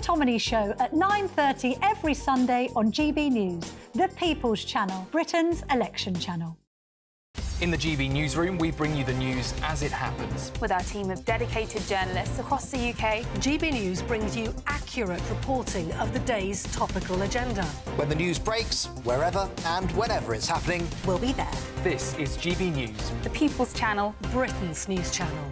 Tomini Show at 9:30 every Sunday on GB News, the People's Channel, Britain's election channel. In the GB Newsroom, we bring you the news as it happens. With our team of dedicated journalists across the UK, GB News brings you accurate reporting of the day's topical agenda. When the news breaks, wherever and whenever it's happening, We'll be there. This is GB News. the People's Channel. Britain's news channel.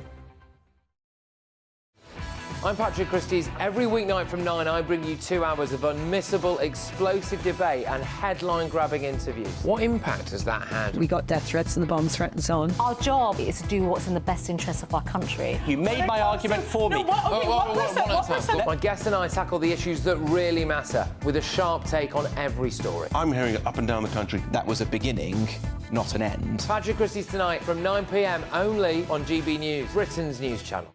I'm Patrick Christys. Every weeknight from 9, I bring you 2 hours of unmissable, explosive debate and headline-grabbing interviews. What impact has that had? We got death threats and the bomb threat and so on. Our job is to do what's in the best interest of our country. You made my argument for me. My guest and I tackle the issues that really matter, with a sharp take on every story. I'm hearing it up and down the country. that was a beginning, not an end. Patrick Christys tonight from 9 p.m. only on GB News, Britain's news channel.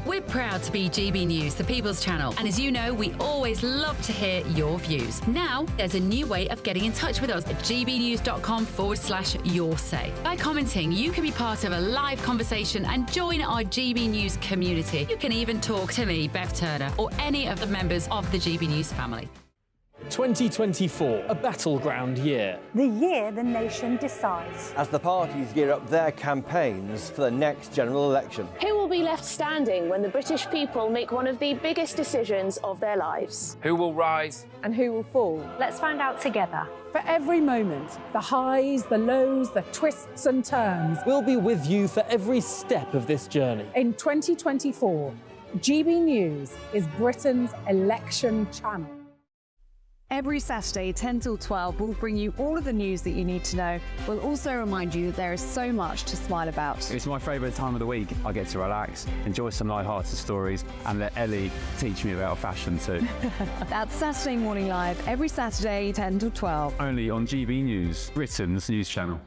We're proud to be GB News, the People's Channel. And as you know, we always love to hear your views. Now, there's a new way of getting in touch with us at gbnews.com/yoursay. By commenting, you can be part of a live conversation and join our GB News community. You can even talk to me, Bev Turner, or any of the members of the GB News family. 2024, a battleground year. The year the nation decides. As the parties gear up their campaigns for the next general election. Who will be left standing when the British people make one of the biggest decisions of their lives? Who will rise? And who will fall? Let's find out together. For every moment, the highs, the lows, the twists and turns. We'll be with you for every step of this journey. In 2024, GB News is Britain's election channel. Every Saturday, 10 till 12, we'll bring you all of the news that you need to know. We'll also remind you that there is so much to smile about. It's my favourite time of the week. I get to relax, enjoy some light-hearted stories, and let Ellie teach me about fashion too. That's Saturday Morning Live, every Saturday, 10 till 12. Only on GB News, Britain's news channel.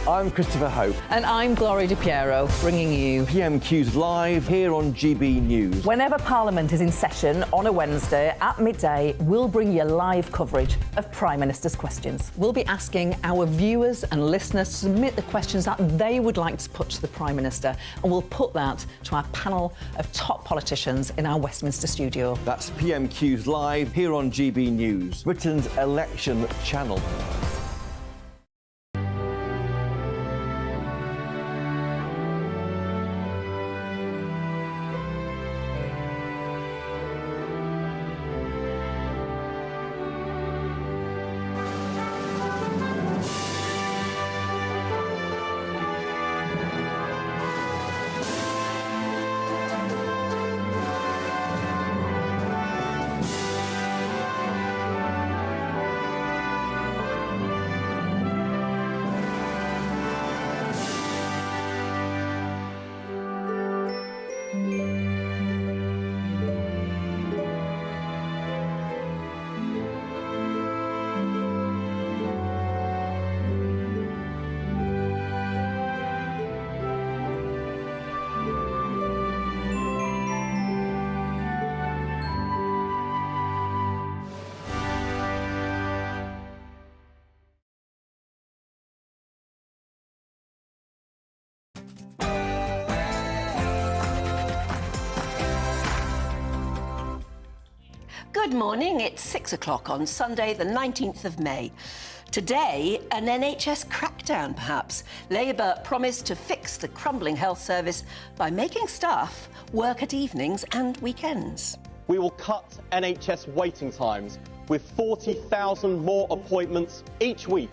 I'm Christopher Hope. And I'm Gloria Di Piero, bringing you PMQ's live here on GB News. whenever Parliament is in session on a Wednesday at midday, we'll bring you live coverage of Prime Minister's questions. We'll be asking our viewers and listeners to submit the questions that they would like to put to the Prime Minister, and we'll put that to our panel of top politicians in our Westminster studio. That's PMQ's live here on GB News, Britain's election channel. Good morning, it's 6 o'clock on Sunday the 19th of May. Today, an NHS crackdown perhaps. Labour promised to fix the crumbling health service by making staff work at evenings and weekends. We will cut NHS waiting times with 40,000 more appointments each week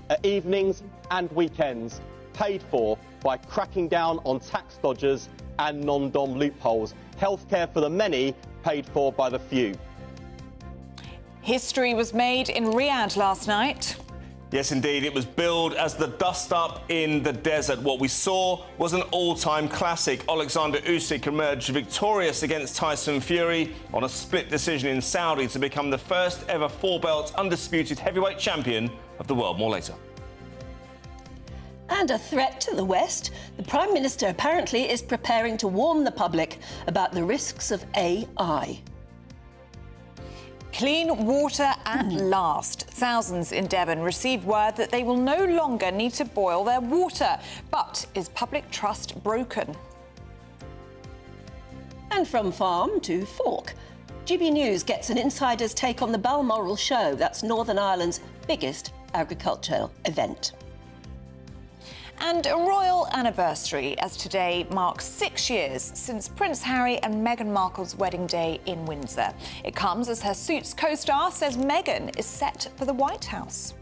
at evenings and weekends, paid for by cracking down on tax dodgers and non-dom loopholes. Healthcare for the many, paid for by the few. History was made in Riyadh last night. Yes, indeed. It was billed as the dust-up in the desert. What we saw was an all-time classic. Alexander Usyk emerged victorious against Tyson Fury on a split decision in Saudi to become the first ever four-belt undisputed heavyweight champion of the world. More later. And a threat to the West. The Prime Minister apparently is preparing to warn the public about the risks of AI. Clean water at last. Thousands in Devon received word that they will no longer need to boil their water. But is public trust broken? And from farm to fork, GB News gets an insider's take on the Balmoral Show. That's Northern Ireland's biggest agricultural event. And a royal anniversary, as today marks 6 years since Prince Harry and Meghan Markle's wedding day in Windsor. It comes as her Suits co-star says Meghan is set for the White House.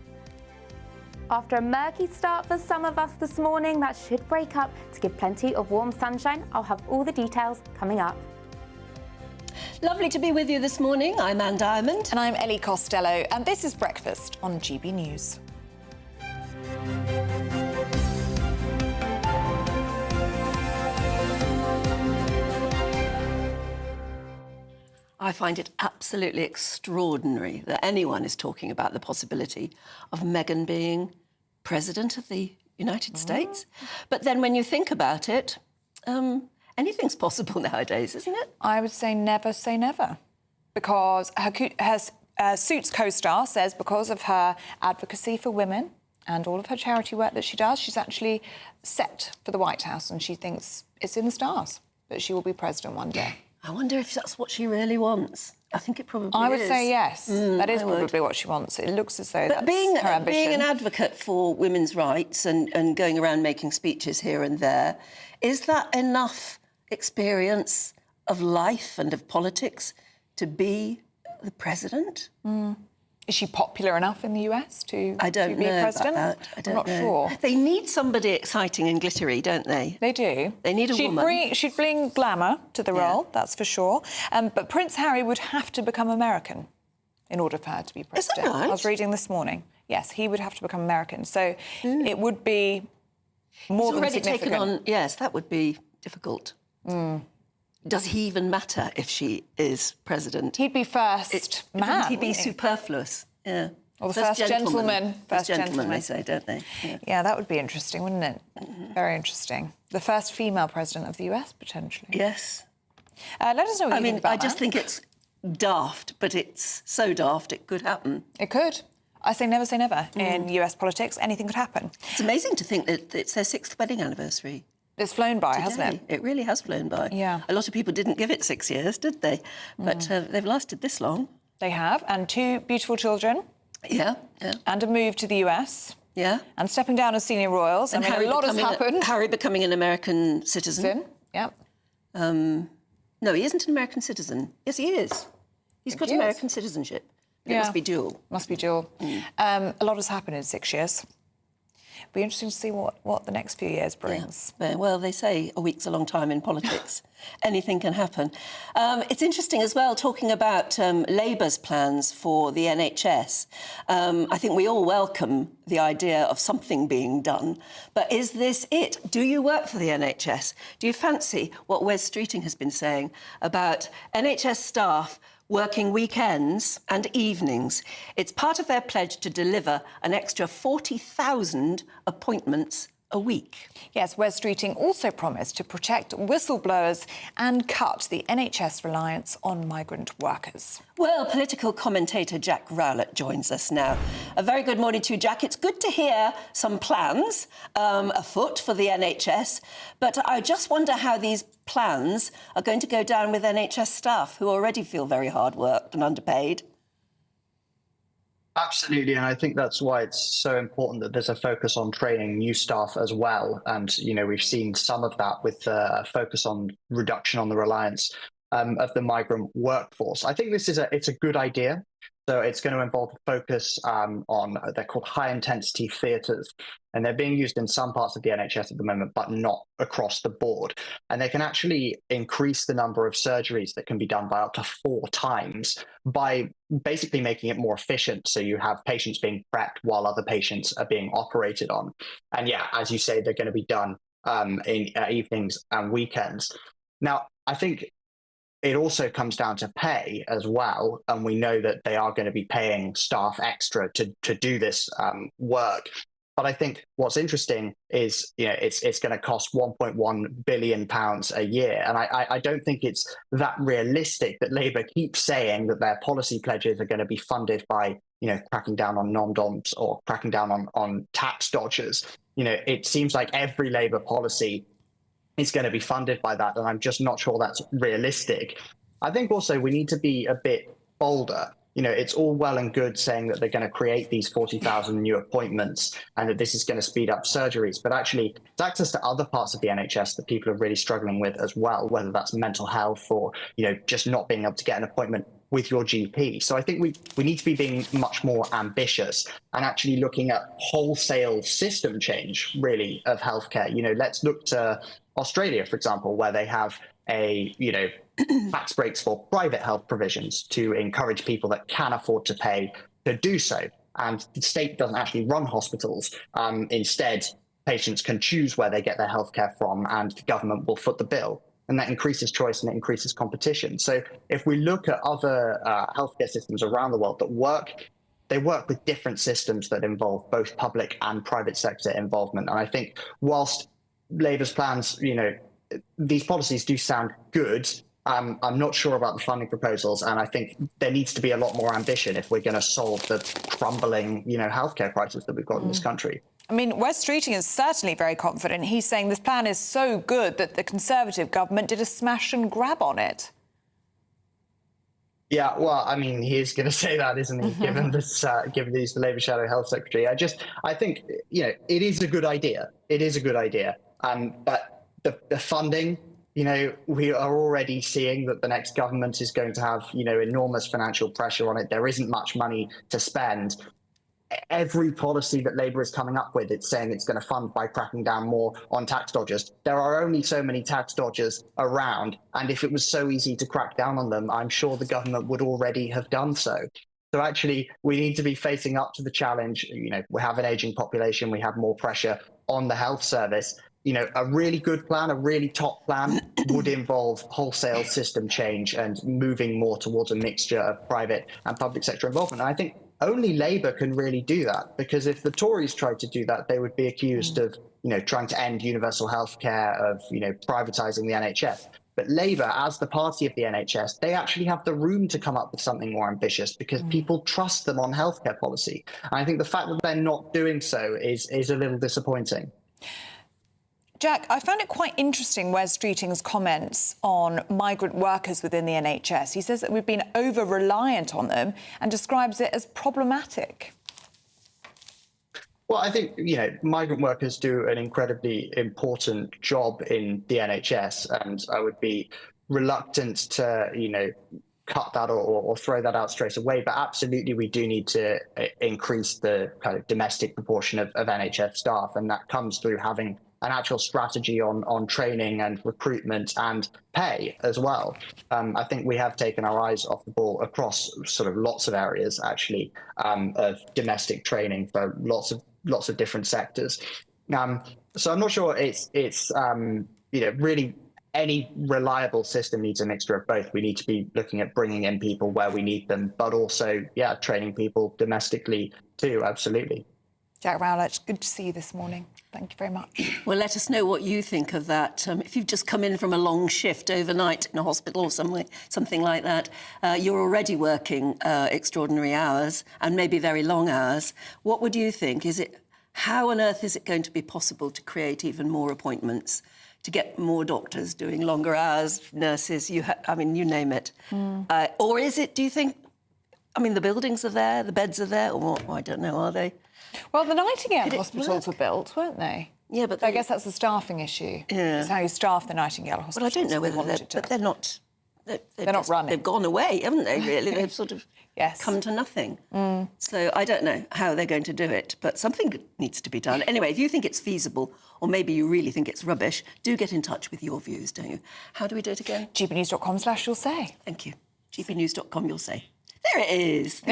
After a murky start for some of us this morning, that should break up to give plenty of warm sunshine. I'll have all the details coming up. Lovely to be with you this morning. I'm Anne Diamond. And I'm Ellie Costello, and this is Breakfast on GB News. I find it absolutely extraordinary that anyone is talking about the possibility of Meghan being president of the United States. But then when you think about it, anything's possible nowadays, isn't it? I would say never, because her Suits co-star says because of her advocacy for women and all of her charity work that she does, she's actually set for the White House, and she thinks it's in the stars that she will be president one day. I wonder if that's what she really wants. I think it probably is. I would say yes. That is probably what she wants. It looks as though that's her ambition. Being an advocate for women's rights and going around making speeches here and there, is that enough experience of life and of politics to be the president? Is she popular enough in the US to be president? About that. I'm not sure. They need somebody exciting and glittery, don't they? They do. They need a woman. She'd bring glamour to the role, that's for sure. But Prince Harry would have to become American in order for her to be president. Is that right? I was reading this morning. Yes, he would have to become American. So it would be more than significant. Taken on, yes, that would be difficult. Does he even matter if she is president? He'd be first man. He'd be superfluous, yeah. Or the first gentleman. First gentleman, they say, don't they? Yeah, that would be interesting, wouldn't it? Very interesting. The first female president of the US, potentially. Yes. Let us know what you think about I just think it's daft, but it's so daft it could happen. It could. I say never in US politics. Anything could happen. It's amazing to think that it's their 6th wedding anniversary. It's flown by, hasn't it? It really has flown by. Yeah. A lot of people didn't give it 6 years, did they? But they've lasted this long. They have, and 2 beautiful children. Yeah. And a move to the US. Yeah. And stepping down as senior royals. And a lot has happened. Harry becoming an American citizen. Yeah. No, he isn't an American citizen. Yes, he is. He's got American citizenship. It must be dual. Must be dual. A lot has happened in 6 years. Be interesting to see what the next few years brings. Yeah. Well, they say a week's a long time in politics. Anything can happen. It's interesting as well, talking about Labour's plans for the NHS. I think we all welcome the idea of something being done. But is this it? Do you work for the NHS? Do you fancy what Wes Streeting has been saying about NHS staff working weekends and evenings? It's part of their pledge to deliver an extra 40,000 appointments a week. Yes, Wes Streeting also promised to protect whistleblowers and cut the NHS reliance on migrant workers. Well, political commentator Jack Rowlett joins us now. A very good morning to you, Jack. It's good to hear some plans afoot for the NHS, but I just wonder how these plans are going to go down with NHS staff who already feel very hard worked and underpaid. Absolutely, and I think that's why it's so important that there's a focus on training new staff as well. And, we've seen some of that with a focus on reduction on the reliance of the migrant workforce. I think it's a good idea. So it's going to involve a focus on, they're called high-intensity theatres, and they're being used in some parts of the NHS at the moment, but not across the board. And they can actually increase the number of surgeries that can be done by up to 4 times by basically making it more efficient. So you have patients being prepped while other patients are being operated on. And yeah, as you say, they're going to be done in evenings and weekends. Now, I think it also comes down to pay as well, and we know that they are going to be paying staff extra to do this work. But I think what's interesting is, it's going to cost £1.1 billion a year, and I don't think it's that realistic that Labour keeps saying that their policy pledges are going to be funded by, cracking down on non-doms or cracking down on tax dodgers. It seems like every Labour policy is going to be funded by that, and I'm just not sure that's realistic. I think also we need to be a bit bolder. You know, it's all well and good saying that they're going to create these 40,000 new appointments and that this is going to speed up surgeries, but actually it's access to other parts of the NHS that people are really struggling with as well, whether that's mental health or, you know, just not being able to get an appointment with your GP. So I think we need to be being much more ambitious and actually looking at wholesale system change, really, of healthcare. You know, let's look to Australia, for example, where they have a, you know, tax breaks for private health provisions to encourage people that can afford to pay to do so. And the state doesn't actually run hospitals. Instead, patients can choose where they get their healthcare from, and the government will foot the bill. And that increases choice and it increases competition. So if we look at other healthcare systems around the world that work, they work with different systems that involve both public and private sector involvement. And I think whilst Labour's plans, you know, these policies do sound good, I'm not sure about the funding proposals, and I think there needs to be a lot more ambition if we're going to solve the crumbling, you know, healthcare crisis that we've got in this country. I mean, Wes Streeting is certainly very confident. He's saying this plan is so good that the Conservative government did a smash and grab on it. Yeah, well, I mean, he is going to say that, isn't he? Given this, given he's the Labour Shadow Health Secretary, I think, you know, it is a good idea. It is a good idea, but the funding. You know, we are already seeing that the next government is going to have, you know, enormous financial pressure on it. There isn't much money to spend. Every policy that Labour is coming up with, it's saying it's going to fund by cracking down more on tax dodgers. There are only so many tax dodgers around, and if it was so easy to crack down on them, I'm sure the government would already have done so. So actually, we need to be facing up to the challenge. You know, we have an aging population, we have more pressure on the health service. You know, a really good plan, a really top plan would involve wholesale system change and moving more towards a mixture of private and public sector involvement. And I think only Labour can really do that, because if the Tories tried to do that, they would be accused of, you know, trying to end universal healthcare, of, you know, privatising the NHS. But Labour, as the party of the NHS, they actually have the room to come up with something more ambitious because people trust them on healthcare policy. And I think the fact that they're not doing so is a little disappointing. Jack, I found it quite interesting Wes Streeting's comments on migrant workers within the NHS. He says that we've been over-reliant on them and describes it as problematic. Well, I think, you know, migrant workers do an incredibly important job in the NHS, and I would be reluctant to, you know, cut that or throw that out straight away. But absolutely, we do need to increase the kind of domestic proportion of NHS staff, and that comes through having an actual strategy on training and recruitment and pay as well. I think we have taken our eyes off the ball across sort of lots of areas, actually, of domestic training for lots of different sectors. So I'm not sure it's you know, really any reliable system needs a mixture of both. We need to be looking at bringing in people where we need them, but also, yeah, training people domestically too, absolutely. Jack Rowlett, good to see you this morning. Thank you very much. Well, let us know what you think of that. If you've just come in from a long shift overnight in a hospital or something like that, you're already working extraordinary hours and maybe very long hours. What would you think? How on earth is it going to be possible to create even more appointments, to get more doctors doing longer hours, nurses, I mean, you name it? Or is it, do you think, I mean, the buildings are there, the beds are there, or I don't know, are they? Well, the Nightingale hospitals were built, weren't they? Yeah, but I guess that's a staffing issue. Yeah. It's how you staff the Nightingale hospitals. Well, I don't know whether but they're not. They're not running. They've gone away, haven't they, really? They've sort of come to nothing. So I don't know how they're going to do it, but something needs to be done. Anyway, if you think it's feasible, or maybe you really think it's rubbish, do get in touch with your views, don't you? How do we do it again? gbnews.com/you'll say. Thank you. gbnews.com, you'll say. There it is.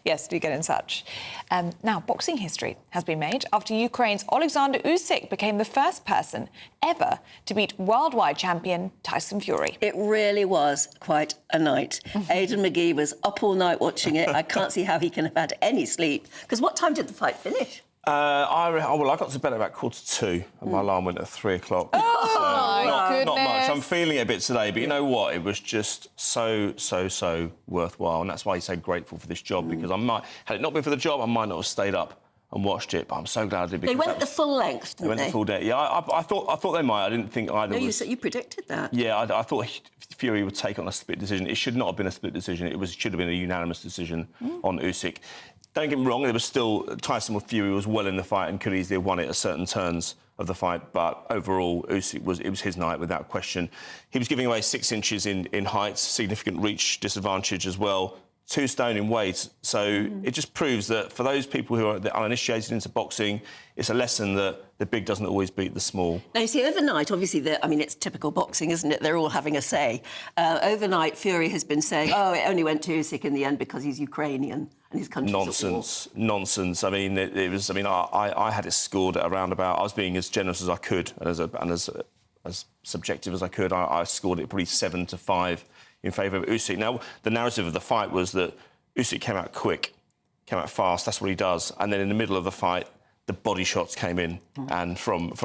Yes, do get in touch. Now, boxing history has been made after Ukraine's Alexander Usyk became the first person ever to beat worldwide champion Tyson Fury. It really was quite a night. Aidan McGee was up all night watching it. I can't see how he can have had any sleep. Because what time did the fight finish? I got to bed about 1:45 and my alarm went at 3 o'clock. Oh, my not much. goodness. I'm feeling it a bit today, but you know what? It was just so worthwhile, and that's why you're so grateful for this job, because had it not been for the job, I might not have stayed up and watched it, but I'm so glad I did. They went the full length, didn't they? They went the full day. Yeah, I thought they might. I didn't think either. No, you predicted that. Yeah, I thought Fury would take on a split decision. It should not have been a split decision. It should have been a unanimous decision on Usyk. Don't get me wrong, there was still Tyson with Fury was well in the fight and could easily have won it at certain turns of the fight, but overall Usyk was his night without question. He was giving away 6 inches in height, significant reach disadvantage as well. 2 stone in weight, so it just proves that for those people who are uninitiated into boxing, it's a lesson that the big doesn't always beat the small. Now, you see, overnight, obviously, it's typical boxing, isn't it? They're all having a say. Overnight, Fury has been saying, oh, it only went to Usyk in the end because he's Ukrainian and his country's Nonsense. I mean, it was. I mean, I had it scored at around about. I was being as generous as I could and as subjective as I could. I scored it probably 7-5. In favour of Usyk. Now, the narrative of the fight was that Usyk came out quick, came out fast. That's what he does. And then in the middle of the fight, the body shots came in, and from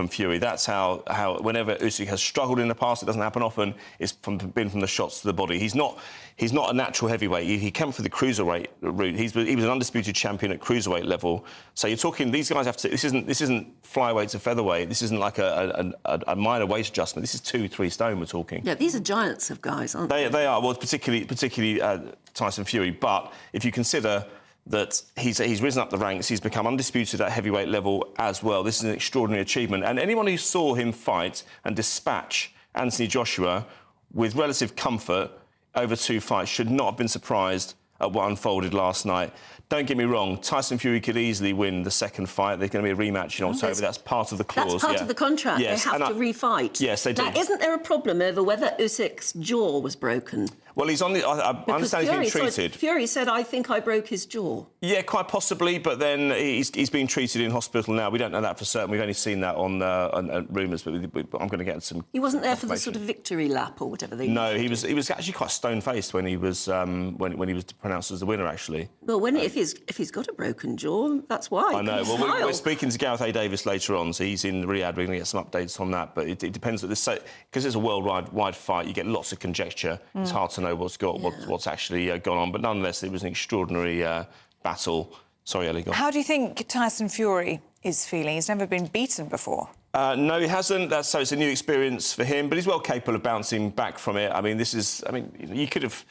Fury. That's how whenever Usyk has struggled in the past, it doesn't happen often. It's been from the shots to the body. He's not a natural heavyweight. He came for the cruiserweight route. He was an undisputed champion at cruiserweight level. So you're talking these guys have to. This isn't flyweight to featherweight. This isn't like a minor weight adjustment. This is 2-3 stone we're talking. Yeah, these are giants of guys, aren't they? They are. Well, particularly Tyson Fury. But if you consider that he's risen up the ranks, he's become undisputed at heavyweight level as well. This is an extraordinary achievement. And anyone who saw him fight and dispatch Anthony Joshua with relative comfort over 2 fights should not have been surprised at what unfolded last night. Don't get me wrong, Tyson Fury could easily win the second fight. There's going to be a rematch in October. That's part of the clause. That's part of the contract. Yes. They have to refight. Yes, they do. Now, isn't there a problem over whether Usyk's jaw was broken? Well, he's on the. I understand he's being treated. Fury said, "I think I broke his jaw." Yeah, quite possibly, but then he's being treated in hospital now. We don't know that for certain. We've only seen that on rumours, but I'm going to get some. He wasn't there for the sort of victory lap or whatever they. No, he was actually quite stone-faced when he was when he was pronounced as the winner. Actually. Well, if he's got a broken jaw, that's why. I know. Well, we're speaking to Gareth A. Davis later on, so he's in Riyadh. We're going to get some updates on that, but it depends. Because it's a worldwide fight, you get lots of conjecture. It's hard to know what's actually gone on, but nonetheless, it was an extraordinary battle. Sorry, Ellie. How do you think Tyson Fury is feeling? He's never been beaten before. No, he hasn't. So it's a new experience for him, but he's well capable of bouncing back from it. I mean, you could have.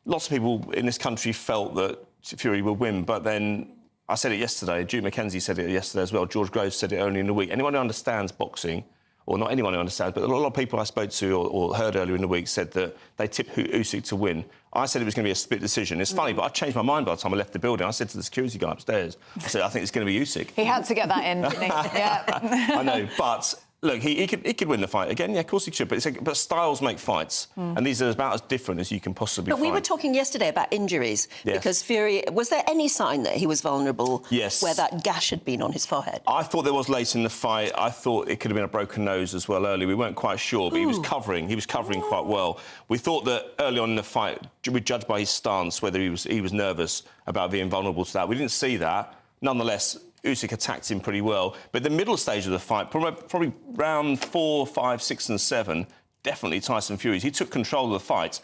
Lots of people in this country felt that Fury would win, but then I said it yesterday. Duke McKenzie said it yesterday as well. George Groves said it only in the week. Anyone who understands boxing, or not anyone who understands, but a lot of people I spoke to or heard earlier in the week said that they tipped Usyk to win. I said it was going to be a split decision. It's funny, but I changed my mind by the time I left the building. I said to the security guy upstairs, I said, I think it's going to be Usyk. He had to get that in, didn't he? Yeah. I know, but look, he could win the fight again. Yeah, of course he should. But styles make fights, and these are about as different as you can possibly find. But we were talking yesterday about injuries, because Fury... Was there any sign that he was vulnerable? Yes. Where that gash had been on his forehead? I thought there was late in the fight. I thought it could have been a broken nose as well early. We weren't quite sure, but he was covering. He was covering quite well. We thought that early on in the fight, we judged by his stance whether he was nervous about being vulnerable to that. We didn't see that. Nonetheless, Usyk attacked him pretty well. But the middle stage of the fight, probably round 4, 5, 6 and 7, definitely Tyson Fury's. He took control of the fight.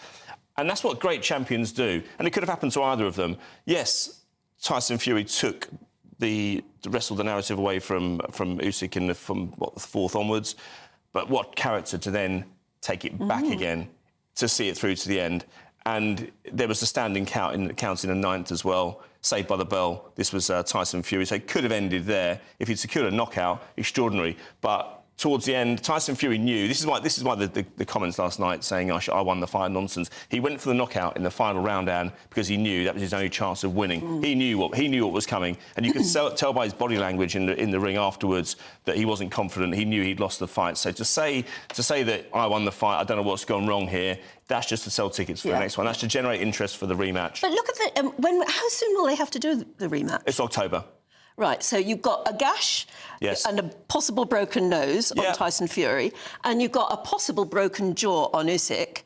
And that's what great champions do. And it could have happened to either of them. Yes, Tyson Fury took wrestled the narrative away from Usyk from the 4th onwards. But what character to then take it back again, to see it through to the end. And there was a standing count in the 9th as well. Saved by the bell. This was Tyson Fury. So it could have ended there if he'd secured a knockout. Extraordinary. But towards the end, Tyson Fury knew. This is why the comments last night saying I won the fight nonsense. He went for the knockout in the final round, Anne, because he knew that was his only chance of winning. He knew what was coming, and you could tell by his body language in the ring afterwards that he wasn't confident. He knew he'd lost the fight. So to say that I won the fight, I don't know what's gone wrong here. That's just to sell tickets for the next one. That's to generate interest for the rematch. But look at how soon will they have to do the rematch? It's October. Right, so you've got a gash and a possible broken nose on Tyson Fury, and you've got a possible broken jaw on Usyk.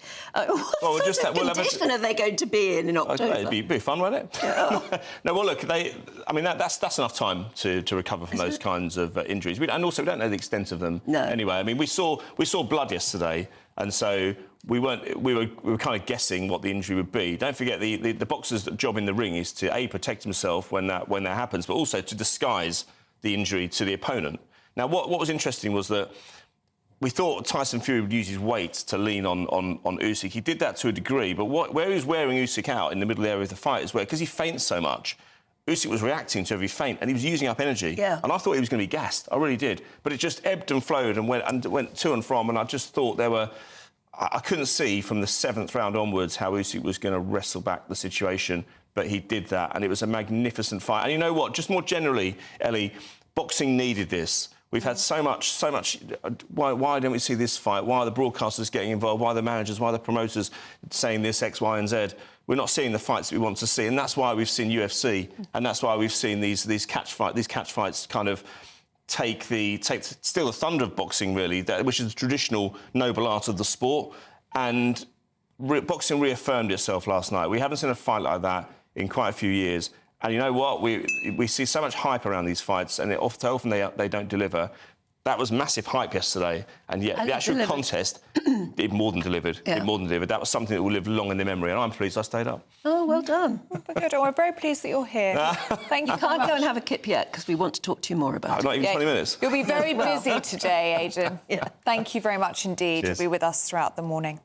What condition are they going to be in October? Okay, it'd be fun, won't it? Yeah. No, well, look, that's enough time to recover from those kinds of injuries. And also, we don't know the extent of them anyway. I mean, we saw blood yesterday. And so we were kind of guessing what the injury would be. Don't forget, the boxer's job in the ring is to, A, protect himself when that happens, but also to disguise the injury to the opponent. Now, what was interesting was that we thought Tyson Fury would use his weight to lean on Usyk. He did that to a degree, but where he was wearing Usyk out in the middle area of the fight is where, because he feints so much, Usyk was reacting to every feint and he was using up energy. Yeah. And I thought he was going to be gassed. I really did. But it just ebbed and flowed and went to and from, and I just thought I couldn't see from the 7th round onwards how Usyk was going to wrestle back the situation, but he did that, and it was a magnificent fight. And you know what? Just more generally, Ellie, boxing needed this. We've had so much. Why don't we see this fight? Why are the broadcasters getting involved? Why are the managers? Why are the promoters saying this, X, Y, and Z? We're not seeing the fights that we want to see, and that's why we've seen UFC, and that's why we've seen these catch fights kind of steal the thunder of boxing, really, which is the traditional noble art of the sport. And boxing reaffirmed itself last night. We haven't seen a fight like that in quite a few years. And you know what? We see so much hype around these fights, and often they don't deliver. That was massive hype yesterday, and yet the actual contest, it more than delivered. Yeah. It more than delivered. That was something that will live long in the memory, and I'm pleased I stayed up. Oh, well done. Good. We're very pleased that you're here. Thank you. You can't go and have a kip yet because we want to talk to you more about it. Not even 20 minutes. You'll be very busy today, Aidan. Yeah. Thank you very much indeed. Cheers. You'll be with us throughout the morning.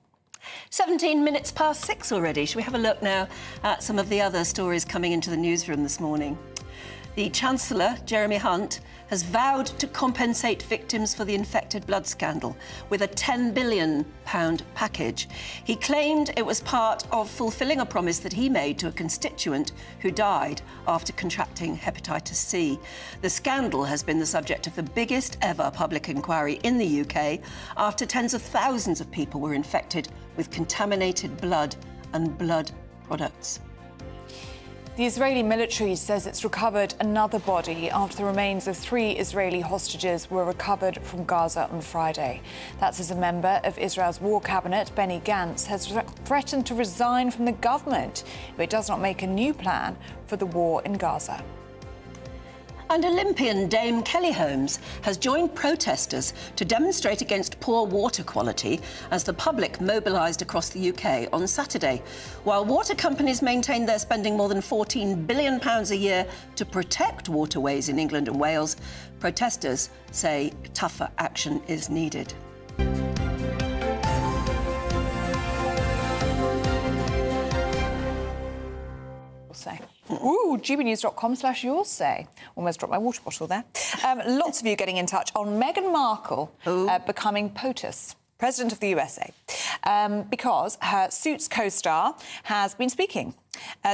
17 minutes past 6 already. Shall we have a look now at some of the other stories coming into the newsroom this morning? The Chancellor, Jeremy Hunt, has vowed to compensate victims for the infected blood scandal with a £10 billion package. He claimed it was part of fulfilling a promise that he made to a constituent who died after contracting hepatitis C. The scandal has been the subject of the biggest ever public inquiry in the UK after tens of thousands of people were infected with contaminated blood and blood products. The Israeli military says it's recovered another body after the remains of 3 Israeli hostages were recovered from Gaza on Friday. That's as a member of Israel's war cabinet, Benny Gantz, has threatened to resign from the government if it does not make a new plan for the war in Gaza. And Olympian Dame Kelly Holmes has joined protesters to demonstrate against poor water quality as the public mobilised across the UK on Saturday. While water companies maintain they're spending more than £14 billion a year to protect waterways in England and Wales, protesters say tougher action is needed. Say. Ooh, gbnews.com/yours say. Almost dropped my water bottle there. Lots of you getting in touch on Meghan Markle becoming POTUS, President of the USA, because her Suits co-star has been speaking.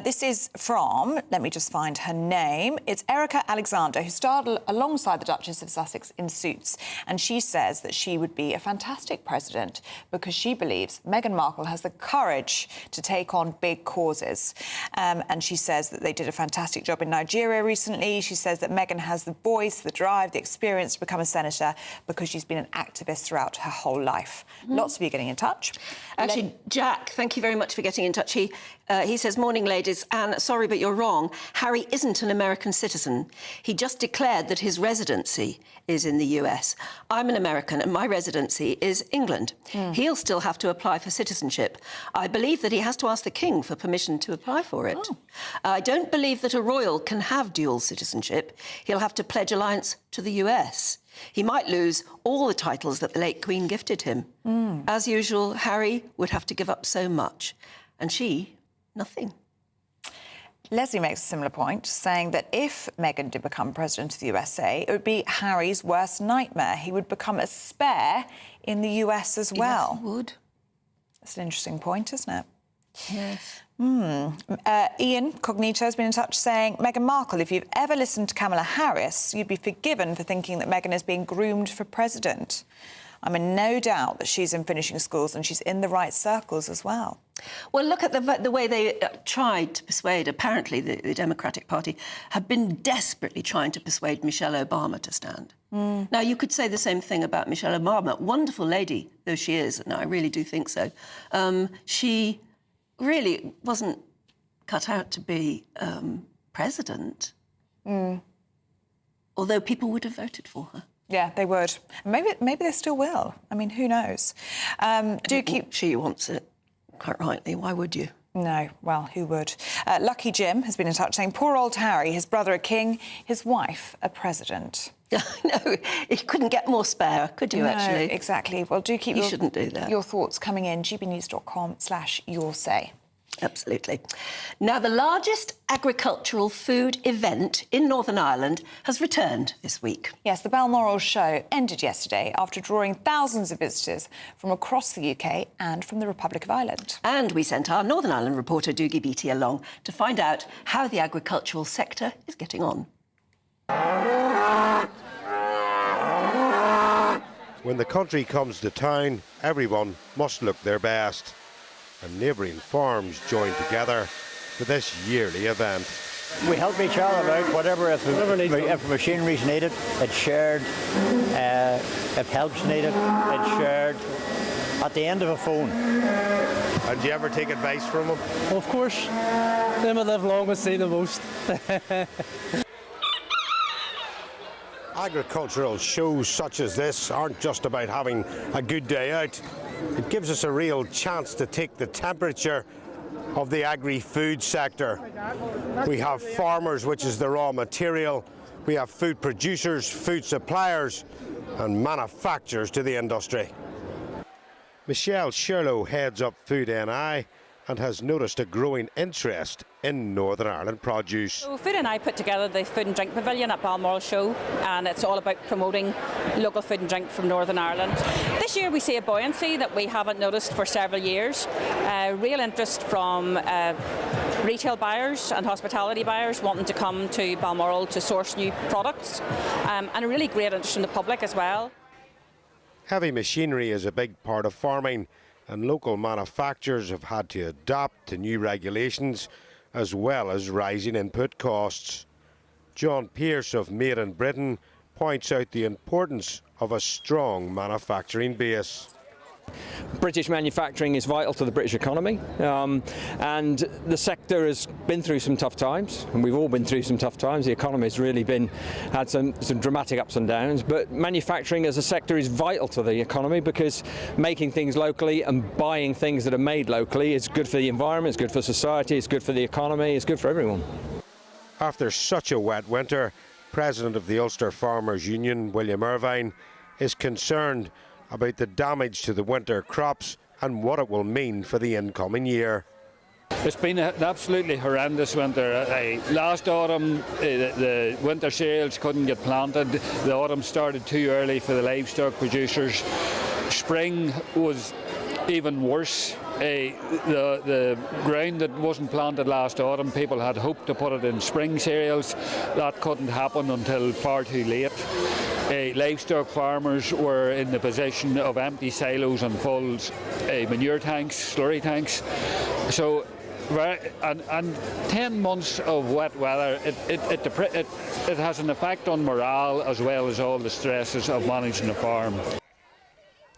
This is from, let me just find her name, it's Erica Alexander, who starred alongside the Duchess of Sussex in Suits, and she says that she would be a fantastic president because she believes Meghan Markle has the courage to take on big causes. And she says that they did a fantastic job in Nigeria recently. She says that Meghan has the voice, the drive, the experience to become a senator because she's been an activist throughout her whole life. Lots of you getting in touch. Actually, Jack, thank you very much for getting in touch. He says, morning, ladies, and sorry, but you're wrong. Harry isn't an American citizen. He just declared that his residency is in the US. I'm an American and my residency is England. He'll still have to apply for citizenship. I believe that he has to ask the King for permission to apply for it. I don't believe that a royal can have dual citizenship. He'll have to pledge allegiance to the US. He might lose all the titles that the late Queen gifted him. As usual, Harry would have to give up so much. And she, nothing. Leslie makes a similar point, saying that if Meghan did become president of the USA, it would be Harry's worst nightmare. He would become a spare in the US as well. Yes, he would. That's an interesting point, isn't it? Yes. Ian Cognito has been in touch saying, Meghan Markle, if you've ever listened to Kamala Harris, you'd be forgiven for thinking that Meghan is being groomed for president. I'm in no doubt that she's in finishing schools and she's in the right circles as well. Well, look at the way they tried to persuade, apparently the Democratic Party have been desperately trying to persuade Michelle Obama to stand. Now, you could say the same thing about Michelle Obama. Wonderful lady, though she is, and I really do think so. She really wasn't cut out to be president, although people would have voted for her. Yeah, they would. Maybe they still will. I mean, who knows? Do keep. She wants it, quite rightly. Why would you? No, well, who would? Lucky Jim has been in touch saying, poor old Harry, his brother a king, his wife a president. No, you couldn't get more spare, could you, No, actually? Exactly. Well, do keep You shouldn't do that. your thoughts coming in, gbnews.com/yoursay. Absolutely. Now, the largest agricultural food event in Northern Ireland has returned this week. Yes, the Balmoral show ended yesterday after drawing thousands of visitors from across the UK and from the Republic of Ireland. And we sent our Northern Ireland reporter, Dougie Beattie, along to find out how the agricultural sector is getting on. When the country comes to town, everyone must look their best. And neighbouring farms join together for this yearly event. We help each other out, whatever, if machinery's needed, it's shared. If help's needed, it's shared. At the end of a phone. And do you ever take advice from them? Of course. Them that live longest see the most. Agricultural shows such as this aren't just about having a good day out. It gives us a real chance to take the temperature of the agri-food sector. We have farmers, which is the raw material. We have food producers, food suppliers, and manufacturers to the industry. Michelle Sherlow heads up Food NI and has noticed a growing interest in Northern Ireland produce. So Food NI put together the Food and Drink Pavilion at Balmoral Show, and it's all about promoting local food and drink from Northern Ireland. This year we see a buoyancy that we haven't noticed for several years. Real interest from retail buyers and hospitality buyers wanting to come to Balmoral to source new products, and a really great interest from the public as well. Heavy machinery is a big part of farming, and local manufacturers have had to adapt to new regulations as well as rising input costs. John Pearce of Made in Britain points out the importance of a strong manufacturing base. British manufacturing is vital to the British economy, and the sector has been through some tough times, and we've all been through some tough times. The economy has really had some dramatic ups and downs, but manufacturing as a sector is vital to the economy because making things locally and buying things that are made locally is good for the environment, it's good for society, it's good for the economy, it's good for everyone. After such a wet winter, President of the Ulster Farmers Union, William Irvine, is concerned about the damage to the winter crops and what it will mean for the incoming year. It's been an absolutely horrendous winter. Last autumn, the winter cereals couldn't get planted. The autumn started too early for the livestock producers. Spring was even worse. The ground that wasn't planted last autumn, people had hoped to put it in spring cereals. That couldn't happen until far too late. Livestock farmers were in the position of empty silos and full manure tanks, slurry tanks. So, and 10 months of wet weather, it has an effect on morale as well as all the stresses of managing a farm.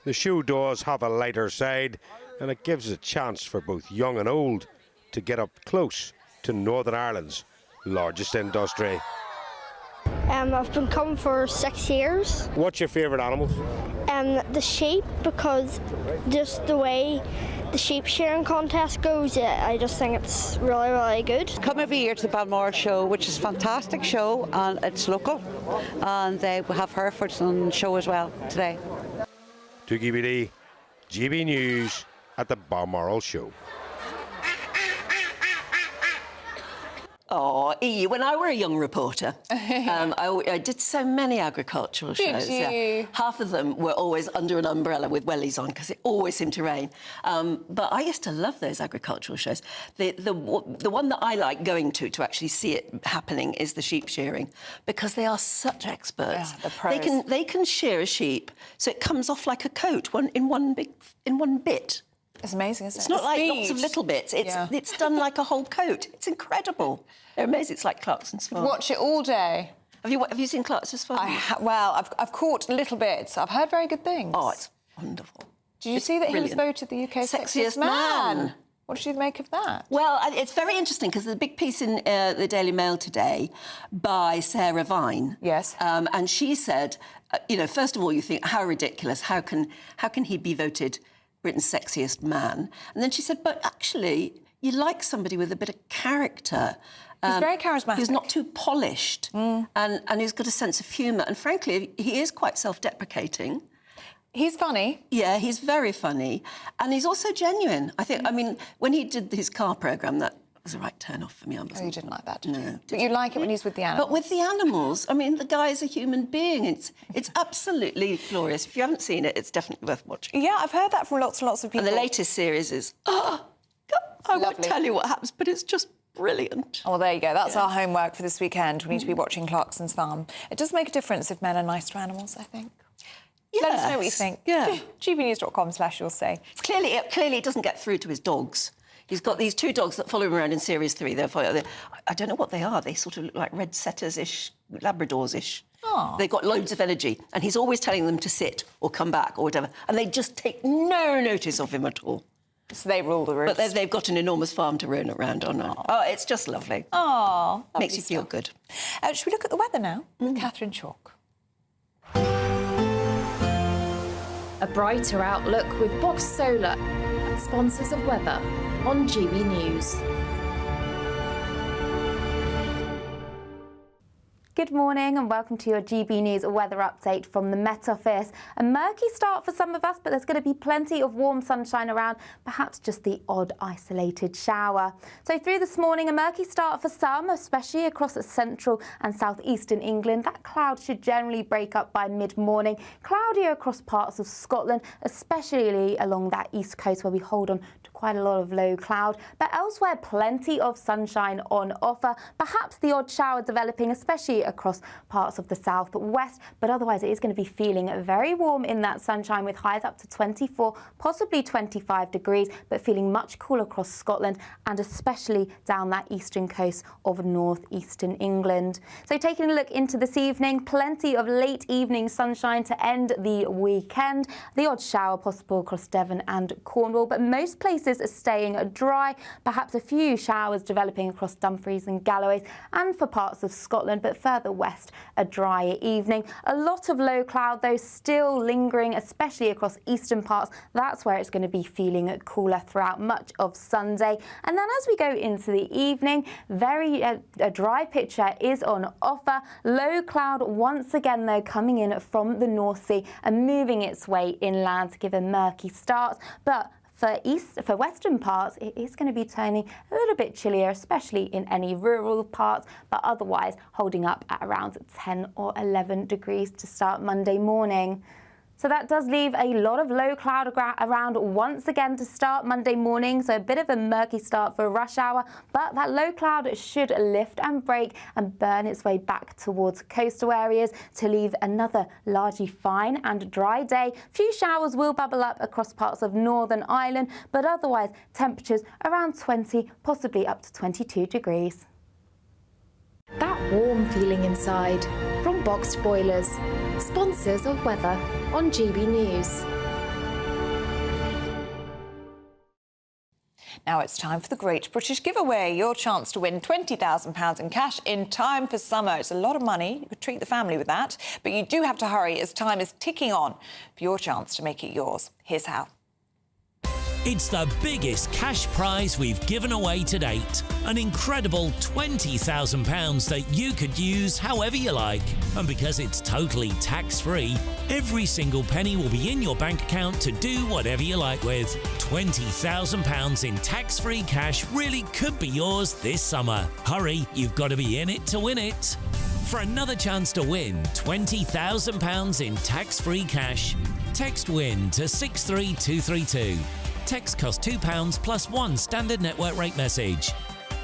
The show does have a lighter side, and it gives a chance for both young and old to get up close to Northern Ireland's largest industry. I've been coming for 6 years. What's your favourite animals? The sheep, because just the way the sheep shearing contest goes, I just think it's really, really good. Come every year to the Balmoral show, which is a fantastic show, and it's local. And they have Herefords on the show as well today. Dougie Beattie, GB News at the Balmoral show. Oh, when I were a young reporter, I did so many agricultural shows. Did you? Half of them were always under an umbrella with wellies on because it always seemed to rain. But I used to love those agricultural shows. The one that I like going to actually see it happening is the sheep shearing, because they are such experts. Yeah, the pros. They can shear a sheep so it comes off like a coat, in one bit. It's amazing, isn't it? It's not like lots of little bits. It's done like a whole coat. It's incredible. They're amazing. It's like Clarkson's Farm. Watch it all day. Have you seen Clarkson's Farm? I've caught little bits. I've heard very good things. Oh, it's wonderful. Did you see that he was voted the UK's sexiest man? What did you make of that? Well, it's very interesting because there's a big piece in the Daily Mail today by Sarah Vine. Yes. And she said, first of all, you think, how ridiculous, how can he be voted Britain's sexiest man? And then she said, but actually, you like somebody with a bit of character. He's very charismatic. Who's not too polished and who's got a sense of humour. And frankly, he is quite self-deprecating. He's funny. Yeah, he's very funny. And he's also genuine. I mean, when he did his car programme, that was a right turn-off for me. Oh, you didn't like that, did you? No. But you like it when he's with the animals. But with the animals, I mean, the guy is a human being. It's absolutely glorious. If you haven't seen it, it's definitely worth watching. Yeah, I've heard that from lots and lots of people. And the latest series is, I won't tell you what happens, but it's just brilliant. Oh, well, there you go. That's our homework for this weekend. We need to be watching Clarkson's Farm. It does make a difference if men are nice to animals, I think. Yes. Let us know what you think. Yeah. gbnews.com/you'll say. Clearly, it doesn't get through to his dogs. He's got these 2 dogs that follow him around in Series 3. I don't know what they are. They sort of look like red setters-ish, Labradors-ish. Oh. They've got loads of energy, and he's always telling them to sit or come back or whatever, and they just take no notice of him at all. So they rule the roost. But they've got an enormous farm to roam around on. Oh, it's just lovely. Oh, makes you feel good. Should we look at the weather now with Catherine Chalk? A brighter outlook with Box Solar, sponsors of weather on GB News. Good morning and welcome to your GB News weather update from the Met Office. A murky start for some of us, but there's going to be plenty of warm sunshine around, perhaps just the odd isolated shower. So through this morning, a murky start for some, especially across central and southeastern England. That cloud should generally break up by mid-morning. Cloudier across parts of Scotland, especially along that east coast where we hold on to quite a lot of low cloud. But elsewhere, plenty of sunshine on offer. Perhaps the odd shower developing, especially across parts of the southwest, but otherwise it is going to be feeling very warm in that sunshine with highs up to 24, possibly 25 degrees, but feeling much cooler across Scotland and especially down that eastern coast of northeastern England. So taking a look into this evening, plenty of late evening sunshine to end the weekend. The odd shower possible across Devon and Cornwall, but most places are staying dry. Perhaps a few showers developing across Dumfries and Galloway and for parts of Scotland, but further west, a drier evening. A lot of low cloud, though, still lingering, especially across eastern parts. That's where it's going to be feeling cooler throughout much of Sunday. And then as we go into the evening, a dry picture is on offer. Low cloud once again, though, coming in from the North Sea and moving its way inland to give a murky start. But for western parts, it is going to be turning a little bit chillier, especially in any rural parts, but otherwise holding up at around 10 or 11 degrees to start Monday morning. So that does leave a lot of low cloud around once again to start Monday morning. So a bit of a murky start for rush hour, but that low cloud should lift and break and burn its way back towards coastal areas to leave another largely fine and dry day. Few showers will bubble up across parts of Northern Ireland, but otherwise temperatures around 20, possibly up to 22 degrees. That warm feeling inside from Boxed Boilers, sponsors of weather on GB News. Now it's time for the Great British Giveaway, your chance to win £20,000 in cash in time for summer. It's a lot of money. You could treat the family with that, but you do have to hurry as time is ticking on for your chance to make it yours. Here's how. It's the biggest cash prize we've given away to date. An incredible £20,000 that you could use however you like. And because it's totally tax-free, every single penny will be in your bank account to do whatever you like with. £20,000 in tax-free cash really could be yours this summer. Hurry, you've got to be in it to win it. For another chance to win £20,000 in tax-free cash, text WIN to 63232. Text costs £2 plus one standard network rate message.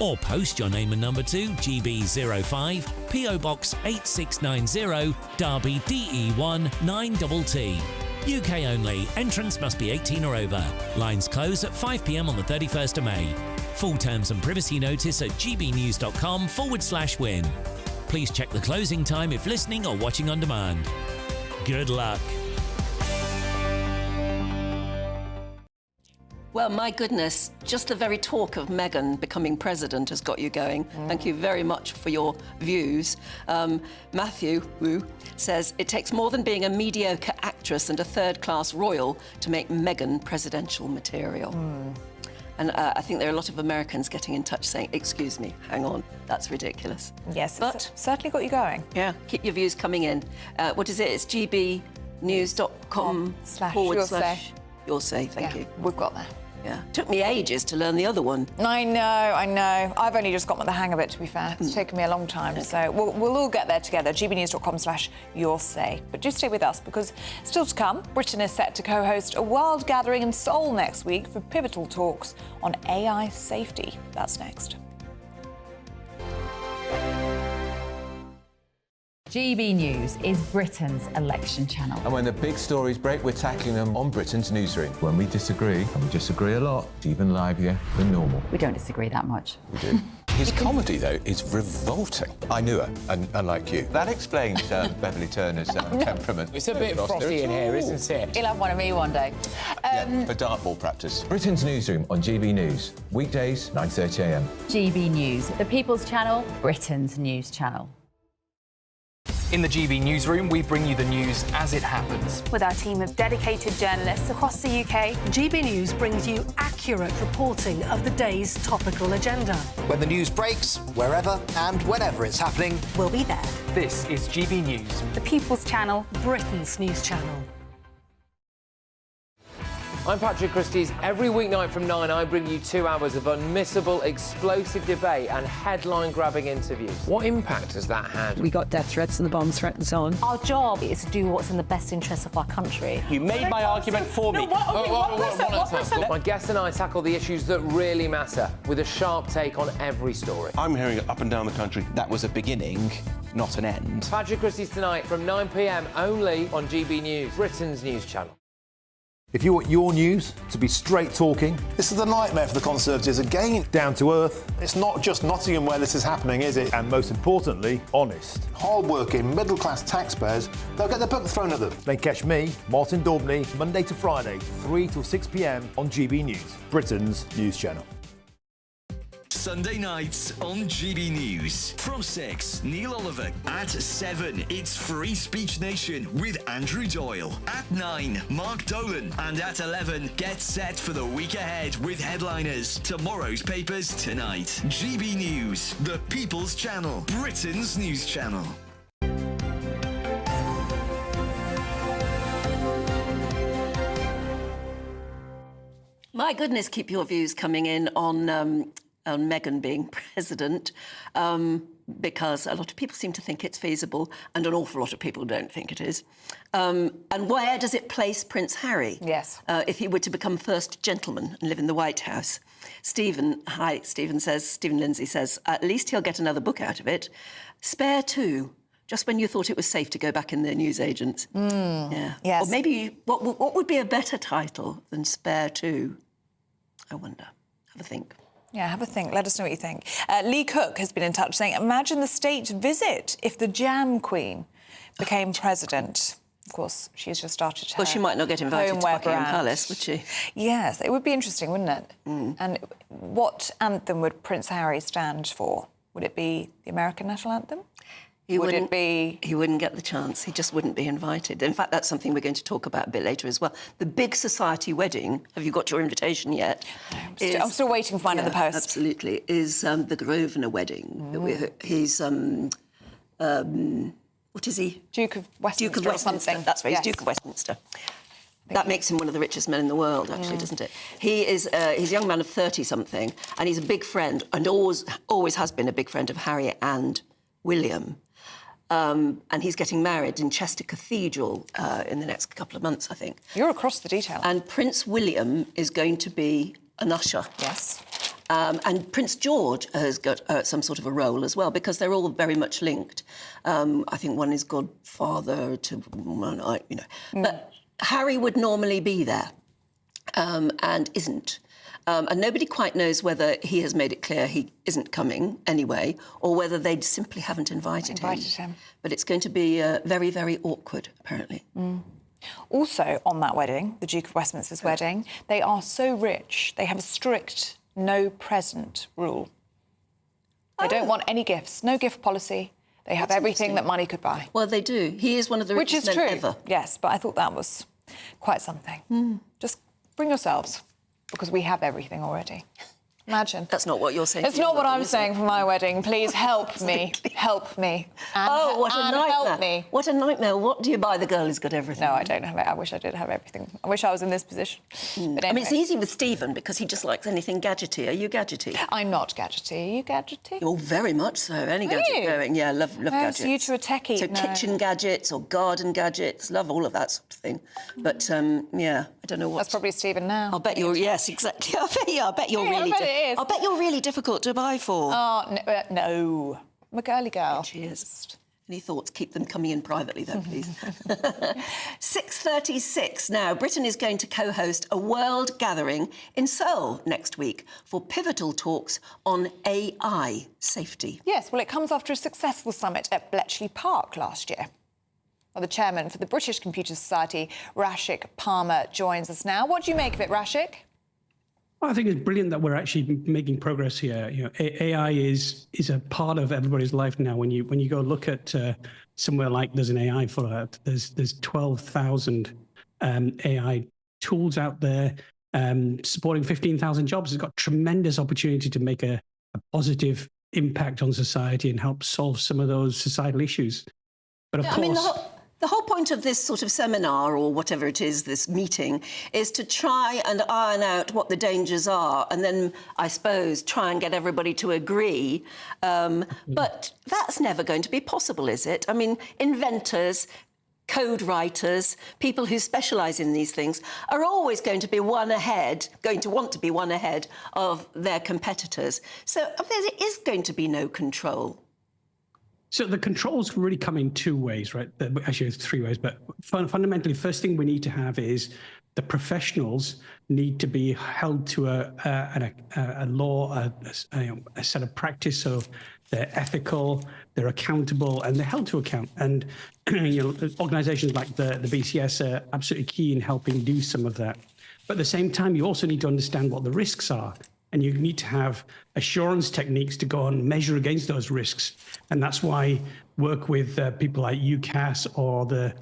Or post your name and number to GB05 PO Box 8690 Derby DE1 9TT. UK only. Entrance must be 18 or over. Lines close at 5 p.m. on the 31st of May. Full terms and privacy notice at gbnews.com/win. Please check the closing time if listening or watching on demand. Good luck. Well, my goodness, just the very talk of Meghan becoming president has got you going. Thank you very much for your views. Matthew Wu says, it takes more than being a mediocre actress and a third-class royal to make Meghan presidential material. And I think there are a lot of Americans getting in touch saying, excuse me, hang on, that's ridiculous. Yes, but it's certainly got you going. Yeah, keep your views coming in. What is it? It's gbnews.com// Your Say, thank you. We've got there. Yeah. Took me ages to learn the other one. I know. I've only just got the hang of it, to be fair. It's taken me a long time, so we'll all get there together. gbnews.com/Your Say. But do stay with us, because still to come, Britain is set to co-host a world gathering in Seoul next week for pivotal talks on AI safety. That's next. GB News is Britain's election channel. And when the big stories break, we're tackling them on Britain's newsroom. When we disagree, and we disagree a lot, it's even livelier than normal. We don't disagree that much. We do. His comedy, though, is revolting. I knew her, unlike you. That explains Beverly Turner's temperament. It's a bit frosty in here, isn't it? He'll have one of me one day. For dartball practice. Britain's newsroom on GB News. Weekdays, 9:30 a.m. GB News, the People's Channel, Britain's news channel. In the GB Newsroom, we bring you the news as it happens. With our team of dedicated journalists across the UK, GB News brings you accurate reporting of the day's topical agenda. When the news breaks, wherever and whenever it's happening, we'll be there. This is GB News. The People's Channel, Britain's news channel. I'm Patrick Christys. Every weeknight from 9, I bring you 2 hours of unmissable, explosive debate and headline-grabbing interviews. What impact has that had? We got death threats and the bomb threats on. Our job is to do what's in the best interest of our country. You made my argument for me. My guests and I tackle the issues that really matter, with a sharp take on every story. I'm hearing it up and down the country. That was a beginning, not an end. Patrick Christys tonight from 9 p.m. only on GB News, Britain's news channel. If you want your news to be straight talking... This is the nightmare for the Conservatives again. Down to earth. It's not just Nottingham where this is happening, is it? And most importantly, honest. Hard-working, middle-class taxpayers, they'll get their book thrown at them. Then catch me, Martin Daubney, Monday to Friday, 3 till 6 p.m. on GB News, Britain's news channel. Sunday nights on GB News. From 6, Neil Oliver. At 7, it's Free Speech Nation with Andrew Doyle. At 9, Mark Dolan. And at 11, get set for the week ahead with headliners. Tomorrow's papers tonight. GB News, the People's Channel, Britain's news channel. My goodness, keep your views coming in on Meghan being president, because a lot of people seem to think it's feasible and an awful lot of people don't think it is. And where does it place Prince Harry? Yes. If he were to become first gentleman and live in the White House? Stephen Lindsay says, at least he'll get another book out of it. Spare Two. Just when you thought it was safe to go back in the newsagents. Yeah. Yes. Or maybe, what would be a better title than Spare Two? I wonder. Have a think. Yeah, have a think. Let us know what you think. Lee Cook has been in touch saying, imagine the state visit if the Jam Queen became president. Of course, she's just started her... Well, she might not get invited to Buckingham Palace, would she? Yes, it would be interesting, wouldn't it? And what anthem would Prince Harry stand for? Would it be the American national anthem? He wouldn't get the chance. He just wouldn't be invited. In fact, that's something we're going to talk about a bit later as well. The big society wedding, have you got your invitation yet? I'm still waiting for mine in the post. Absolutely. Is the Grosvenor wedding. He's, what is he? Duke of Westminster. That's right, he's Duke of Westminster. That makes him one of the richest men in the world, actually, doesn't it? He is he's a young man of 30-something, and he's a big friend, and always has been a big friend of Harry and William. And he's getting married in Chester Cathedral in the next couple of months, I think. You're across the detail. And Prince William is going to be an usher. Yes. And Prince George has got some sort of a role as well, because they're all very much linked. I think one is godfather to, But Harry would normally be there and isn't. And nobody quite knows whether he has made it clear he isn't coming anyway, or whether they simply haven't invited him. But it's going to be very, very awkward, apparently. Also, on that wedding, the Duke of Westminster's wedding, they are so rich, they have a strict no present rule. They don't want any gifts, no gift policy. They have everything that money could buy. Well, they do. He is one of the richest men ever. Yes, but I thought that was quite something. Just bring yourselves, because we have everything already. Imagine. That's not what you're saying. It's not what I'm saying for my wedding. Please help me. Help me. And, what a nightmare. Help me. What a nightmare. What do you buy the girl who's got everything? No, I don't have it. I wish I did have everything. I wish I was in this position. But anyway. I mean, it's easy with Stephen because he just likes anything gadgety. Are you gadgety? I'm not gadgety. Are you gadgety? Oh, very much so. Any gadget going. Yeah, love gadgets. So you two are techie. So kitchen gadgets or garden gadgets. Love all of that sort of thing. But, yeah, I don't know what... That's probably Stephen now. I'll bet you're... Yes, exactly. I bet you're really... I bet you're really difficult to buy for. Oh, no. I'm a girly girl. She is. Any thoughts? Keep them coming in privately, though, please. 6:36 now. Britain is going to co-host a world gathering in Seoul next week for pivotal talks on AI safety. Yes, well, it comes after a successful summit at Bletchley Park last year. Well, the chairman for the British Computer Society, Rashik Palmer, joins us now. What do you make of it, Rashik? I think it's brilliant that we're actually making progress here. You know, AI is a part of everybody's life now. When you go look at somewhere like there's an AI Fallout, there's 12,000 AI tools out there supporting 15,000 jobs. It's got tremendous opportunity to make a positive impact on society and help solve some of those societal issues. But of course. The whole point of this sort of seminar, or whatever it is, this meeting, is to try and iron out what the dangers are and then, I suppose, try and get everybody to agree. But that's never going to be possible, is it? I mean, inventors, code writers, people who specialise in these things are always going to want to be one ahead of their competitors. So there is going to be no control. So the controls really come in two ways, right? Actually, it's three ways. But fundamentally, first thing we need to have is the professionals need to be held to a law, a set of practice. So they're ethical, they're accountable, and they're held to account. And organisations like the BCS are absolutely key in helping do some of that. But at the same time, you also need to understand what the risks are. And you need to have assurance techniques to go and measure against those risks. And that's why work with people like UCAS or the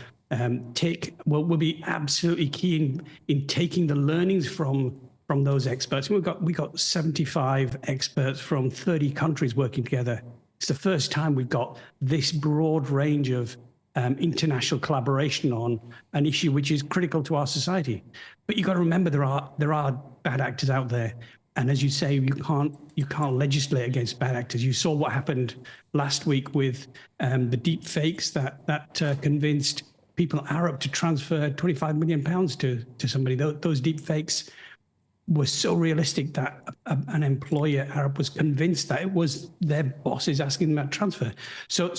TIC will be absolutely key in taking the learnings from those experts. We've got 75 experts from 30 countries working together. It's the first time we've got this broad range of international collaboration on an issue which is critical to our society. But you've got to remember there are bad actors out there. And as you say, you can't legislate against bad actors. You saw what happened last week with the deep fakes that convinced people in Arab to transfer £25 million to somebody. Those deep fakes were so realistic that an employer, Arab, was convinced that it was their bosses asking them to transfer. So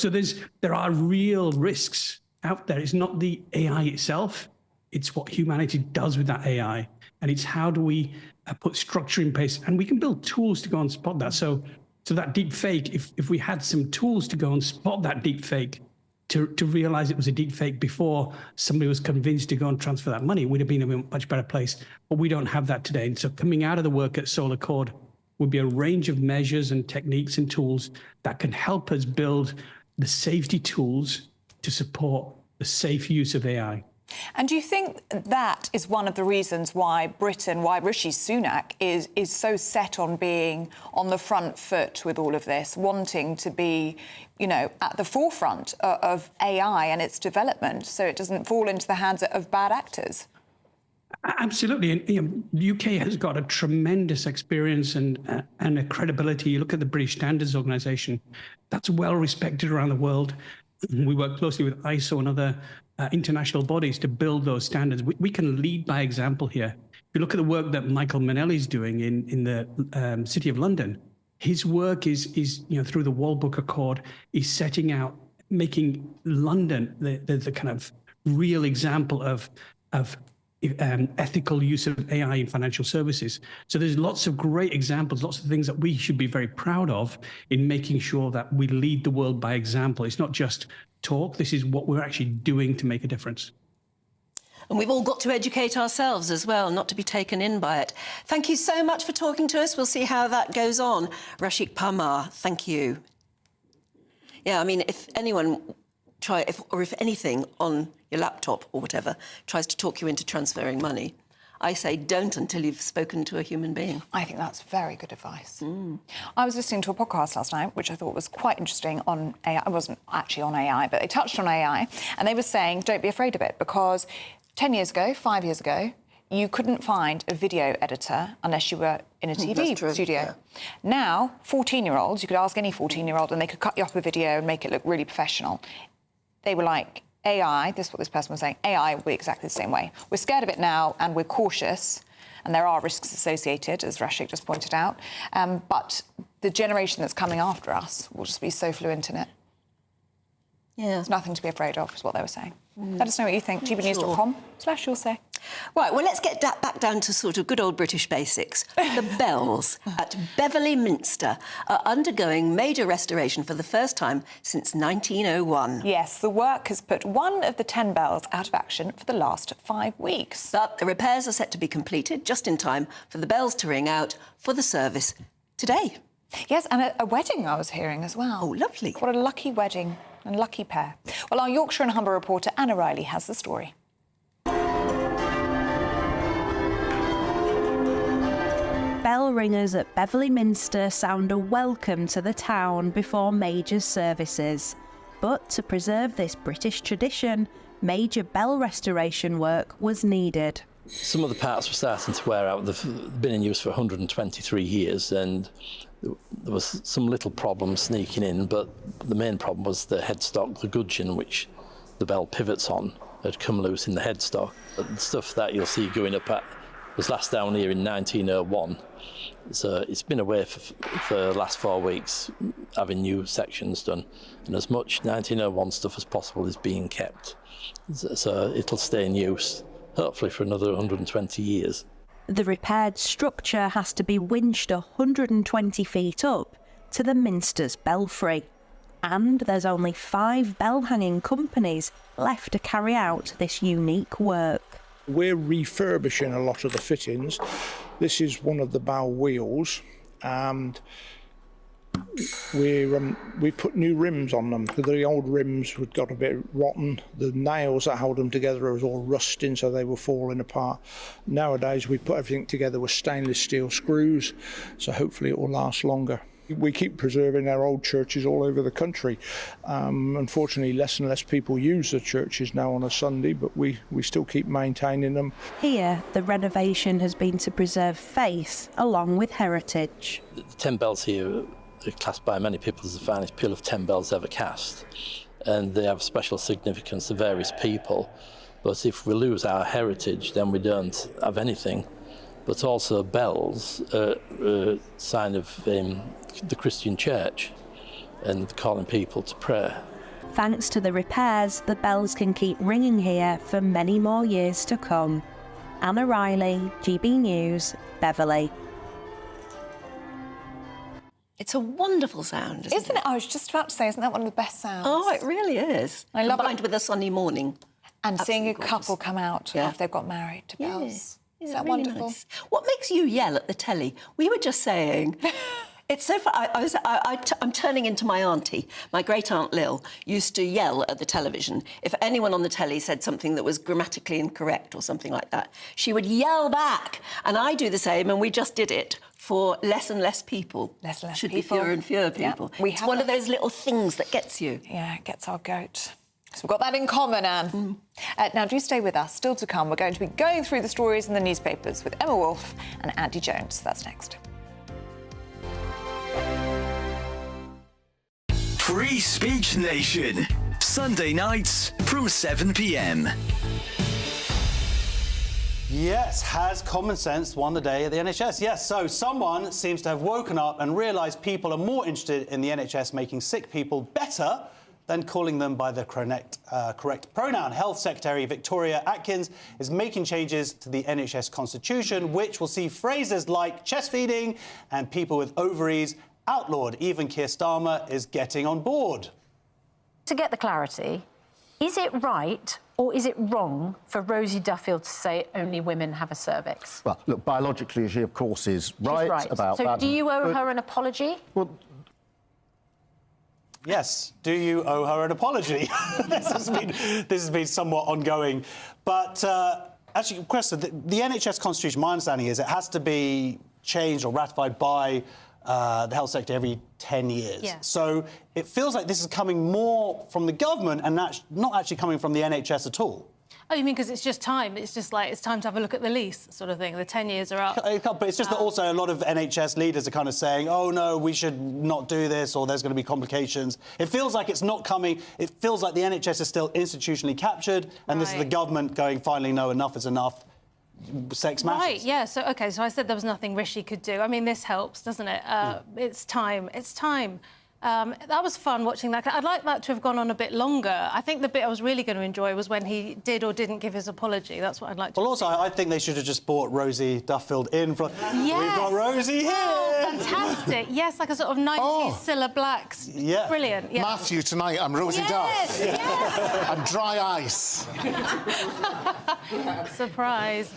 there are real risks out there. It's not the AI itself. It's what humanity does with that AI. And it's how do we put structure in place, and we can build tools to go and spot that. So that deep fake, if we had some tools to go and spot that deep fake, to realize it was a deep fake before somebody was convinced to go and transfer that money, we'd have been in a much better place. But we don't have that today. And so coming out of the work at Solar Accord would be a range of measures and techniques and tools that can help us build the safety tools to support the safe use of AI. And do you think that is one of the reasons why Rishi Sunak is so set on being on the front foot with all of this, wanting to be, at the forefront of AI and its development so it doesn't fall into the hands of bad actors? Absolutely. And the UK has got a tremendous experience and a credibility. You look at the British Standards Organisation, that's well respected around the world. We work closely with ISO and other international bodies to build those standards. We can lead by example here. If you look at the work that Michael Manelli is doing in the City of London, his work is through the Walbrook Accord, is setting out, making London the kind of real example of ethical use of AI in financial services. So there's lots of great examples, lots of things that we should be very proud of in making sure that we lead the world by example. It's not just talk, this is what we're actually doing to make a difference. And we've all got to educate ourselves as well, not to be taken in by it. Thank you so much for talking to us. We'll see how that goes on. Rashik Parmar, thank you. Yeah, I mean, if anyone if anything on your laptop or whatever tries to talk you into transferring money, I say don't until you've spoken to a human being. I think that's very good advice. I was listening to a podcast last night, which I thought was quite interesting on AI. It wasn't actually on AI, but they touched on AI, and they were saying don't be afraid of it, because 10 years ago, 5 years ago, you couldn't find a video editor unless you were in a TV studio. Yeah. Now, 14-year-olds, you could ask any 14-year-old and they could cut you up a video and make it look really professional. They were like, AI, this is what this person was saying, AI will be exactly the same way. We're scared of it now and we're cautious, and there are risks associated, as Rashik just pointed out, but the generation that's coming after us will just be so fluent in it. Yeah. There's nothing to be afraid of, is what they were saying. Let us know what you think. gbnews.com/you'll-say. Right, well, let's get back down to sort of good old British basics. The bells at Beverley Minster are undergoing major restoration for the first time since 1901. Yes, the work has put one of the 10 bells out of action for the last 5 weeks. But the repairs are set to be completed just in time for the bells to ring out for the service today. Yes, and a wedding I was hearing as well. Oh, lovely. What a lucky wedding and lucky pair. Well, our Yorkshire and Humber reporter Anna Riley has the story. Bell ringers at Beverley Minster sound a welcome to the town before major services. But to preserve this British tradition, major bell restoration work was needed. Some of the parts were starting to wear out. They've been in use for 123 years, and there was some little problems sneaking in, but the main problem was the headstock, the gudgeon, which the bell pivots on, had come loose in the headstock. The stuff that you'll see going up at was last down here in 1901. So it's been away for the last 4 weeks, having new sections done, and as much 1901 stuff as possible is being kept. So it'll stay in use, hopefully for another 120 years. The repaired structure has to be winched 120 feet up to the Minster's belfry. And there's only 5 bell-hanging companies left to carry out this unique work. We're refurbishing a lot of the fittings. This is one of the bow wheels, and we put new rims on them. The old rims had got a bit rotten. The nails that held them together was all rusting, so they were falling apart. Nowadays we put everything together with stainless steel screws, so hopefully it will last longer. We keep preserving our old churches all over the country. Unfortunately, less and less people use the churches now on a Sunday, but we still keep maintaining them. Here, the renovation has been to preserve faith along with heritage. The 10 bells here are classed by many people as the finest peal of 10 bells ever cast, and they have special significance to various people. But if we lose our heritage, then we don't have anything. But also bells are a sign of the Christian church and calling people to prayer. Thanks to the repairs, the bells can keep ringing here for many more years to come. Anna Riley, GB News, Beverley. It's a wonderful sound, isn't it? I was just about to say, isn't that one of the best sounds? Oh, it really is. I love Combined with a sunny morning. And seeing a Absolutely couple come out after they've got married to bells. Is that really wonderful? Nice? What makes you yell at the telly? We were just saying... It's so fun. I'm turning into my auntie. My great-aunt Lil used to yell at the television. If anyone on the telly said something that was grammatically incorrect or something like that, she would yell back. And I do the same, and we just did it for less and less people. Less and less Should people. be fewer and fewer people. Yeah, it's one of those little things that gets you. Yeah, it gets our goat. So we've got that in common, Anne. Now, do stay with us. Still to come, we're going to be going through the stories in the newspapers with Emma Wolfe and Andy Jones. That's next. Free Speech Nation, Sunday nights from 7 p.m. Yes, has common sense won the day at the NHS? Yes, so someone seems to have woken up and realised people are more interested in the NHS making sick people better than calling them by the correct pronoun. Health Secretary Victoria Atkins is making changes to the NHS constitution, which will see phrases like chest feeding and people with ovaries outlawed. Even Keir Starmer is getting on board. To get the clarity, is it right Or is it wrong for Rosie Duffield to say only women have a cervix? Well, look, biologically, she, of course, is right, about so that. So do you owe her an apology? Well, yes. Do you owe her an apology? This has been somewhat ongoing. But actually, Cressida, the NHS constitution, my understanding is it has to be changed or ratified by the health sector every 10 years. Yeah. So it feels like this is coming more from the government and not actually coming from the NHS at all. Oh, you mean because it's just time? It's just like it's time to have a look at the lease, sort of thing. The 10 years are up. But it's just that also a lot of NHS leaders are kind of saying, oh, no, we should not do this, or there's going to be complications. It feels like it's not coming. It feels like the NHS is still institutionally captured, and this is the government going, finally, no, enough is enough. Sex matters. Right, yeah. So, OK, so I said there was nothing Rishi could do. I mean, this helps, doesn't it? It's time. It's time. That was fun watching that. I'd like that to have gone on a bit longer. I think the bit I was really going to enjoy was when he did or didn't give his apology. That's what I'd like to Well, also, I think they should have just brought Rosie Duffield in. We've got Rosie here! Oh, fantastic. Yes, like a sort of 90s Cilla Black. Yeah. Brilliant. Yeah. Matthew, tonight, I'm Rosie Duff. Yes. I'm dry ice. Surprise.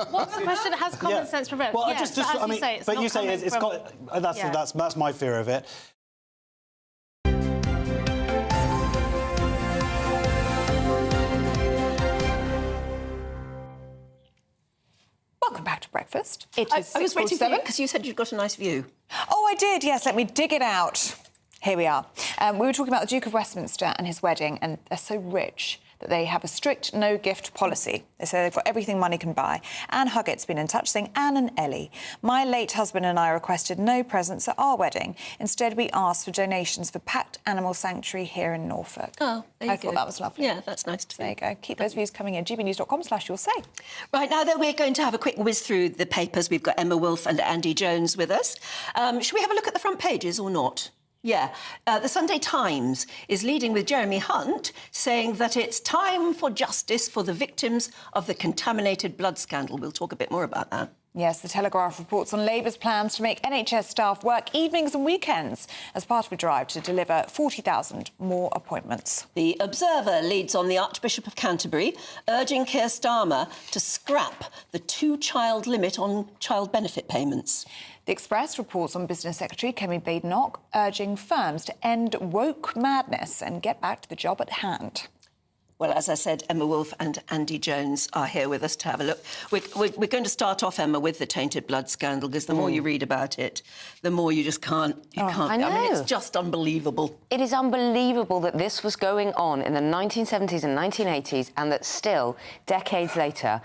What's the question? Has common sense prevailed? Well, yes, I mean, but you say it's got... That's my fear of it. Welcome back to breakfast. It is I was waiting for you 6:47 because you said you'd got a nice view. Oh, I did, yes. Let me dig it out. Here we are. We were talking about the Duke of Westminster and his wedding, and they're so rich that they have a strict no-gift policy. They say they've got everything money can buy. Anne Huggett's been in touch saying, Anne and Ellie, my late husband and I requested no presents at our wedding. Instead, we asked for donations for Pact Animal Sanctuary here in Norfolk. Oh, there you I thought that was lovely. Yeah, that's nice to see. There you go. Keep those views coming in. gbnews.com/you'll say. Right, now that we're going to have a quick whiz through the papers, we've got Emma Wolfe and Andy Jones with us. Should we have a look at the front pages or not? Yeah. The Sunday Times is leading with Jeremy Hunt, saying that it's time for justice for the victims of the contaminated blood scandal. We'll talk a bit more about that. Yes, the Telegraph reports on Labour's plans to make NHS staff work evenings and weekends as part of a drive to deliver 40,000 more appointments. The Observer leads on the Archbishop of Canterbury, urging Keir Starmer to scrap the 2-child limit on child benefit payments. The Express reports on Business Secretary Kemi Badenoch urging firms to end woke madness and get back to the job at hand. Well, as I said, Emma Wolfe and Andy Jones are here with us to have a look. We're going to start off, Emma, with the tainted blood scandal, because the more you read about it, the more you just can't... I know. I mean, it's just unbelievable. It is unbelievable that this was going on in the 1970s and 1980s and that still, decades later,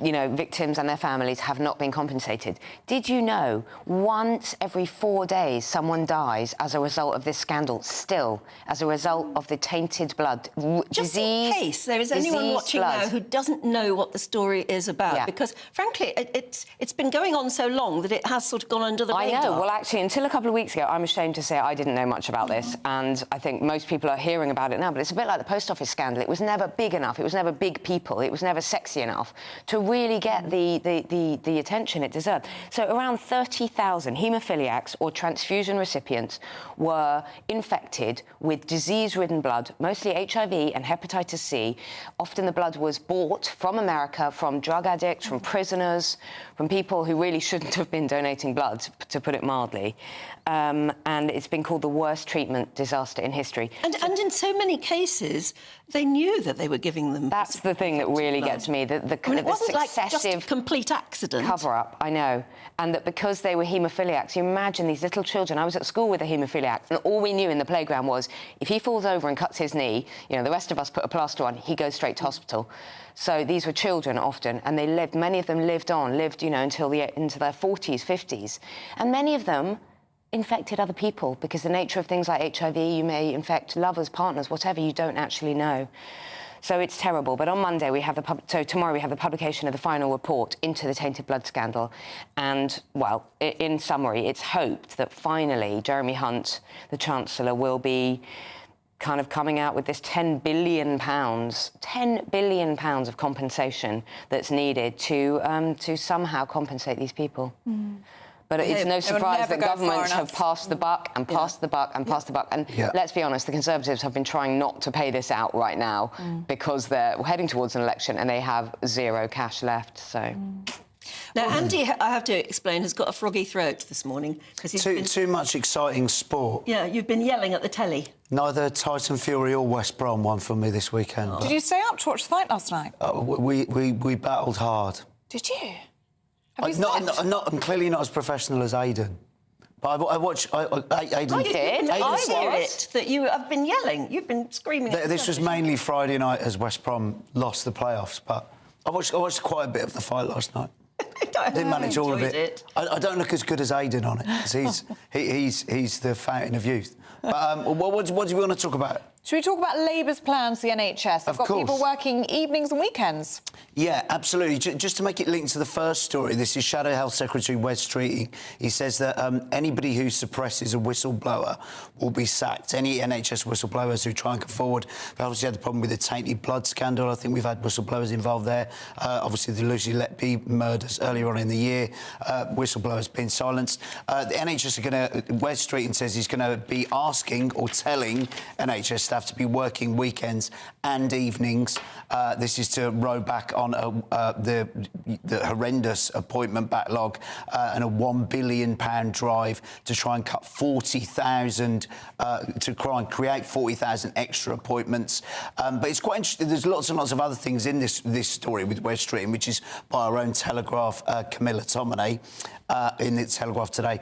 you know, victims and their families have not been compensated. Did you know once every 4 days someone dies as a result of this scandal, still, as a result of the tainted blood? Just in case there is anyone watching now who doesn't know what the story is about, because, frankly, it's been going on so long that it has sort of gone under the radar. I know. Well, actually, until a couple of weeks ago, I'm ashamed to say I didn't know much about this, and I think most people are hearing about it now, but it's a bit like the post office scandal. It was never big enough. It was never big people. It was never sexy enough to really get the attention it deserved. So around 30,000 haemophiliacs or transfusion recipients were infected with disease-ridden blood, mostly HIV and hepatitis C. Often the blood was bought from America, from drug addicts, from prisoners, from people who really shouldn't have been donating blood, to put it mildly. And it's been called the worst treatment disaster in history. And in so many cases, they knew that they were giving them... That's the thing that really gets me, I mean, it wasn't like just a complete accident. Cover-up, I know. And that because they were haemophiliacs, you imagine these little children. I was at school with a haemophiliac, and all we knew in the playground was if he falls over and cuts his knee, you know, the rest of us put a plaster on, he goes straight to hospital. So these were children often, and they lived, many of them lived, you know, until into their 40s, 50s. And many of them infected other people, because the nature of things like HIV, you may infect lovers, partners, whatever, you don't actually know. So it's terrible. But on Monday, tomorrow we have the publication of the final report into the tainted blood scandal. And, well, in summary, it's hoped that finally Jeremy Hunt, the Chancellor, will be kind of coming out with this £10 billion of compensation that's needed to somehow compensate these people. But it's no surprise that governments have enough. passed the buck and passed the buck and passed the buck. And let's be honest, the Conservatives have been trying not to pay this out right now because they're heading towards an election and they have zero cash left. So. Now, Andy, I have to explain, has got a froggy throat this morning because he's been... Too much exciting sport. Yeah, you've been yelling at the telly. Neither Tyson Fury or West Brom won for me this weekend. Did you stay up to watch the fight last night? We battled hard. Did you? I'm clearly not as professional as Aidan. But I watched... Aidan I hear it, that you have been yelling. You've been screaming at This was mainly Friday night as West Brom lost the playoffs, but I watched quite a bit of the fight last night. I didn't manage all of it. I don't look as good as Aidan on it, 'cause he's the fountain of youth. But what do we want to talk about? Should we talk about Labour's plans for the NHS? They've got people working evenings and weekends. Yeah, absolutely. Just to make it linked to the first story, this is Shadow Health Secretary Wes Streeting. He says that anybody who suppresses a whistleblower will be sacked. Any NHS whistleblowers who try and come forward. They obviously had the problem with the tainted blood scandal. I think we've had whistleblowers involved there. Obviously, the Lucy Letby murders earlier on in the year. Whistleblowers being silenced. The NHS are going to... Wes Streeting says he's going to be asking or telling NHS staff to be working weekends and evenings. This is to row back on the horrendous appointment backlog and a £1 billion drive to try and cut 40,000, to try and create 40,000 extra appointments. But it's quite interesting. There's lots and lots of other things in this story with Wes Streeting, which is by our own Telegraph, Camilla Tominey, in the Telegraph today.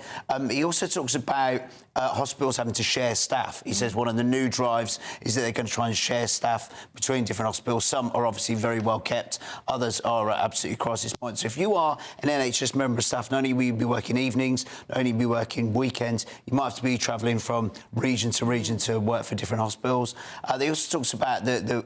He also talks about hospitals having to share staff. He says one of the new drives is that they're going to try and share staff between different hospitals. Some are obviously very well kept, others are at absolutely crisis points. So if you are an NHS member of staff, not only will you be working evenings, not only will you be working weekends, you might have to be travelling from region to work for different hospitals. They also talks about the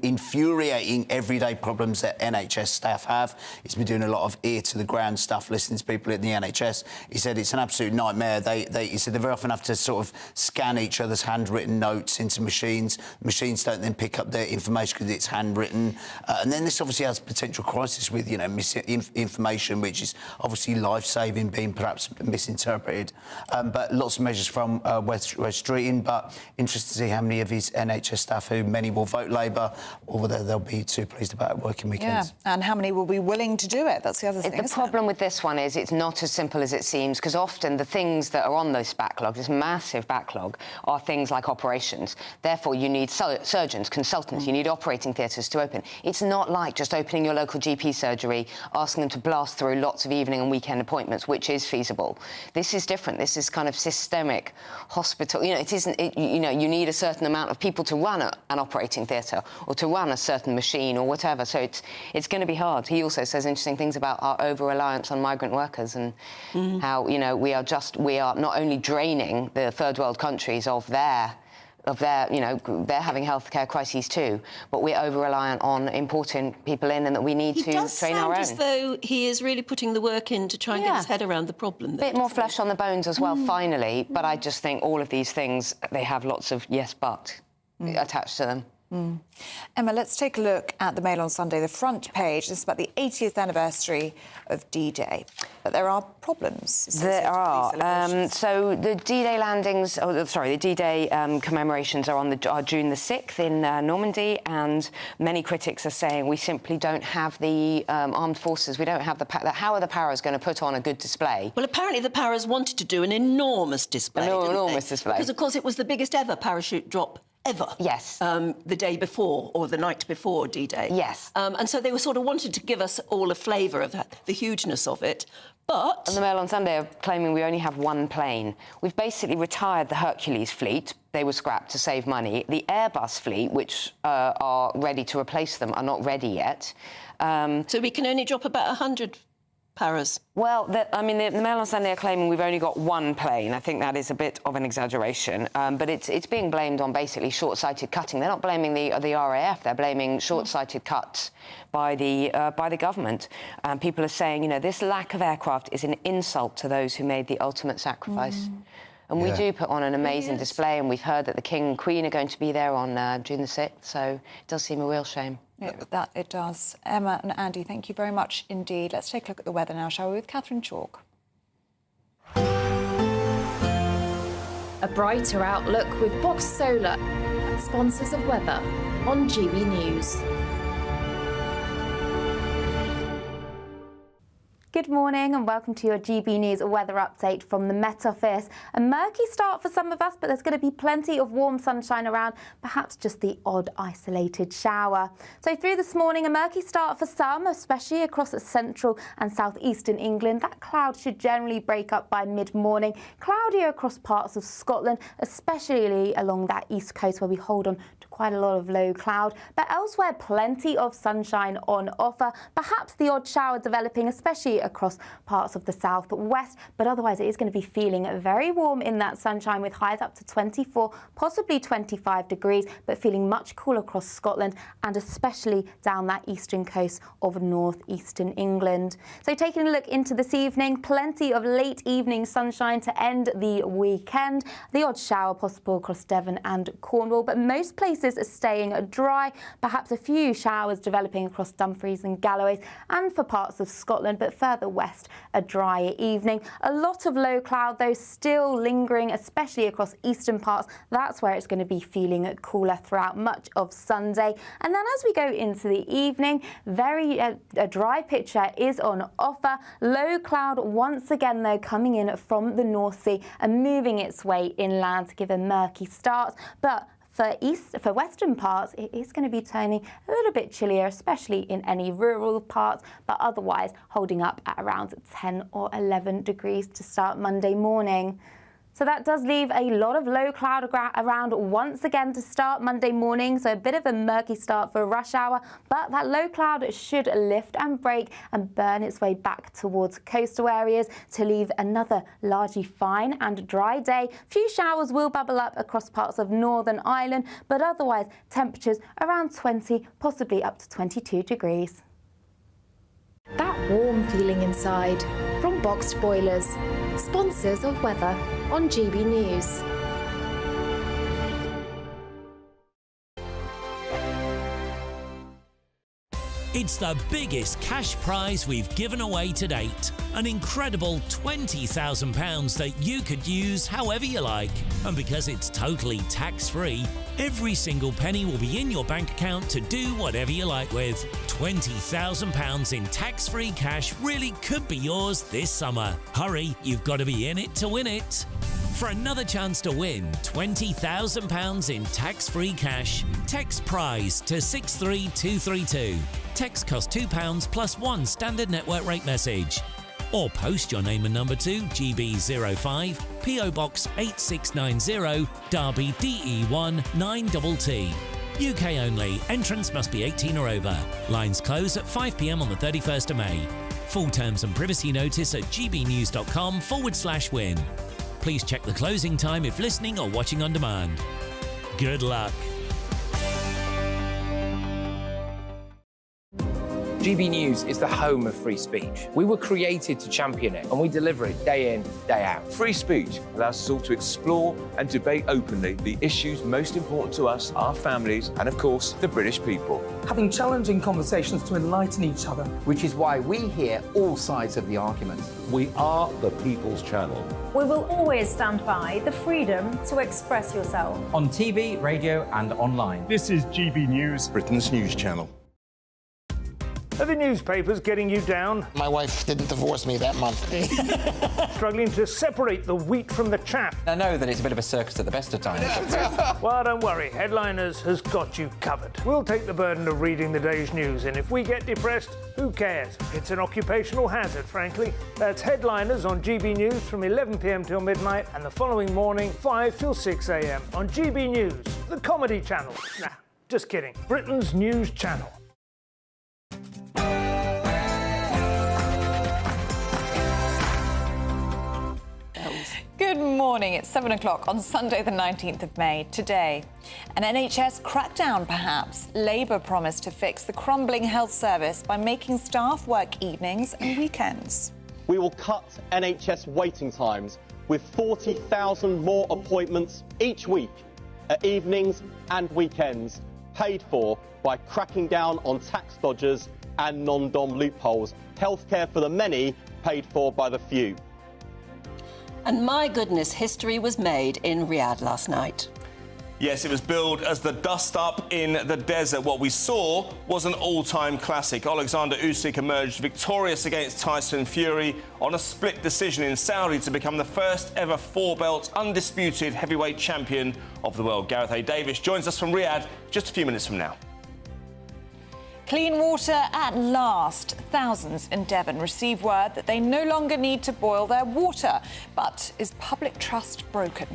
infuriating everyday problems that NHS staff have. He's been doing a lot of ear-to-the-ground stuff, listening to people in the NHS. He said it's an absolute nightmare. He said they very often have to sort of scan each other's handwritten notes into machines. Machines don't then pick up their information because it's handwritten. And then this obviously has potential crisis with, you know, misinformation, which is obviously life-saving, being perhaps misinterpreted. But lots of measures from Wes Streeting, but interested to see how many of his NHS staff, who many will vote Labour, or whether they'll be too pleased about working weekends. Yeah, and how many will be willing to do it? That's the other thing. The problem with this one is it's not as simple as it seems, because often the things that are on this backlog, this massive backlog, are things like operations. Therefore, you need surgeons, consultants, you need operating theatres to open. It's not like just opening your local GP surgery, asking them to blast through lots of evening and weekend appointments, which is feasible. This is different. This is kind of systemic hospital. You know, it isn't. You know, you need a certain amount of people to run an operating theatre or to run a certain machine or whatever. So it's going to be hard. He also says interesting things about our over-reliance on migrant workers and how, you know, we are not only draining the third world countries of their, you know, they're having healthcare crises too, but we're over-reliant on importing people in, and that we need to train our own. He does sound as though he is really putting the work in to try and get his head around the problem. A bit more flesh on the bones as well, finally, but I just think all of these things, they have lots of yes but attached to them. Emma, let's take a look at the Mail on Sunday. The front page, this is about the 80th anniversary of D-Day. But there are problems. There are. So the D-Day landings, the D-Day commemorations are June the 6th in Normandy, and many critics are saying we simply don't have the armed forces, we don't have how are the Paras going to put on a good display? Well, apparently the Paras wanted to do an enormous display. Because, of course, it was the biggest ever parachute drop ever. Yes. The day before or the night before D-Day. Yes. And so they were sort of wanted to give us all a flavour of the hugeness of it. But... And the Mail on Sunday are claiming we only have one plane. We've basically retired the Hercules fleet. They were scrapped to save money. The Airbus fleet, which are ready to replace them, are not ready yet. So we can only drop about 100 Paras. Well, the Mail on Sunday are claiming we've only got one plane. I think that is a bit of an exaggeration, but it's being blamed on basically short-sighted cutting. They're not blaming the RAF. They're blaming short-sighted cuts by the government. People are saying, you know, this lack of aircraft is an insult to those who made the ultimate sacrifice. And we do put on an amazing display, and we've heard that the King and Queen are going to be there on June the 6th, so it does seem a real shame. It does. Emma and Andy, thank you very much indeed. Let's take a look at the weather now, shall we, with Catherine Chalk. A brighter outlook with Box Solar, sponsors of weather on GB News. Good morning and welcome to your GB News weather update from the Met Office. A murky start for some of us, but there's going to be plenty of warm sunshine around, perhaps just the odd isolated shower. So through this morning, a murky start for some, especially across central and southeastern England. That cloud should generally break up by mid-morning. Cloudier across parts of Scotland, especially along that east coast where we hold on to quite a lot of low cloud. But elsewhere, plenty of sunshine on offer. Perhaps the odd shower developing, especially across parts of the southwest, but otherwise it is going to be feeling very warm in that sunshine with highs up to 24, possibly 25 degrees, but feeling much cooler across Scotland and especially down that eastern coast of northeastern England. So taking a look into this evening, plenty of late evening sunshine to end the weekend. The odd shower possible across Devon and Cornwall, but most places are staying dry. Perhaps a few showers developing across Dumfries and Galloway and for parts of Scotland, but further west, a drier evening. A lot of low cloud, though, still lingering, especially across eastern parts. That's where it's going to be feeling cooler throughout much of Sunday. And then as we go into the evening, a dry picture is on offer. Low cloud once again, though, coming in from the North Sea and moving its way inland to give a murky start. But for western parts, it is going to be turning a little bit chillier, especially in any rural parts, but otherwise holding up at around 10 or 11 degrees to start Monday morning. So that does leave a lot of low cloud around once again to start Monday morning. So a bit of a murky start for rush hour, but that low cloud should lift and break and burn its way back towards coastal areas to leave another largely fine and dry day. Few showers will bubble up across parts of Northern Ireland, but otherwise temperatures around 20, possibly up to 22 degrees. That warm feeling inside from Boxed Boilers, sponsors of weather on GB News. It's the biggest cash prize we've given away to date. An incredible £20,000 that you could use however you like. And because it's totally tax-free, every single penny will be in your bank account to do whatever you like with. £20,000 in tax-free cash really could be yours this summer. Hurry, you've got to be in it to win it. For another chance to win £20,000 in tax-free cash, text PRIZE to 63232. Text costs £2 plus one standard network rate message. Or post your name and number to GB05, PO Box 8690, Derby DE1 9TT. UK only. Entrance must be 18 or over. Lines close at 5 p.m. on the 31st of May. Full terms and privacy notice at gbnews.com/win. Please check the closing time if listening or watching on demand. Good luck. GB News is the home of free speech. We were created to champion it, and we deliver it day in, day out. Free speech allows us all to explore and debate openly the issues most important to us, our families, and of course, the British people. Having challenging conversations to enlighten each other. Which is why we hear all sides of the argument. We are the People's Channel. We will always stand by the freedom to express yourself. On TV, radio, and online. This is GB News, Britain's news channel. Are the newspapers getting you down? My wife didn't divorce me that month. Struggling to separate the wheat from the chaff? I know that it's a bit of a circus at the best of times. Well, don't worry. Headliners has got you covered. We'll take the burden of reading the day's news, and if we get depressed, who cares? It's an occupational hazard, frankly. That's Headliners on GB News from 11 p.m. till midnight, and the following morning, 5 till 6 a.m. on GB News, the comedy channel. Nah, just kidding. Britain's news channel. Good morning. It's 7 o'clock on Sunday, the 19th of May. Today, an NHS crackdown, perhaps. Labour promised to fix the crumbling health service by making staff work evenings and weekends. We will cut NHS waiting times with 40,000 more appointments each week at evenings and weekends, paid for by cracking down on tax dodgers and non-dom loopholes. Healthcare for the many, paid for by the few. And my goodness, history was made in Riyadh last night. Yes, it was billed as the dust-up in the desert. What we saw was an all-time classic. Alexander Usyk emerged victorious against Tyson Fury on a split decision in Saudi to become the first ever four-belt undisputed heavyweight champion of the world. Gareth A. Davis joins us from Riyadh just a few minutes from now. Clean water at last. Thousands in Devon receive word that they no longer need to boil their water. But is public trust broken?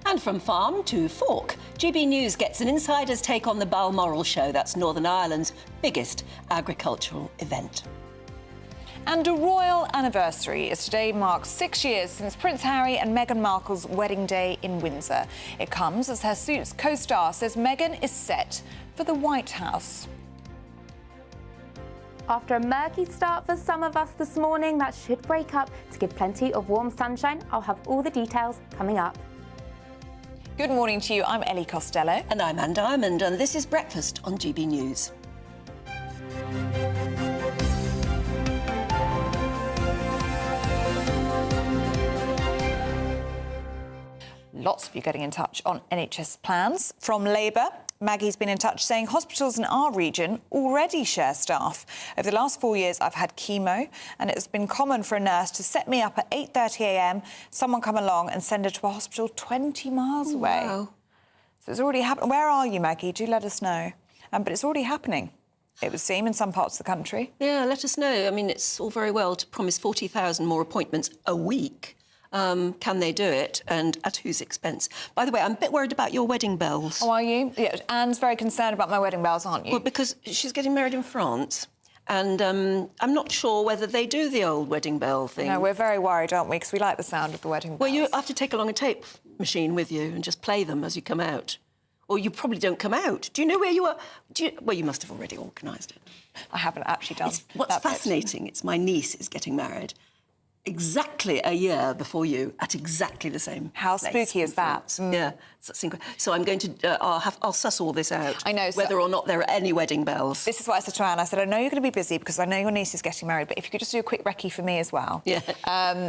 And from farm to fork, GB News gets an insider's take on the Balmoral Show. That's Northern Ireland's biggest agricultural event. And a royal anniversary, as today marks 6 years since Prince Harry and Meghan Markle's wedding day in Windsor. It comes as her Suits co-star says Meghan is set for the White House. After a murky start for some of us this morning, that should break up to give plenty of warm sunshine. I'll have all the details coming up. Good morning to you. I'm Ellie Costello. And I'm Anne Diamond, and this is Breakfast on GB News. Lots of you getting in touch on NHS plans. From Labour, Maggie's been in touch saying hospitals in our region already share staff. Over the last 4 years, I've had chemo, and it's been common for a nurse to set me up at 8:30 a.m, someone come along and send her to a hospital 20 miles away. Wow. So it's already happening. Where are you, Maggie? Do let us know. But it's already happening, it would seem, in some parts of the country. Yeah, let us know. I mean, it's all very well to promise 40,000 more appointments a week. Can they do it, and at whose expense? By the way, I'm a bit worried about your wedding bells. Oh, are you? Yeah, Anne's very concerned about my wedding bells, aren't you? Well, because she's getting married in France, and I'm not sure whether they do the old wedding bell thing. No, we're very worried, aren't we? Because we like the sound of the wedding bells. Well, you have to take along a tape machine with you and just play them as you come out. Or you probably don't come out. Do you know where you are? Well, you must have already organised it. I haven't actually done What's fascinating, it's my niece is getting married exactly a year before you at exactly the same How place spooky is in that? France. Yeah, so I'm going to. I'll suss all this out. I know. Whether or not there are any wedding bells. This is what I said to Anne. I said, I know you're going to be busy because I know your niece is getting married, but if you could just do a quick recce for me as well. Yeah.